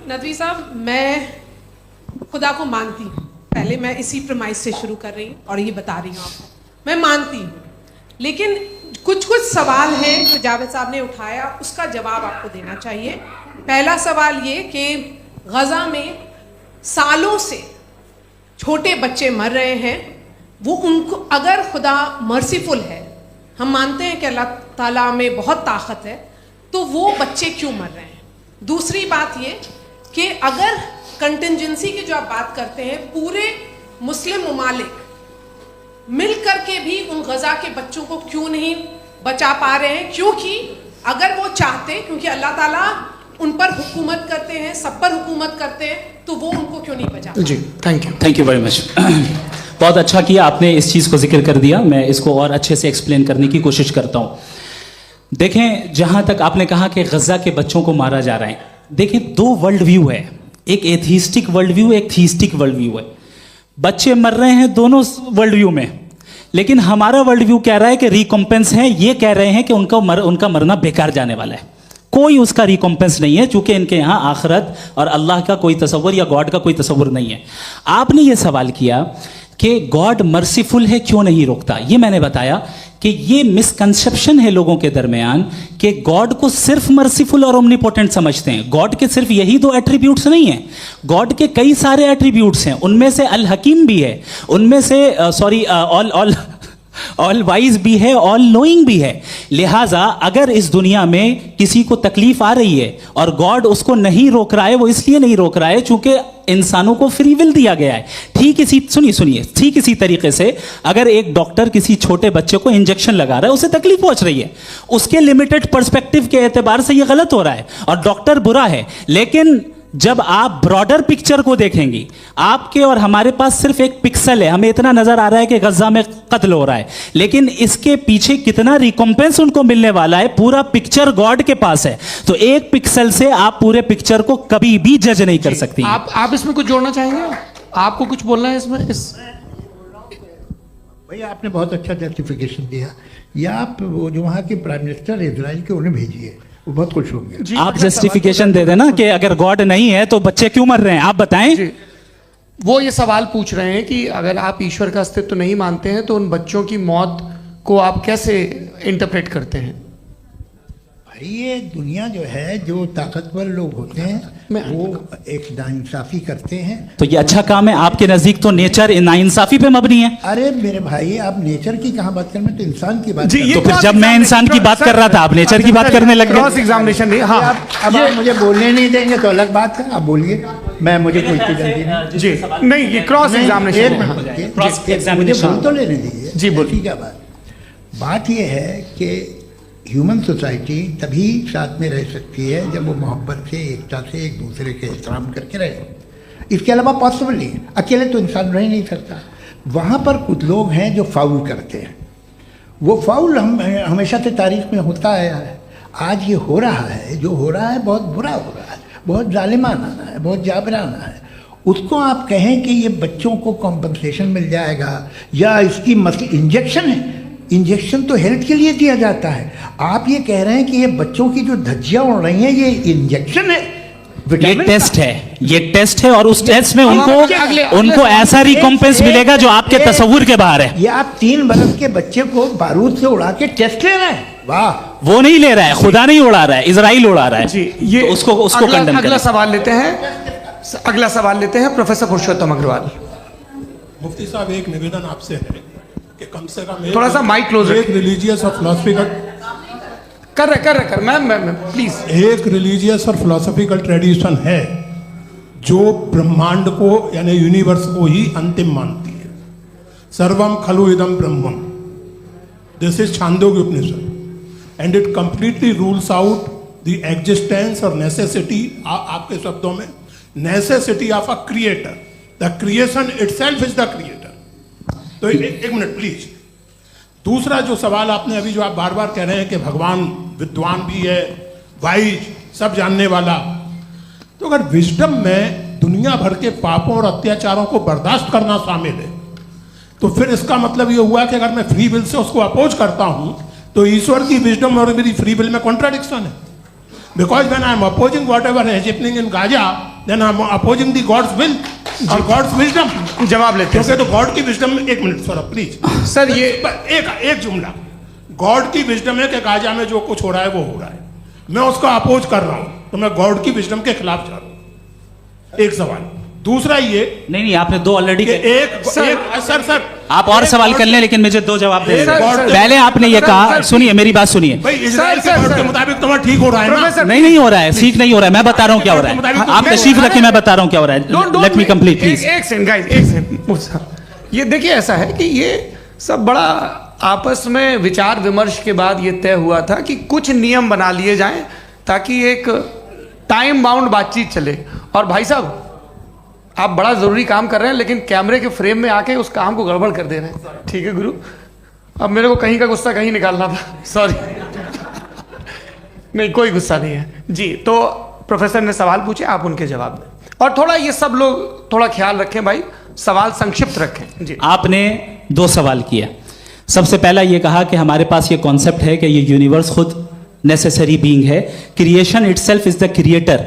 नदवी साहब, मैं खुदा को मानती हूँ, पहले मैं इसी प्रमाइस से शुरू कर रही हूँ और ये बता रही हूँ आपको, मैं मानती हूँ। लेकिन कुछ सवाल हैं जो जावेद साहब ने उठाया, उसका जवाब आपको देना चाहिए। पहला सवाल ये कि गज़ा में सालों से छोटे बच्चे मर रहे हैं, वो उनको अगर खुदा मर्सीफुल है, हम मानते हैं कि अल्लाह ताला में बहुत ताकत है, तो वो बच्चे क्यों मर रहे हैं? दूसरी बात ये कि अगर कंटिजेंसी की जो आप बात करते हैं, पूरे मुस्लिम ममालिक मिल करके भी उन गज़ा के बच्चों को क्यों नहीं बचा पा रहे हैं? क्योंकि अगर वो चाहते, क्योंकि अल्लाह ताला उन पर हुकूमत करते हैं, सब पर हुकूमत करते हैं, तो वो उनको क्यों नहीं बचा? जी थैंक यू वेरी मच। बहुत अच्छा किया आपने इस चीज़ को जिक्र कर दिया, मैं इसको और अच्छे से एक्सप्लेन करने की कोशिश करता हूँ। देखें, जहाँ तक आपने कहा कि गज़ा के बच्चों को मारा जा रहा है, देखें 2 वर्ल्ड व्यू है, एक एथीस्टिक वर्ल्ड व्यू, एक थीस्टिक वर्ल्ड व्यू है। बच्चे मर रहे हैं दोनों वर्ल्ड व्यू में, लेकिन हमारा वर्ल्ड व्यू कह रहा है कि रिकॉम्पेंस है, ये कह रहे हैं कि उनका मरना बेकार जाने वाला है, कोई उसका रिकॉम्पेंस नहीं है, चूंकि इनके यहाँ आखिरत और अल्लाह का कोई तसव्वुर या गॉड का कोई तसव्वुर नहीं है। आपने ये सवाल किया कि गॉड मर्सीफुल है, क्यों नहीं रोकता? ये मैंने बताया कि ये मिसकंसेप्शन है लोगों के दरमियान कि गॉड को सिर्फ मर्सीफुल और ओमनीपोटेंट समझते हैं। गॉड के सिर्फ यही 2 एट्रीब्यूट्स नहीं हैं, गॉड के कई सारे एट्रीब्यूट्स हैं, उनमें से अल हकीम भी है, उनमें से ऑल वाइज भी है, ऑल नोइंग भी है। लिहाजा अगर इस दुनिया में किसी को तकलीफ आ रही है और गॉड उसको नहीं रोक रहा है, वो इसलिए नहीं रोक रहा है चूंकि इंसानों को फ्री विल दिया गया है। ठीक इसी तरीके से अगर एक डॉक्टर किसी छोटे बच्चे को इंजेक्शन लगा रहा है, उसे तकलीफ पहुंच रही है, उसके लिमिटेड पर्सपेक्टिव के एतबार से यह गलत हो रहा है और डॉक्टर बुरा है। लेकिन जब आप ब्रॉडर पिक्चर को देखेंगी, आपके और हमारे पास सिर्फ एक पिक्सल है, हमें इतना नजर आ रहा है कि गजा में कत्ल हो रहा है, लेकिन इसके पीछे कितना रिकॉम्पेंस उनको मिलने वाला है, पूरा पिक्चर गॉड के पास है। तो एक पिक्सल से आप पूरे पिक्चर को कभी भी जज नहीं कर सकती। आप इसमें कुछ जोड़ना चाहेंगे? आपको कुछ बोलना है इसमें? भैया आपने बहुत अच्छा जस्टिफिकेशन दिया। या आप वो जो वहाँ के प्राइम मिनिस्टर इजराइल के उन्हें भेजिए, वो बहुत खुश होंगे। आप जस्टिफिकेशन दे देना कि अगर गॉड नहीं है तो बच्चे क्यों मर रहे हैं, आप बताएं। वो ये सवाल पूछ रहे हैं कि अगर आप ईश्वर का अस्तित्व नहीं मानते हैं तो उन बच्चों की मौत को आप कैसे इंटरप्रेट करते हैं? भाई ये दुनिया जो है, जो ताकतवर लोग होते हैं वो एक नाइंसाफी करते हैं। तो ये अच्छा काम है आपके नजदीक, तो नेचर नाइंसाफी पे मबनी है। अरे मेरे भाई, आप नेचर की कहाँ बात कर रहे हैं, तो इंसान की बात। तो फिर जब मैं इंसान की बात कर रहा था, आप नेचर की बात करने लग गए। क्रॉस एग्जामिनेशन नहीं। हाँ, अब आप मुझे बोलने नहीं देंगे तो अलग बात है, आप बोलिए, मैं मुझे कोई जल्दी नहीं। जी नहीं, ये क्रॉस एग्जामिनेशन मुझे बोल तो लेने दीजिए। जी बोलिए। क्या बात ये है कि ह्यूमन सोसाइटी तभी साथ में रह सकती है जब वो मोहब्बत से, एकता से, एक दूसरे के एहतराम करके रहे। इसके अलावा पॉसिबल नहीं है, अकेले तो इंसान रह नहीं सकता। वहाँ पर कुछ लोग हैं जो फाउल करते हैं, वो फाउल हमेशा से तारीख में होता आया है। आज ये हो रहा है, जो हो रहा है बहुत बुरा हो रहा है, बहुत जालिमाना है, बहुत जाबराना है। उसको आप कहें कि ये बच्चों को कॉम्पनसेशन मिल जाएगा या इसकी इंजेक्शन है, इंजेक्शन तो हेल्थ के लिए दिया जाता है। आप ये कह रहे हैं कि ये बच्चों की जो धज्जियां उड़ रही हैं ये इंजेक्शन है, ये टेस्ट है, ये टेस्ट है और उस टेस्ट में उनको ऐसा रिकॉम्पेंस मिलेगा जो आपके तस्वुर के बाहर है। ये आप 3 बरस के बच्चे को बारूद से उड़ा के टेस्ट ले रहे हैं। वाह, वो नहीं ले रहा है, खुदा नहीं उड़ा रहा है, इजराइल उड़ा रहा है। जी, ये तो उसको कंडेम करें। अगला सवाल लेते हैं प्रोफेसर पुरुषोत्तम अग्रवाल। मुफ्ती साहब, एक निवेदन आपसे है, कि कम से कम थोड़ा सा माइक क्लोज एक रिलीजियस और फिलोसफिकल कर मैम प्लीज। एक रिलीजियस और फिलोसफिकल ट्रेडिशन है जो ब्रह्मांड को यानी यूनिवर्स को ही अंतिम मानती है। सर्वम खलु इदम ब्रह्मम, this is Chandogya Upanishad, and it completely rules out the existence और नेसेसिटी, आपके शब्दों में necessity of a creator. The creation itself is the creator. तो एक मिनट प्लीज। दूसरा जो सवाल आपने अभी जो आप बार बार कह रहे हैं कि भगवान विद्वान भी है, वाइज, सब जानने वाला, तो अगर विजडम में दुनिया भर के पापों और अत्याचारों को बर्दाश्त करना शामिल है, तो फिर इसका मतलब ये हुआ कि अगर मैं फ्री विल से उसको अपोज करता हूं तो ईश्वर की विजडम और मेरी फ्री विल में कॉन्ट्राडिक्शन है। Because when I am opposing whatever is happening in Gaza, then I am opposing the God's will और गॉड्स विजडम। जवाब लेते हैं क्योंकि तो गॉड की विजडम में, एक मिनट सर प्लीज सर, ये एक जुमला, गॉड की विजडम है कि गाजा में जो कुछ हो रहा है वो हो रहा है, मैं उसका अपोज कर रहा हूं, तो मैं गॉड की विजडम के खिलाफ जा रहा हूं। एक सवाल। दूसरा ये नहीं आपने दो ऑलरेडी। सर आप और सवाल कर लें, लेकिन मुझे दो जवाब दे सर, दीजिए। पहले आपने ये कहा, सुनिए मेरी बात सुनिए। भाई इजराइल के गॉड के मुताबिक तुम्हारा ठीक हो रहा है ना? नहीं हो रहा है, ठीक नहीं हो रहा है, मैं बता रहा हूँ क्या हो रहा है। आप तशरीफ रखिए, मैं बता रहा हूँ क्या हो रहा है। Let me complete please. एक सेकंड गाइस, एक सेकंड। ये देखिए, ऐसा है कि ये सब बड़ा आपस में विचार विमर्श के बाद ये तय हुआ था कि कुछ नियम बना लिए जाएं ताकि एक टाइम बाउंड बातचीत चले। और भाई साहब, आप बड़ा जरूरी काम कर रहे हैं, लेकिन कैमरे के फ्रेम में आके उस काम को गड़बड़ कर दे रहे हैं। ठीक है गुरु, अब मेरे को कहीं का गुस्सा कहीं निकालना था, सॉरी। नहीं, कोई गुस्सा नहीं है जी। तो प्रोफेसर ने सवाल पूछे, आप उनके जवाब दें, और थोड़ा ये सब लोग थोड़ा ख्याल रखें भाई, सवाल संक्षिप्त रखें जी। आपने दो सवाल किया। सबसे पहला ये कहा कि हमारे पास ये कॉन्सेप्ट है कि ये यूनिवर्स खुद नेसेसरी बीइंग है, creation itself is the creator.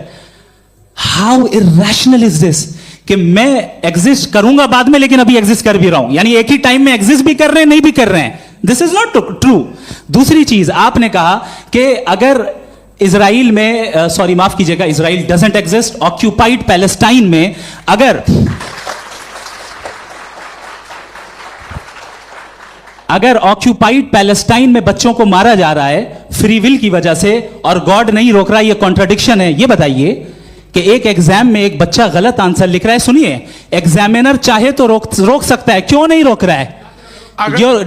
How irrational is this कि मैं एग्जिस्ट करूंगा बाद में, लेकिन अभी एग्जिस्ट कर भी रहा हूं, यानी एक ही टाइम में एग्जिस्ट भी कर रहे हैं, नहीं भी कर रहे हैं। This is not true. दूसरी चीज आपने कहा कि अगर इजराइल में, सॉरी माफ कीजिएगा, Israel doesn't exist, occupied Palestine में अगर ऑक्यूपाइड पैलेस्टाइन में बच्चों को मारा जा रहा है फ्री विल की वजह से और गॉड नहीं रोक रहा, ये कॉन्ट्राडिक्शन है। ये बताइए कि एक एग्जाम में एक बच्चा गलत आंसर लिख रहा है, सुनिए, एग्जामिनर चाहे तो रोक सकता है, क्यों नहीं रोक रहा है?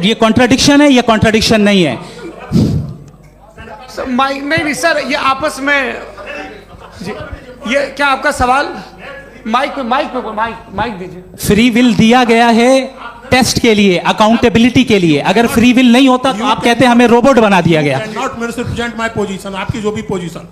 ये कॉन्ट्राडिक्शन है, ये कॉन्ट्राडिक्शन नहीं है। माइक नहीं सर, ये आपस में जी, ये क्या आपका सवाल? माइक दीजिए। फ्री विल दिया गया है टेस्ट के लिए, अकाउंटेबिलिटी के लिए। अगर फ्री विल नहीं होता तो आप कहते हैं हमें रोबोट बना दिया गया। नॉट मिसरिप्रेजेंट माय पोजीशन, आपकी जो भी पोजीशन,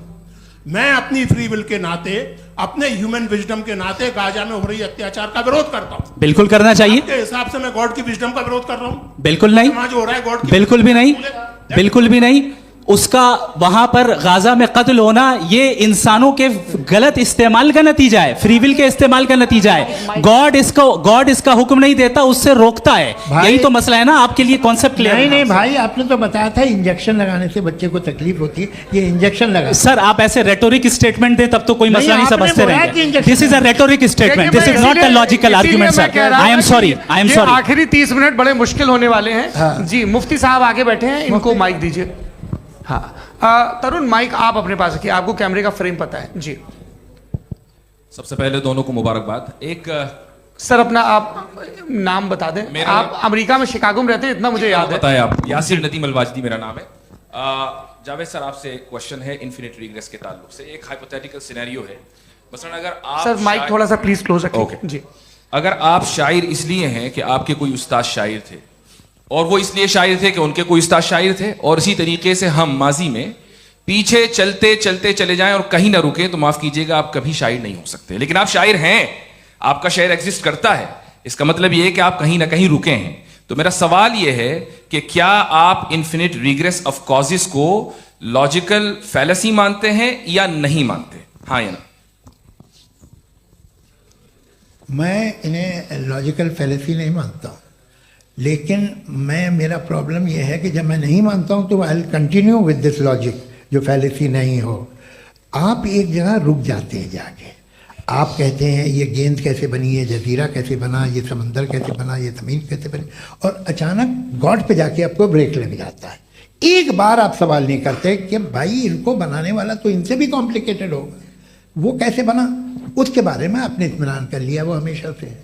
मैं अपनी फ्री विल के नाते, अपने ह्यूमन विजडम के नाते गाजा में हो रही अत्याचार का विरोध करता हूं। बिल्कुल करना चाहिए। के हिसाब से मैं गॉड की विजडम का विरोध कर रहा हूं? बिल्कुल नहीं, जो हो रहा है गॉड की, बिल्कुल भी नहीं, बिल्कुल भी नहीं। उसका वहां पर गाजा में कत्ल होना ये इंसानों के गलत इस्तेमाल का नतीजा है, फ्री विल के इस्तेमाल का नतीजा है। गॉड इसका हुक्म नहीं देता, उससे रोकता है। यही तो मसला है ना, आपके लिए कॉन्सेप्ट क्लियर है? नहीं भाई, आपने तो बताया था इंजेक्शन लगाने से बच्चे को तकलीफ होती है, ये इंजेक्शन लगा। सर आप ऐसे रेटोरिक स्टेटमेंट दें तब तो कोई मसला नहीं समझते रहेंगे। This is a rhetoric statement, this is not a logical argument sir. I am sorry, I am sorry. आखिरी 30 मिनट बड़े मुश्किल होने वाले हैं जी। मुफ्ती साहब आगे बैठे हैं, इनको माइक दीजिए। हाँ, तरुण माइक आप अपने पास रखिए, आपको कैमरे का फ्रेम पता है जी। सबसे पहले दोनों को मुबारकबाद। एक सर अपना आप नाम बता दें। आप अमेरिका में शिकागो में रहते हैं, इतना मुझे याद है। बताया आप, यासिर नदीम अलवाजदी मेरा नाम है। जावेद सर, आपसे क्वेश्चन है इन्फिनिट रिग्रेस के ताल्लुक से। एक हाइपोथेटिकल सिनेरियो है, मसलन अगर आप सर माइक थोड़ा सा प्लीज क्लोज रखिए जी। अगर आप शायर इसलिए हैं कि आपके कोई उस्ताद शायर थे, और वो इसलिए शायर थे कि उनके कोई उस्ताद शायर थे, और इसी तरीके से हम माजी में पीछे चलते चलते चले जाएं और कहीं ना रुके, तो माफ कीजिएगा आप कभी शायर नहीं हो सकते। लेकिन आप शायर हैं, आपका शायर एग्जिस्ट करता है, इसका मतलब यह है कि आप कहीं ना कहीं रुके हैं। तो मेरा सवाल यह है कि क्या आप इन्फिनिट रिग्रेस ऑफ कॉजेस को लॉजिकल फैलेसी मानते हैं या नहीं मानते? हाँ या ना? मैं इन्हें लॉजिकल फैलेसी नहीं मानता हूँ, लेकिन मेरा प्रॉब्लम यह है कि जब मैं नहीं मानता हूँ तो I will continue with this logic जो फैलेसी नहीं हो। आप एक जगह रुक जाते हैं जाके, आप कहते हैं ये गेंद कैसे बनी, ये जजीरा कैसे बना, ये समंदर कैसे बना, ये ज़मीन कैसे बनी, और अचानक गॉड पे जाके आपको ब्रेक लेने जाता है। एक बार आप सवाल नहीं करते कि भाई इनको बनाने वाला तो इनसे भी कॉम्प्लिकेटेड होगा, वो कैसे बना, उसके बारे में आपने इत्मीनान कर लिया, वो हमेशा से है।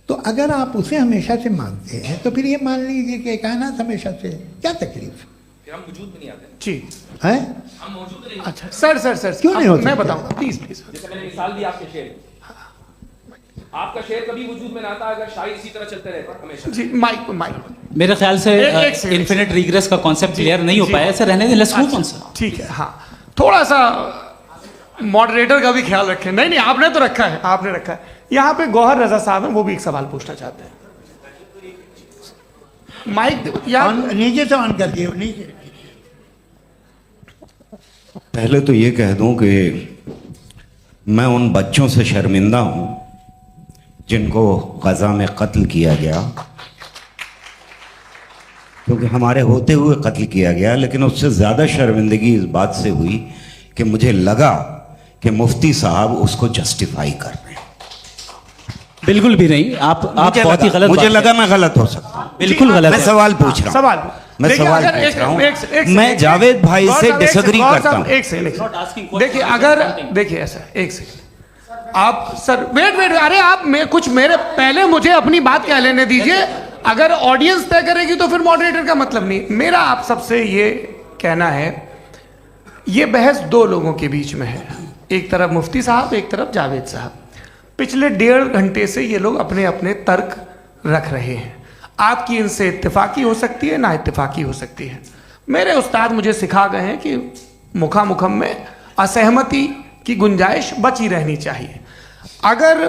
तो अगर आप उसे हमेशा से मानते हैं तो फिर ये मान लीजिए कि कायनात हमेशा से है, क्या तकलीफ हम वजूद में नहीं आते, जी है? हम मौजूद नहीं। अच्छा सर क्यों नहीं हो मैं सकते? बताऊंगा प्लीज प्लीज। जैसे मैंने मिसाल दी आपके शेर, आपका शेर कभी वजूद में ना आता अगर शायर इसी तरह चलते रहते हमेशा। जी माइक माइक मेरे ख्याल से एक सेकंड। इन्फिनिट रिग्रेस का कॉन्सेप्ट क्लियर नहीं हो जी। पाया, ऐसे रहने दें, लेट्स मूव ऑन अच्छा, सर। ठीक है, हाँ थोड़ा सा मॉडरेटर का भी ख्याल रखें। नहीं नहीं आपने तो रखा है, आपने रखा है। यहाँ पे गौहर रजा साहब हैं, वो भी एक सवाल पूछना चाहते हैं। माइक या नीचे से ऑन कर दिए, नीचे। पहले तो ये कह दूं कि मैं उन बच्चों से शर्मिंदा हूं जिनको गजा में कत्ल किया गया, क्योंकि हमारे होते हुए कत्ल किया गया। लेकिन उससे ज़्यादा शर्मिंदगी इस बात से हुई कि मुझे लगा कि मुफ्ती साहब उसको जस्टिफाई कर रहे हैं। बिल्कुल भी नहीं, आप बहुत ही गलत मुझे बात लगा मैं गलत हो सकता हूं। बिल्कुल गलत मैं है। सवाल पूछ रहा हूं, सवाल मैं देखिए, सवाल अगर पूछ रहा हूं। एक मैं जावेद भाई गौर से साहब, एक डिसएग्री गौर करता साहब, हूं। एक सेकंड asking questions, देखिए, just अगर something. देखिए ऐसा एक सेकंड आप सर वेट अरे आप कुछ मेरे पहले मुझे अपनी बात कह लेने दीजिए। अगर ऑडियंस तय करेगी तो फिर मॉडरेटर का मतलब नहीं। मेरा आप सबसे ये कहना है, ये बहस दो लोगों के बीच में है, एक तरफ मुफ्ती साहब, एक तरफ जावेद साहब। पिछले 1.5 घंटे से ये लोग अपने अपने तर्क रख रहे हैं। आपकी इनसे इत्तेफाकी हो सकती है, ना इत्तेफाकी हो सकती है। मेरे उस्ताद मुझे सिखा गए हैं कि मुखामुखम में असहमति की गुंजाइश बची रहनी चाहिए। अगर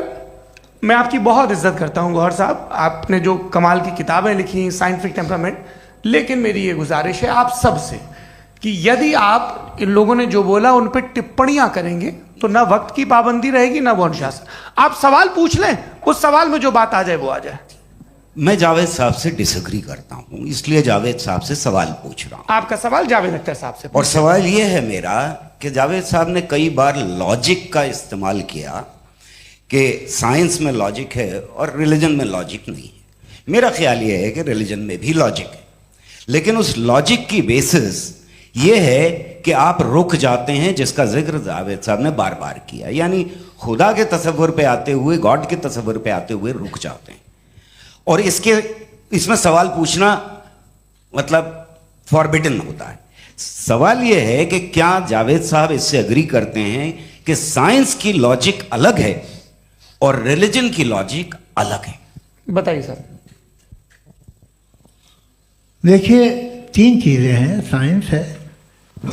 मैं आपकी बहुत इज्जत करता हूं गौहर साहब, आपने जो कमाल की किताबें लिखी, साइंटिफिक टेम्परामेंट, लेकिन मेरी ये गुजारिश है आप सबसे कि यदि आप इन लोगों ने जो बोला उन पर टिप्पणियां करेंगे तो ना वक्त की पाबंदी रहेगी, ना वो अनुशासन। आप सवाल पूछ लें, उस सवाल में जो बात आ जाए वो आ जाए। मैं जावेद साहब से डिसएग्री करता हूं, इसलिए जावेद साहब से सवाल पूछ रहा हूं। आपका सवाल जावेद अख्तर साहब से। और सवाल ये है मेरा कि जावेद साहब ने कई बार लॉजिक का इस्तेमाल किया कि साइंस में लॉजिक है और रिलीजन में लॉजिक नहीं है। मेरा ख्याल ये है कि रिलीजन में भी लॉजिक है, लेकिन उस लॉजिक की बेसिस ये है कि आप रुक जाते हैं, जिसका जिक्र जावेद साहब ने बार बार किया, यानी खुदा के तसव्वुर पे आते हुए, गॉड के तसव्वुर पे आते हुए रुक जाते हैं। और इसमें सवाल पूछना मतलब फॉरबिडन होता है। सवाल यह है कि क्या जावेद साहब इससे एग्री करते हैं कि साइंस की लॉजिक अलग है और रिलीजन की लॉजिक अलग है? बताइए सर। देखिए, 3 चीज़ें हैं, साइंस है,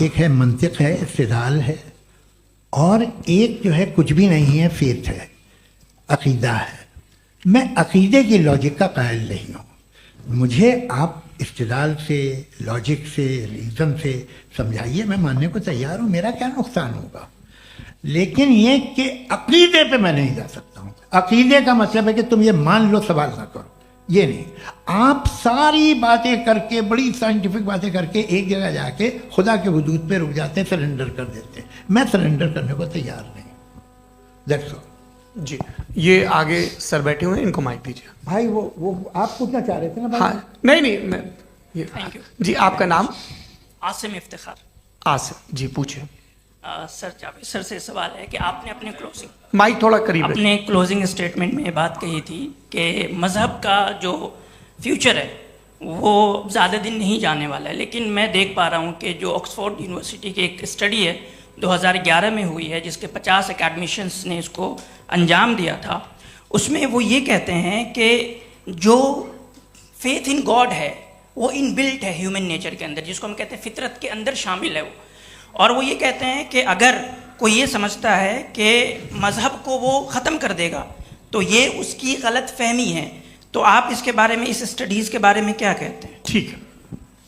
एक है मंतिक है, इस्तिदलाल है, और एक जो है कुछ भी नहीं है, फेथ है, अकीदा है। मैं अकीदे की लॉजिक का कायल नहीं हूँ। मुझे आप इस्तिदलाल से, लॉजिक से, रीज़न से समझाइए, मैं मानने को तैयार हूँ, मेरा क्या नुकसान होगा। लेकिन ये कि अकीदे पे मैं नहीं जा सकता हूँ। अकीदे का मतलब है कि तुम ये मान लो, सवाल ना करो, ये नहीं। आप सारी बातें करके, बड़ी साइंटिफिक बातें करके एक जगह जाके खुदा के वजूद पे रुक जाते हैं, सरेंडर कर देते हैं। मैं सरेंडर करने को तैयार नहीं। That's all. जी, ये आगे सर बैठे हुए हैं, इनको माइक दीजिए। भाई वो आप पूछना चाह रहे थे ना भाई? हाँ, नहीं मैं ये Thank you. जी, आपका नाम? आसिम इफ्तिखार। आसिफ जी, पूछिए। सर जावेद सर से सवाल है कि आपने अपने माइक थोड़ा करीब रखिए। अपने क्लोजिंग स्टेटमेंट में ये बात कही थी कि मज़हब का जो फ्यूचर है वो ज़्यादा दिन नहीं जाने वाला है। लेकिन मैं देख पा रहा हूँ कि जो ऑक्सफोर्ड यूनिवर्सिटी की एक स्टडी है 2011 में हुई है, जिसके 50 एकेडमिशियंस ने इसको अंजाम दिया था, उसमें वो ये कहते हैं कि जो फेथ इन गॉड है वो इनबिल्ट है ह्यूमन नेचर के अंदर, जिसको हम कहते हैं फितरत के अंदर शामिल है वो। और वो ये कहते हैं कि अगर कोई ये समझता है कि मज़हब को वो ख़त्म कर देगा तो ये उसकी गलत फहमी है। तो आप इसके बारे में, इस स्टडीज़ के बारे में क्या कहते हैं? ठीक है,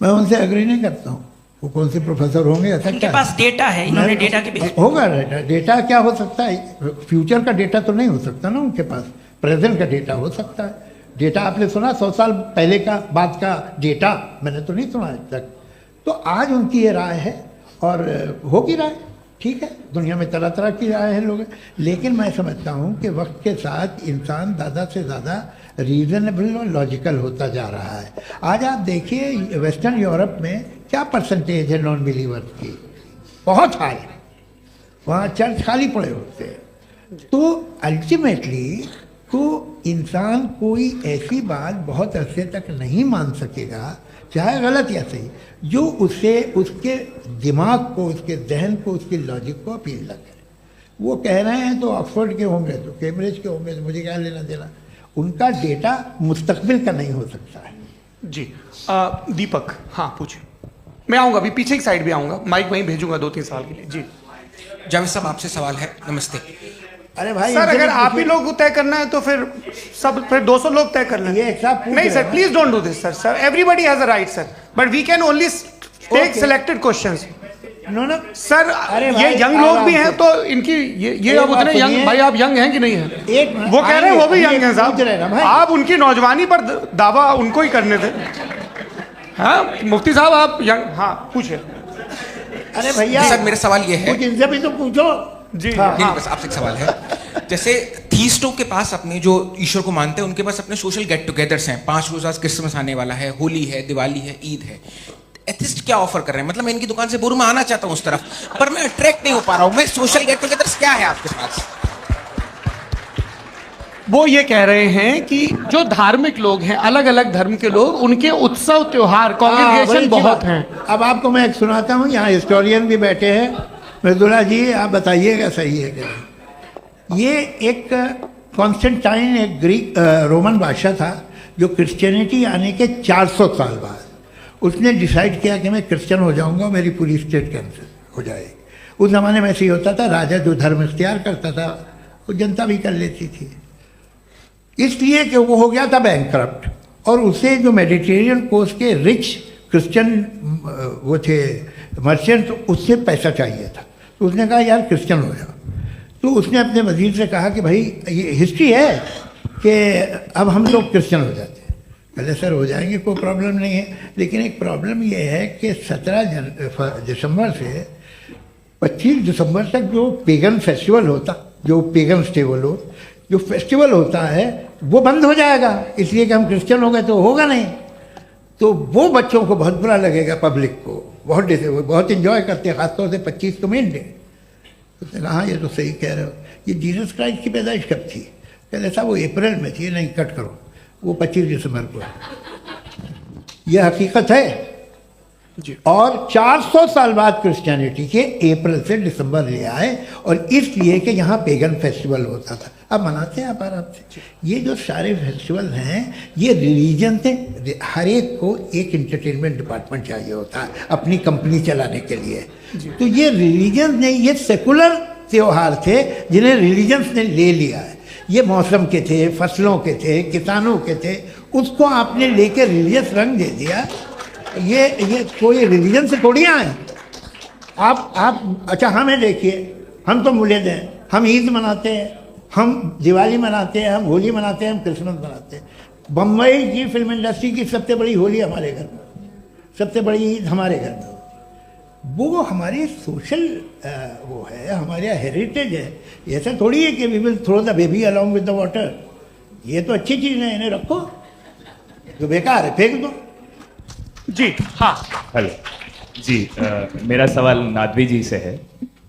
मैं उनसे एग्री नहीं करता हूँ। वो कौन से प्रोफेसर होंगे? ऐसा उनके क्या पास डेटा है, इन्होंने डेटा के बेस होगा। डेटा क्या हो सकता है? फ्यूचर का डेटा तो नहीं हो सकता ना उनके पास, प्रेजेंट का डेटा हो सकता है। डेटा आपने सुना 100 साल पहले का बाद का डेटा? मैंने तो नहीं सुना आज तक। तो आज उनकी ये राय है और होगी राय, ठीक है, दुनिया में तरह तरह की राय है लोग, लेकिन मैं समझता हूँ कि वक्त के साथ इंसान ज़्यादा से ज़्यादा रीजनेबल और लॉजिकल होता जा रहा है। आज आप देखिए वेस्टर्न यूरोप में क्या परसेंटेज है नॉन बिलीवर्स की, बहुत हाई, वहाँ चर्च खाली पड़े होते हैं। तो अल्टीमेटली तो इंसान कोई ऐसी बात बहुत अरसे तक नहीं मान सकेगा, चाहे गलत या सही, जो उसे उसके दिमाग को, उसके जहन को, उसके लॉजिक को अपील न करे। वो कह रहे हैं तो ऑक्सफोर्ड के होंगे तो कैम्ब्रिज के होंगे, तो मुझे क्या लेना देना, उनका डेटा मुस्तकबिल का नहीं हो सकता है। जी दीपक, हाँ पूछिए। मैं आऊँगा, अभी पीछे की साइड भी आऊँगा, माइक वहीं भेजूंगा 2-3 साल के लिए। जी जावेद साहब, आपसे सवाल है। नमस्ते। अरे भाई सर, अगर आप ही लोग तय करना है तो फिर 200 लोग तय कर लें। ये एक साहब पूछ नहीं रहे सर, हैं। Please don't do this sir, everybody has a right sir, but we can only take selected questions. No no sir, अरे ये भाई, यंग लोग भी हैं आराम से। तो इनकी ये एक अब बात उतने यंग, सुनिए। भाई आप यंग हैं कि नहीं हैं? एक मिनट, वो कह रहे हैं वो भी आइए, यंग हैं पूछ रहे हैं ना साहब, भाई। आप उनकी नौजवानी पर दावा उनको ही करने थे। हाँ मुफ्ती साहब आप यंग, हाँ पूछे। अरे भैया सर, मेरा सवाल ये है। कुछ इनसे भी तो पूछो। जी हाँ। नहीं, बस आपसे एक सवाल है। जैसे थीस्टों के पास अपने जो ईश्वर को मानते हैं, उनके पास अपने सोशल गेट टुगेदर्स हैं। 5 रोज़ आज क्रिसमस आने वाला है, होली है, दिवाली है, ईद है। एथिस्ट क्या ऑफर कर रहे हैं? मतलब मैं इनकी दुकान से बोलूं मैं आना चाहता हूं उस तरफ, पर मैं अट्रैक्ट नहीं हो पा रहा हूं। मैं सोशल गेट टुगेदर्स क्या है आपके पास? वो ये कह रहे हैं कि जो धार्मिक लोग हैं, अलग अलग धर्म के लोग, उनके उत्सव त्योहार हाँ, कॉन्ग्रीगेशन बड़ी बहुत बात। हैं। अब आपको मैं एक सुनाता हूँ, यहाँ हिस्टोरियन भी बैठे हैं। मृदुला जी आप बताइएगा सही है क्या? ये एक कॉन्स्टेंटाइन, एक ग्रीक रोमन बादशाह था, जो क्रिश्चियनिटी आने के 400 साल बाद उसने डिसाइड किया कि मैं क्रिश्चियन हो जाऊंगा, मेरी पूरी स्टेट कैंसिल हो जाएगी। उस ज़माने में ऐसे ही होता था, राजा जो धर्म इख्तियार करता था वो जनता भी कर लेती थी, इसलिए कि वो हो गया था बैंकरप्ट। और उसे जो मेडिटेरियन कोस्ट के रिच क्रिश्चियन वो थे मर्चेंट, उससे पैसा चाहिए था। तो उसने कहा यार क्रिश्चियन हो जाओ। तो उसने अपने वजीर से कहा कि भाई ये हिस्ट्री है कि अब हम लोग क्रिश्चियन हो जाते हैं। पहले सर हो जाएंगे, कोई प्रॉब्लम नहीं है, लेकिन एक प्रॉब्लम ये है कि 17 दिसंबर से 25 दिसंबर तक जो पेगन फेस्टिवल होता, जो पेगन जो फेस्टिवल होता है वो बंद हो जाएगा, इसलिए कि हम क्रिश्चियन हो गए तो होगा नहीं। तो वो बच्चों को बहुत बुरा लगेगा, पब्लिक को बहुत इन्जॉय करते हैं, खासतौर से 25 को मेन डे। उसने कहा हाँ ये तो सही कह रहे हो, ये जीसस क्राइस्ट की पैदाइश कब थी? कहते साहब वो अप्रैल में थी। नहीं कट करो, वो 25 दिसंबर को है। ये हकीकत है जी। और 400 साल बाद क्रिश्चियनिटी के अप्रैल से दिसंबर ले आए, और इसलिए कि यहाँ पेगन फेस्टिवल होता था। अब मनाते हैं आप आराम से। ये जो सारे फेस्टिवल हैं ये रिलीजन से, हर एक को एक इंटरटेनमेंट डिपार्टमेंट चाहिए होता है अपनी कंपनी चलाने के लिए। तो ये रिलीजन ने, ये सेकुलर त्योहार थे जिन्हें रिलीजन्स ने ले लिया है। ये मौसम के थे, फसलों के थे, किसानों के थे, उसको आपने लेके रिलीजियस रंग दे दिया। ये कोई रिलीजन से थोड़ी आए आप। अच्छा हमें देखिए, हम तो मुल्द हैं, हम ईद मनाते हैं, हम दिवाली मनाते हैं, हम होली मनाते हैं, हम क्रिसमस मनाते हैं। बम्बई की फिल्म इंडस्ट्री की सबसे बड़ी होली हमारे घर में, सबसे बड़ी ईद हमारे घर में। वो हमारी सोशल वो है, हमारा हेरिटेज है। ऐसा थोड़ी है कि we will throw the baby along with the water. ये तो अच्छी चीज़ है, इन्हें रखो, जो बेकार है फेंक दो। जी हाँ हेलो जी, मेरा सवाल नादवी जी से है।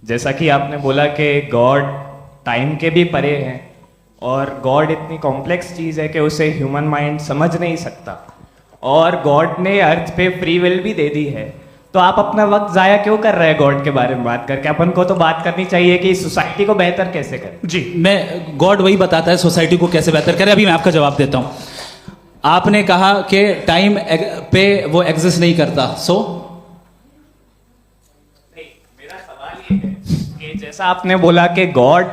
जैसा कि आपने बोला कि गॉड टाइम के भी परे हैं, और गॉड इतनी कॉम्प्लेक्स चीज़ है कि उसे ह्यूमन माइंड समझ नहीं सकता, और गॉड ने अर्थ पे फ्री विल भी दे दी है। तो आप अपना वक्त ज़ाया क्यों कर रहे हैं गॉड के बारे में बात करके? अपन को तो बात करनी चाहिए कि सोसाइटी को बेहतर कैसे करें। जी, मैं गॉड वही बताता है सोसाइटी को कैसे बेहतर करे। अभी मैं आपका जवाब देता हूं। आपने कहा कि टाइम पे वो एग्जिस्ट नहीं करता, सो मेरा सवाल ये है कि जैसा आपने बोला कि गॉड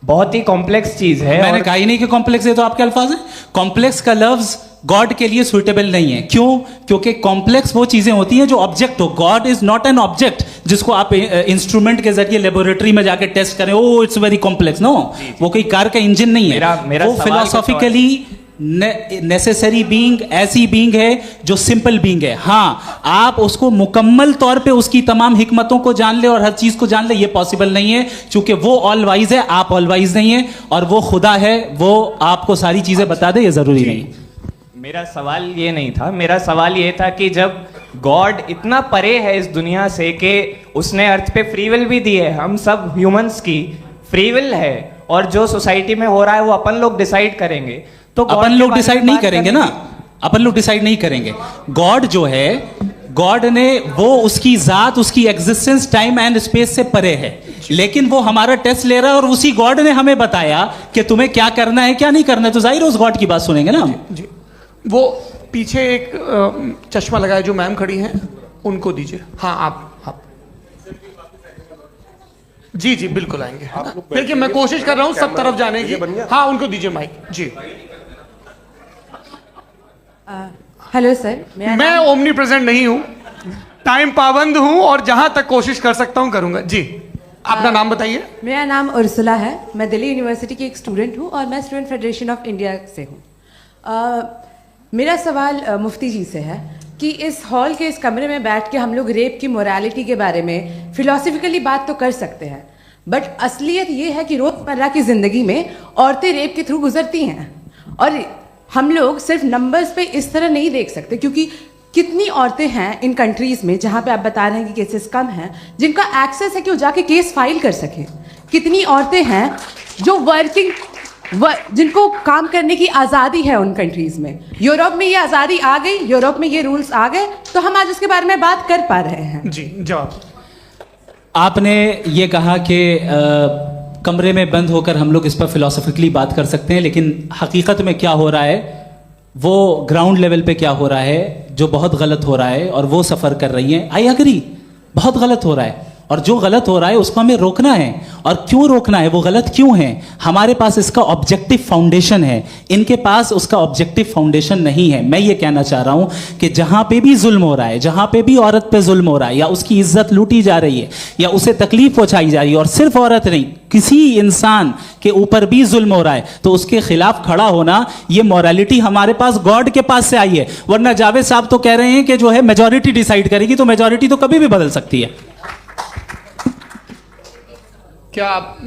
बहुत ही कॉम्प्लेक्स चीज है, मैंने और कहा ही नहीं कि कॉम्प्लेक्स है, तो आपके अल्फाज हैं। कॉम्प्लेक्स का लफ्ज गॉड के लिए सुइटेबल नहीं है। क्यों? क्योंकि कॉम्प्लेक्स वो चीजें होती हैं जो ऑब्जेक्ट हो। God is not an object जिसको आप इंस्ट्रूमेंट के जरिए लेबोरेटरी में जाके टेस्ट करें, oh it's very complex. No, वो कोई कार का इंजन नहीं है। मेरा वो सवाल फिलोसॉफिकली नेसेसरी बीइंग ऐसी बीइंग है जो सिंपल बीइंग है। हाँ, आप उसको मुकम्मल तौर पे उसकी तमाम हिकमतों को जान ले और हर चीज को जान ले, ये पॉसिबल नहीं है, क्योंकि वो ऑल वाइज है, आप ऑल वाइज नहीं है, और वो खुदा है, वो आपको सारी चीजें बता दे, ये जरूरी नहीं। मेरा सवाल ये नहीं था, मेरा सवाल ये था कि जब गॉड इतना परे है इस दुनिया से कि उसने अर्थ पे फ्री विल भी दी है, हम सब ह्यूमंस की फ्री विल है, और जो सोसाइटी में हो रहा है वो अपन लोग डिसाइड करेंगे, तो God अपन के लोग बारे डिसाइड में नहीं बात करेंगे करने ना, अपन लोग डिसाइड नहीं करेंगे। गॉड जो है, गॉड ने वो उसकी जात, उसकी एग्जिस्टेंस टाइम एंड स्पेस से परे है, लेकिन वो हमारा टेस्ट ले रहा है और उसी गॉड ने हमें बताया कि तुम्हें क्या करना है क्या नहीं करना है, तो जाहिर है उस गॉड की बात सुनेंगे ना हम। जी, वो पीछे एक चश्मा लगाए जो मैम खड़ी हैं, उनको दीजिए। हाँ, आप जी जी बिल्कुल आएंगे। देखिए, मैं कोशिश कर रहा हूँ सब तरफ जाने की। हाँ, उनको दीजिए माइक। जी, हेलो सर, मैं ओमनी प्रेजेंट नहीं हूँ, टाइम पाबंद हूँ, और जहां तक कोशिश कर सकता हूँ करूंगा। जी, अपना नाम बताइए। मेरा नाम उर्सुला है, मैं दिल्ली यूनिवर्सिटी की एक स्टूडेंट हूँ और मैं स्टूडेंट फेडरेशन ऑफ इंडिया से हूँ। मेरा सवाल मुफ्ती जी से है कि इस हॉल के इस कमरे में बैठ के हम लोग रेप की मोरालिटी के बारे में फिलोसफिकली बात तो कर सकते हैं, बट असलियत ये है कि रोजमर्रा की जिंदगी में औरतें रेप के थ्रू गुजरती हैं, और हम लोग सिर्फ नंबर्स पे इस तरह नहीं देख सकते, क्योंकि कितनी औरतें हैं इन कंट्रीज में जहां पे आप बता रहे हैं कि केसेस कम हैं, जिनका एक्सेस है कि वो जाके केस फाइल कर सकें। कितनी औरतें हैं जो जिनको काम करने की आज़ादी है उन कंट्रीज में। यूरोप में ये आज़ादी आ गई, यूरोप में ये रूल्स आ गए, तो हम आज इसके बारे में बात कर पा रहे हैं। जी, जवाब। आपने ये कहा कि कमरे में बंद होकर हम लोग इस पर फिलोसफिकली बात कर सकते हैं, लेकिन हकीकत में क्या हो रहा है, वो ग्राउंड लेवल पे क्या हो रहा है, जो बहुत गलत हो रहा है, और वो सफ़र कर रही हैं। आई एग्री, बहुत गलत हो रहा है, और जो गलत हो रहा है उसको हमें रोकना है। और क्यों रोकना है, वो गलत क्यों है, हमारे पास इसका ऑब्जेक्टिव फाउंडेशन है, इनके पास उसका ऑब्जेक्टिव फाउंडेशन नहीं है। मैं ये कहना चाह रहा हूं कि जहां पे भी जुल्म हो रहा है, जहां पे भी औरत पे जुल्म हो रहा है, या उसकी इज्जत लूटी जा रही है, या उसे तकलीफ पहुंचाई जा रही है, और सिर्फ औरत नहीं, किसी इंसान के ऊपर भी जुल्म हो रहा है, तो उसके खिलाफ खड़ा होना, ये मॉरलिटी हमारे पास गॉड के पास से आई है। वरना जावेद साहब तो कह रहे हैं कि जो है मेजॉरिटी डिसाइड करेगी, तो मेजॉरिटी तो कभी भी बदल सकती है। क्या आप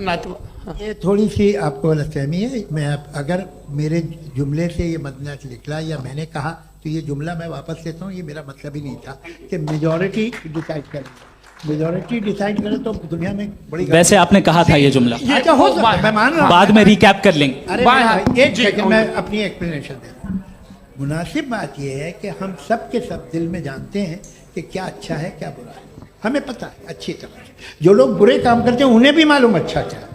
ये थोड़ी सी आपको गलतफहमी है। मैं अगर मेरे जुमले से ये मदनत निकला या मैंने कहा, तो ये जुमला मैं वापस लेता हूँ, ये मेरा मतलब ही नहीं था कि मेजॉरिटी डिसाइड करे। मेजॉरिटी डिसाइड करे तो दुनिया में बड़ी, वैसे आपने कहा था ये जुमला। अच्छा, हो सकता है, मैं मान रहा हूँ, बाद में रिकैप कर लेंगे। अरे भाई, एक सेकंड, मैं अपनी एक्सप्लेनेशन दे रहा हूँ। मुनासिब बात यह है कि हम सब के सब दिल में जानते हैं कि क्या अच्छा है क्या बुरा है, हमें पता है अच्छी तरह से। जो लोग बुरे काम करते हैं उन्हें भी मालूम अच्छा क्या है।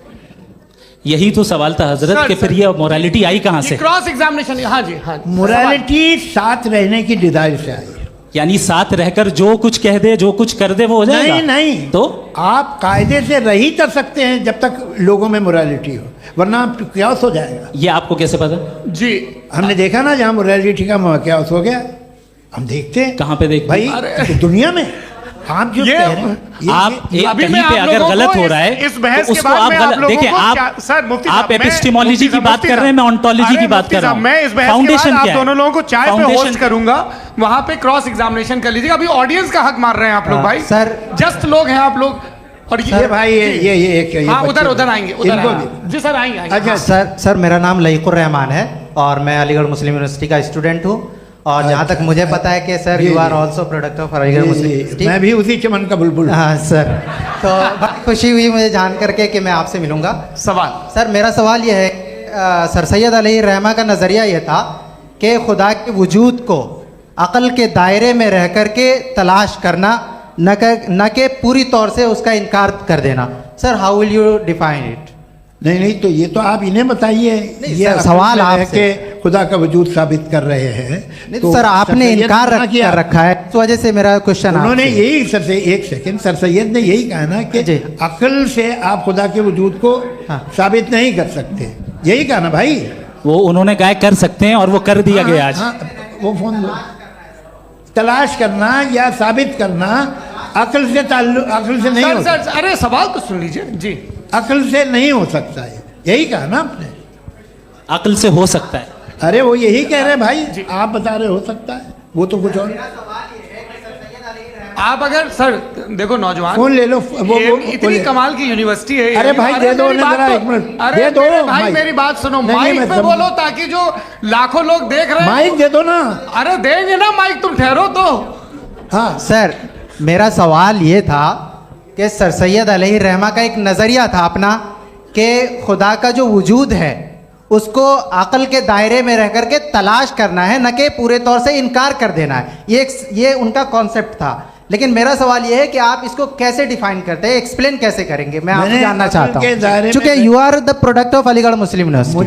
यही तो सवाल था हजरत कि फिर ये मोरालिटी आई कहां से? Cross examination. हाँ जी, हाँ, मोरालिटी साथ रहने की डिजायर से आई है। यानी साथ रहकर जो कुछ कह दे, जो कुछ कर दे, वो हो जाएगा? नहीं नहीं, तो आप कायदे से रह ही कर सकते हैं जब तक लोगों में मोरालिटी हो, वरना क्यास हो जाएगा। ये आपको कैसे पता? जी, हमने देखा ना, जहाँ मोरालिटी का क्यास हो गया, हम देखते हैं। कहाँ पे देखते भाई? तो दुनिया में आप जो कह रहे हैं, आप कहीं पे अगर गलत हो रहा है इस बहस तो के उसको बाद आप में गलत देखिए। आप सर मुफ्ती आप एपिस्टेमोलॉजी की बात कर रहे हैं, मैं ऑन्टोलॉजी की बात कर रहा हूं। मैं इस बहस फाउंडेशन के बाद क्या आप दोनों लोगों को चाय पे फाउंडेशन होस्ट करूंगा, वहां पे क्रॉस एग्जामिनेशन कर लीजिएगा। अभी ऑडियंस का हक मार रहे हैं आप लोग भाई, सर जस्ट लोग हैं आप लोग। और ये भाई ये हाँ, उधर आएंगे, उधर जी सर, आएंगे। अच्छा सर मेरा नाम लईकुर रहमान है और मैं अलीगढ़ मुस्लिम यूनिवर्सिटी का स्टूडेंट हूँ, और जहाँ तक मुझे पता है कि sir you are also product of Aligarh Muslim University. मैं भी उसी चमन का बुलबुल। हाँ सर, तो बड़ी खुशी हुई मुझे जान करके कि मैं आपसे मिलूंगा। सवाल सर, मेरा सवाल यह है, सर सैयद अलैहि रहमा का नज़रिया यह था कि खुदा के वजूद को अक़ल के दायरे में रह कर के तलाश करना, न कि पूरी तौर से उसका इनकार कर देना। Sir, how will you define it? नहीं, तो ये तो आप इन्हें बताइए। ये सवाल आपसे खुदा का वजूद साबित कर रहे हैं। नहीं तो सर, आपने इनकार कर रखा है, इस वजह से मेरा क्वेश्चन। उन्होंने यही सर से, एक सेकंड, सर सैयद ने यही कहा ना कि अक्ल से आप खुदा के वजूद को साबित नहीं कर सकते, यही कहा ना भाई। वो उन्होंने कहा कर सकते हैं और वो कर दिया गया आज। वो फोन तलाश करना या साबित करना अक्ल से अक्ल से नहीं हो सकता। अरे सवाल तो सुन लीजिए जी। अक्ल से नहीं हो सकता है, यही कहा ना आपने। अक्ल से हो सकता है। अरे वो यही कह रहे हैं भाई, आप बता रहे हो सकता है, वो तो कुछ और। आप अगर सर देखो नौजवान फोन ले लो, वो इतनी कमाल की यूनिवर्सिटी है। अरे भाई दे दो ना जरा, एक मिनट दे दो भाई, माइक। मेरी बात सुनो, नहीं, माइक मैं पे समझ- बोलो ताकि जो लाखों लोग देख रहे हैं माइक दे दो ना। अरे देंगे ना माइक, तुम ठहरो तो। हाँ सर, मेरा सवाल ये था कि सर सैयद अलैहिर्रहमा का एक नज़रिया था अपना कि खुदा का जो वजूद है उसको अक़ल के दायरे में रह करके तलाश करना है, न कि पूरे तौर से इनकार कर देना है। ये उनका कॉन्सेप्ट था। लेकिन मेरा सवाल ये है कि आप इसको कैसे डिफाइन करते हैं, एक्सप्लेन कैसे करेंगे, मैं आपसे जानना चाहता हूँ, क्योंकि you are the product of Aligarh Muslim University.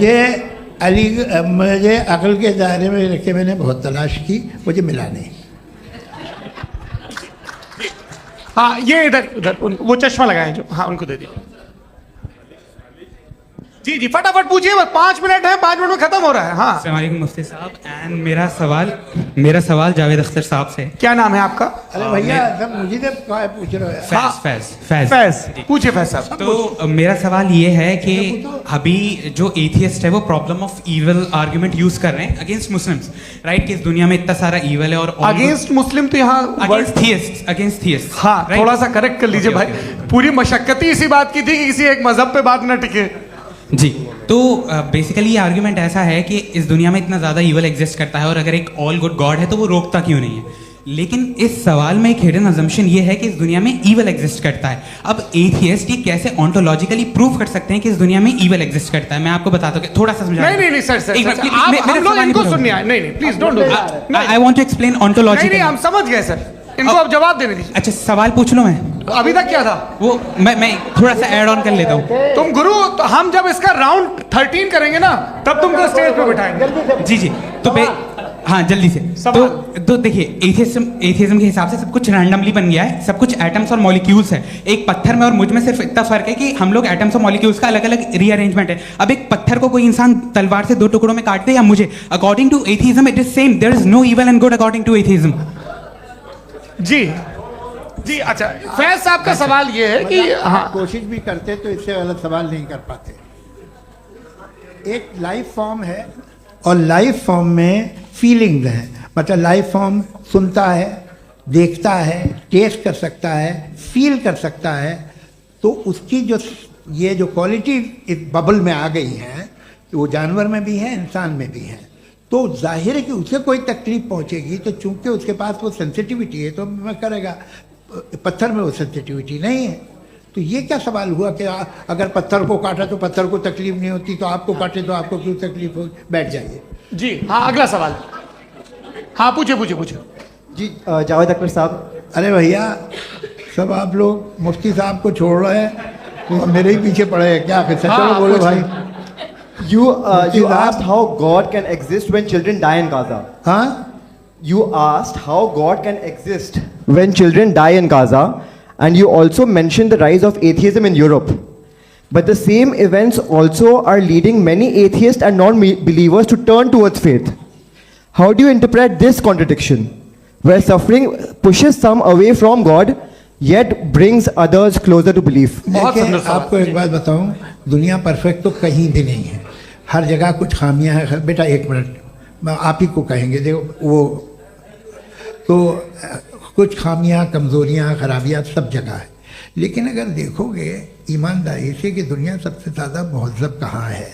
मुझे अकल के दायरे में रख के मैंने बहुत तलाश की, मुझे मिला नहीं। हाँ ये इधर उधर वो चश्मा लगाए जो, हाँ उनको दे दिया। जी जी फटाफट पूछिए, बस 5 मिनट है, 5 मिनट में खत्म हो रहा है। हाँ अस्सलाम वालेकुम मुफ्ती साहब। एंड मेरा सवाल जावेद अख्तर साहब से। क्या नाम है आपका? अरे भैया सब मुझे तो पूछ रहे हो। फैज पूछिए फैज साहब। तो मेरा सवाल ये है कि अभी जो एथियस्ट है वो problem of evil argument use कर रहे हैं अगेंस्ट मुस्लिम्स, राइट? कि इस दुनिया में इतना सारा इविल है और अगेंस्ट मुस्लिम तो यहाँ अगेंस्ट थियस्ट। हाँ थोड़ा सा करेक्ट कर लीजिए भाई, पूरी मशक्कत ही इसी बात की थी कि किसी एक मजहब पे बात न टिके। जी, तो बेसिकली ये आर्ग्यूमेंट ऐसा है कि इस दुनिया में इतना ज़्यादा ईवल एग्जिस्ट करता है और अगर एक ऑल गुड गॉड है तो वो रोकता क्यों नहीं है? लेकिन इस सवाल में एक हिडन अजम्पशन ये है कि इस दुनिया में ईवल एग्जिस्ट करता है। अब एथियस्ट ये कैसे ऑन्टोलॉजिकली प्रूव कर सकते हैं कि इस दुनिया में ईवल एग्जिस्ट करता है? मैं आपको बताता हूँ, थोड़ा सा समझा। नहीं सर हम लोग इनको सुनने आए। नहीं please don't do that. I want to explain ontologically. नहीं हम समझ गए सर, इनको अब जवाब देने दीजिए। अच्छा सवाल पूछ लो। मैं अभी तक क्या था वो मैं थोड़ा सा ऐड ऑन कर लेता हूँ। तुम गुरु, तो हम जब इसका राउंड 13 करेंगे ना तब तुमको स्टेज पे बिठाएंगे। जी तो हाँ जल्दी से। तो देखिए एथियज्म के हिसाब से सब कुछ रैंडमली बन गया है, सब कुछ एटम्स और मॉलिक्यूल्स है। एक पत्थर में और मुझ में सिर्फ इतना फर्क है कि हम लोग एटम्स और मॉलिक्यूल्स का अलग अलग रीअरेंजमेंट है। अब एक पत्थर को कोई इंसान तलवार से 2 टुकड़ों में काट दे या मुझे, according to atheism it is same. There is no evil and good according to atheism. जी अच्छा, फैज साहब का सवाल ये है कि हाँ कोशिश भी करते तो इससे गलत सवाल नहीं कर पाते। एक लाइफ फॉर्म है और लाइफ फॉर्म में फीलिंग्स हैं, मतलब लाइफ फॉर्म सुनता है, देखता है, टेस्ट कर सकता है, फील कर सकता है। तो उसकी जो ये जो क्वालिटी इस बबल में आ गई हैं वो जानवर में भी है, इंसान में भी है। तो जाहिर है कि उसे कोई तकलीफ पहुंचेगी, तो चूंकि उसके पास वो सेंसिटिविटी है तो मैं करेगा। पत्थर में वो सेंसिटिविटी नहीं है। तो ये क्या सवाल हुआ कि अगर पत्थर को काटा तो पत्थर को तकलीफ नहीं होती, तो आपको काटे तो आपको क्यों तकलीफ हो? बैठ जाइए। जी हाँ अगला सवाल। हाँ पूछे जी जावेद अख्तर साहब। अरे भैया सब आप लोग मुफ्ती साहब को छोड़ रहे हैं तो मेरे ही पीछे पड़े हैं क्या? फिर चलो बोलो भाई। You asked how God can exist when children die in Gaza. हाँ? You asked how God can exist when children die in Gaza, and you also mentioned the rise of atheism in Europe. But the same events also are leading many atheists and non-believers to turn towards faith. How do you interpret this contradiction, where suffering pushes some away from God, yet brings others closer to belief? देखिए आपको एक बात बताऊं, दुनिया perfect तो कहीं भी नहीं है, हर जगह कुछ खामियां हैं। बेटा एक मिनट, मैं आप ही को कहेंगे, देखो वो तो कुछ खामियां, कमज़ोरियां, खराबियां सब जगह है। लेकिन अगर देखोगे ईमानदारी से कि दुनिया सबसे ज़्यादा महज़ब कहाँ है,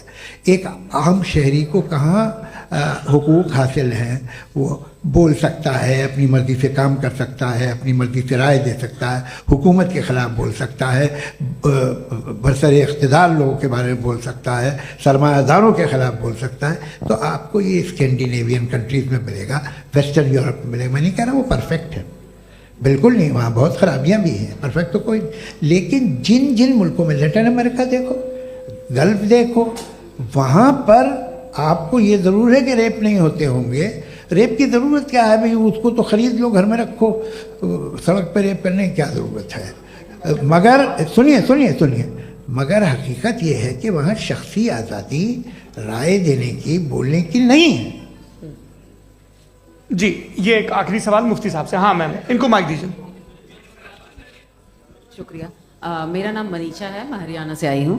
एक आम शहरी को कहाँ हुकूक हासिल हैं, वो बोल सकता है, अपनी मर्ज़ी से काम कर सकता है, अपनी मर्ज़ी से राय दे सकता है, हुकूमत के ख़िलाफ़ बोल सकता है, बरसरे इक़्तिदार लोगों के बारे में बोल सकता है, सरमायादारों के ख़िलाफ़ बोल सकता है। तो आपको ये स्कैंडिनेवियन कंट्रीज़ में मिलेगा, वेस्टर्न यूरोप में मिलेगा। मैं नहीं कह रहा वो परफेक्ट है, बिल्कुल नहीं, वहाँ बहुत ख़राबियाँ भी हैं, परफेक्ट तो कोई। लेकिन जिन जिन मुल्कों में, लैटिन अमेरिका देखो, गल्फ देखो, वहाँ पर आपको ये ज़रूर है कि रेप नहीं होते होंगे। रेप की ज़रूरत क्या है भाई? उसको तो ख़रीद लो, घर में रखो, सड़क पर रेप करने की क्या ज़रूरत है? मगर सुनिए, मगर हकीकत ये है कि वहाँ शख्सी आज़ादी राय देने की, बोलने की नहीं है। जी ये एक आखिरी सवाल मुफ्ती साहब से। हाँ मैम, इनको माइक दीजिए। शुक्रिया। मेरा नाम मनीषा है, मैं हरियाणा से आई हूँ।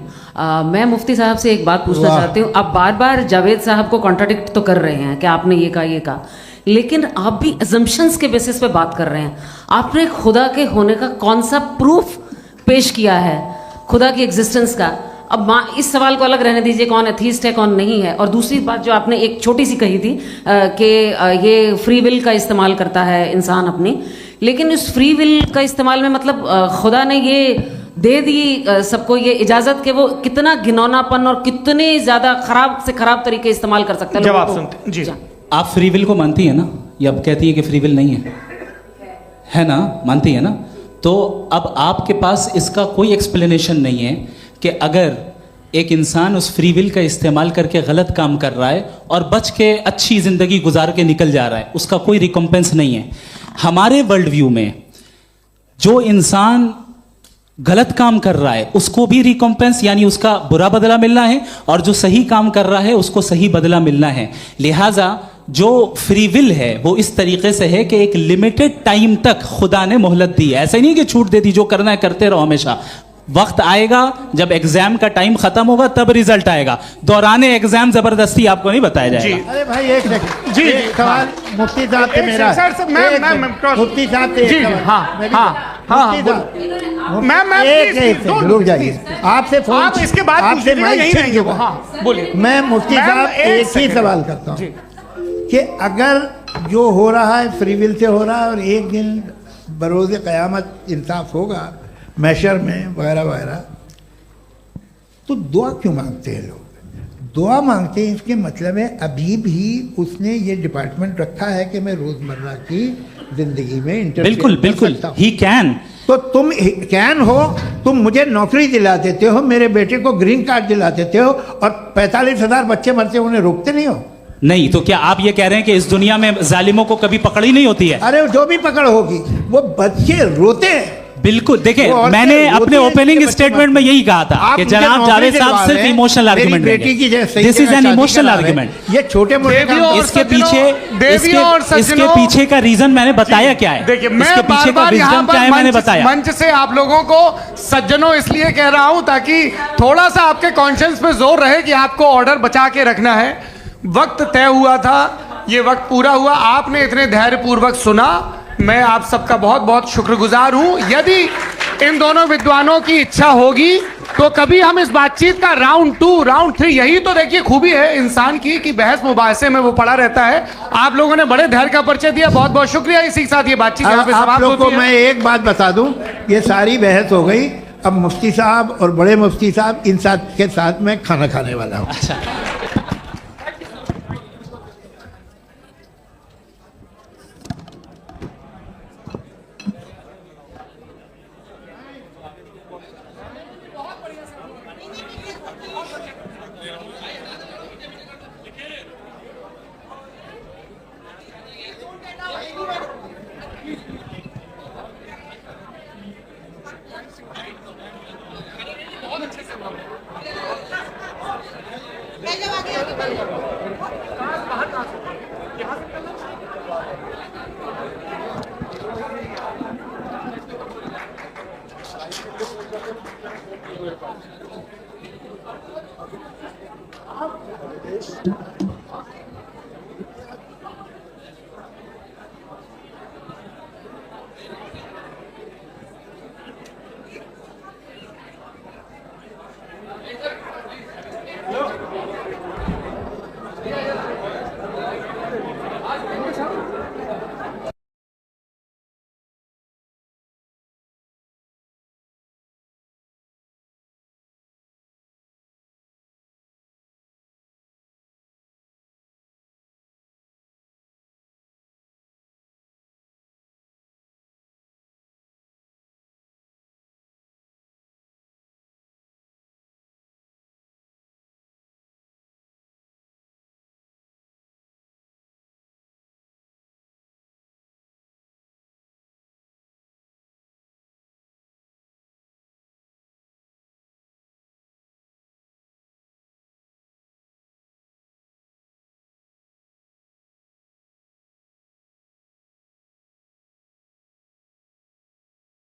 मैं मुफ्ती साहब से एक बात पूछना चाहती हूँ। आप बार बार जावेद साहब को कॉन्ट्राडिक्ट तो कर रहे हैं कि आपने ये कहा, लेकिन आप भी अजम्पशंस के बेसिस पे बात कर रहे हैं। आपने खुदा के होने का कौन सा प्रूफ पेश किया है खुदा की एग्जिस्टेंस का? अब इस सवाल को अलग रहने दीजिए, कौन एथीस्ट है कौन नहीं है। और दूसरी बात जो आपने एक छोटी सी कही थी कि ये फ्री विल का इस्तेमाल करता है इंसान अपनी, लेकिन इस फ्री विल का इस्तेमाल में मतलब खुदा ने ये दे दी सबको ये इजाज़त कि वो कितना घिनौनापन और कितने ज़्यादा खराब से खराब तरीके इस्तेमाल कर सकता है। जवाब सुनते जी। आप फ्री विल को मानती है ना, या अब कहती है कि फ्री विल नहीं है ना? मानती है ना? तो अब आपके पास इसका कोई एक्सप्लेनेशन नहीं है कि अगर एक इंसान उस फ्री विल का इस्तेमाल करके गलत काम कर रहा है और बच के अच्छी ज़िंदगी गुजार के निकल जा रहा है, उसका कोई रिकम्पेंस नहीं है। हमारे वर्ल्ड व्यू में जो इंसान गलत काम कर रहा है उसको भी रिकम्पेंस यानी उसका बुरा बदला मिलना है, और जो सही काम कर रहा है उसको सही बदला मिलना है। लिहाजा जो फ्री विल है वो इस तरीके से है कि एक लिमिटेड टाइम तक खुदा ने मोहलत दी है। ऐसा नहीं कि छूट दे दी, जो करना है करते रहो हमेशा। वक्त आएगा जब एग्जाम का टाइम खत्म होगा तब रिजल्ट आएगा। दौराने एग्जाम जबरदस्ती आपको नहीं बताया जाएगा। अरे भाई एक सेकंड जी, एक सवाल मुफ्ती साहब से मेरा सर मुफ्ती साहब से एक सवाल। रुक जाइए, आपसे फोन आप इसके बाद आपसे यही रहेंगे वो। हाँ बोलिए। मैं मुफ्ती साहब एक ही सवाल करता हूँ कि अगर जो हो रहा है फ्री विल से हो रहा है और एक दिन बरोज़ क़यामत इंसाफ होगा मैशर में वगैरह वगैरह, तो दुआ क्यों मांगते हैं लोग? दुआ मांगते हैं इसके मतलब है अभी भी उसने ये डिपार्टमेंट रखा है कि मैं रोज़मर्रा की ज़िंदगी में बिल्कुल बिल्कुल ही कैन। तो तुम कैन हो, तुम मुझे नौकरी दिला देते हो, मेरे बेटे को ग्रीन कार्ड दिला देते हो, और 45,000 बच्चे मरते हो उन्हें रोकते नहीं हो। नहीं तो क्या आप ये कह रहे हैं कि इस दुनिया में जालिमों को कभी पकड़ ही नहीं होती है? अरे जो भी पकड़ होगी वो बच्चे रोते हैं। बिल्कुल, देखिए मैंने अपने ओपनिंग स्टेटमेंट में यही कहा था कि जनाब जावेद साहब सिर्फ इमोशनल आर्गुमेंट देंगे। This is an emotional argument. ये छोटे मोटे इसके पीछे का रीजन मैंने बताया क्या है। देखिए इसके पीछे का विजडम क्या है मैंने बताया। मंच से आप लोगों को सज्जनों इसलिए कह रहा हूं ताकि थोड़ा सा आपके कॉन्शियंस पे जोर रहे कि आपको ऑर्डर बचा के रखना है। वक्त तय हुआ था, ये वक्त पूरा हुआ, आपने इतने धैर्यपूर्वक सुना, मैं आप सबका बहुत बहुत शुक्रगुजार हूं। यदि इन दोनों विद्वानों की इच्छा होगी तो कभी हम इस बातचीत का राउंड 2 राउंड 3, यही तो देखिए खूबी है इंसान की कि बहस मुबाहसे में वो पड़ा रहता है। आप लोगों ने बड़े धैर्य का परिचय दिया, बहुत बहुत शुक्रिया। इसी के साथ ये बातचीत यहाँ पे समाप्त होती है। आप लोग को मैं एक बात बता दूं, ये सारी बहस हो गई, अब मुफ्ती साहब और बड़े मुफ्ती साहब इन साथ के साथ मैं खाना खाने वाला हूँ। अच्छा आप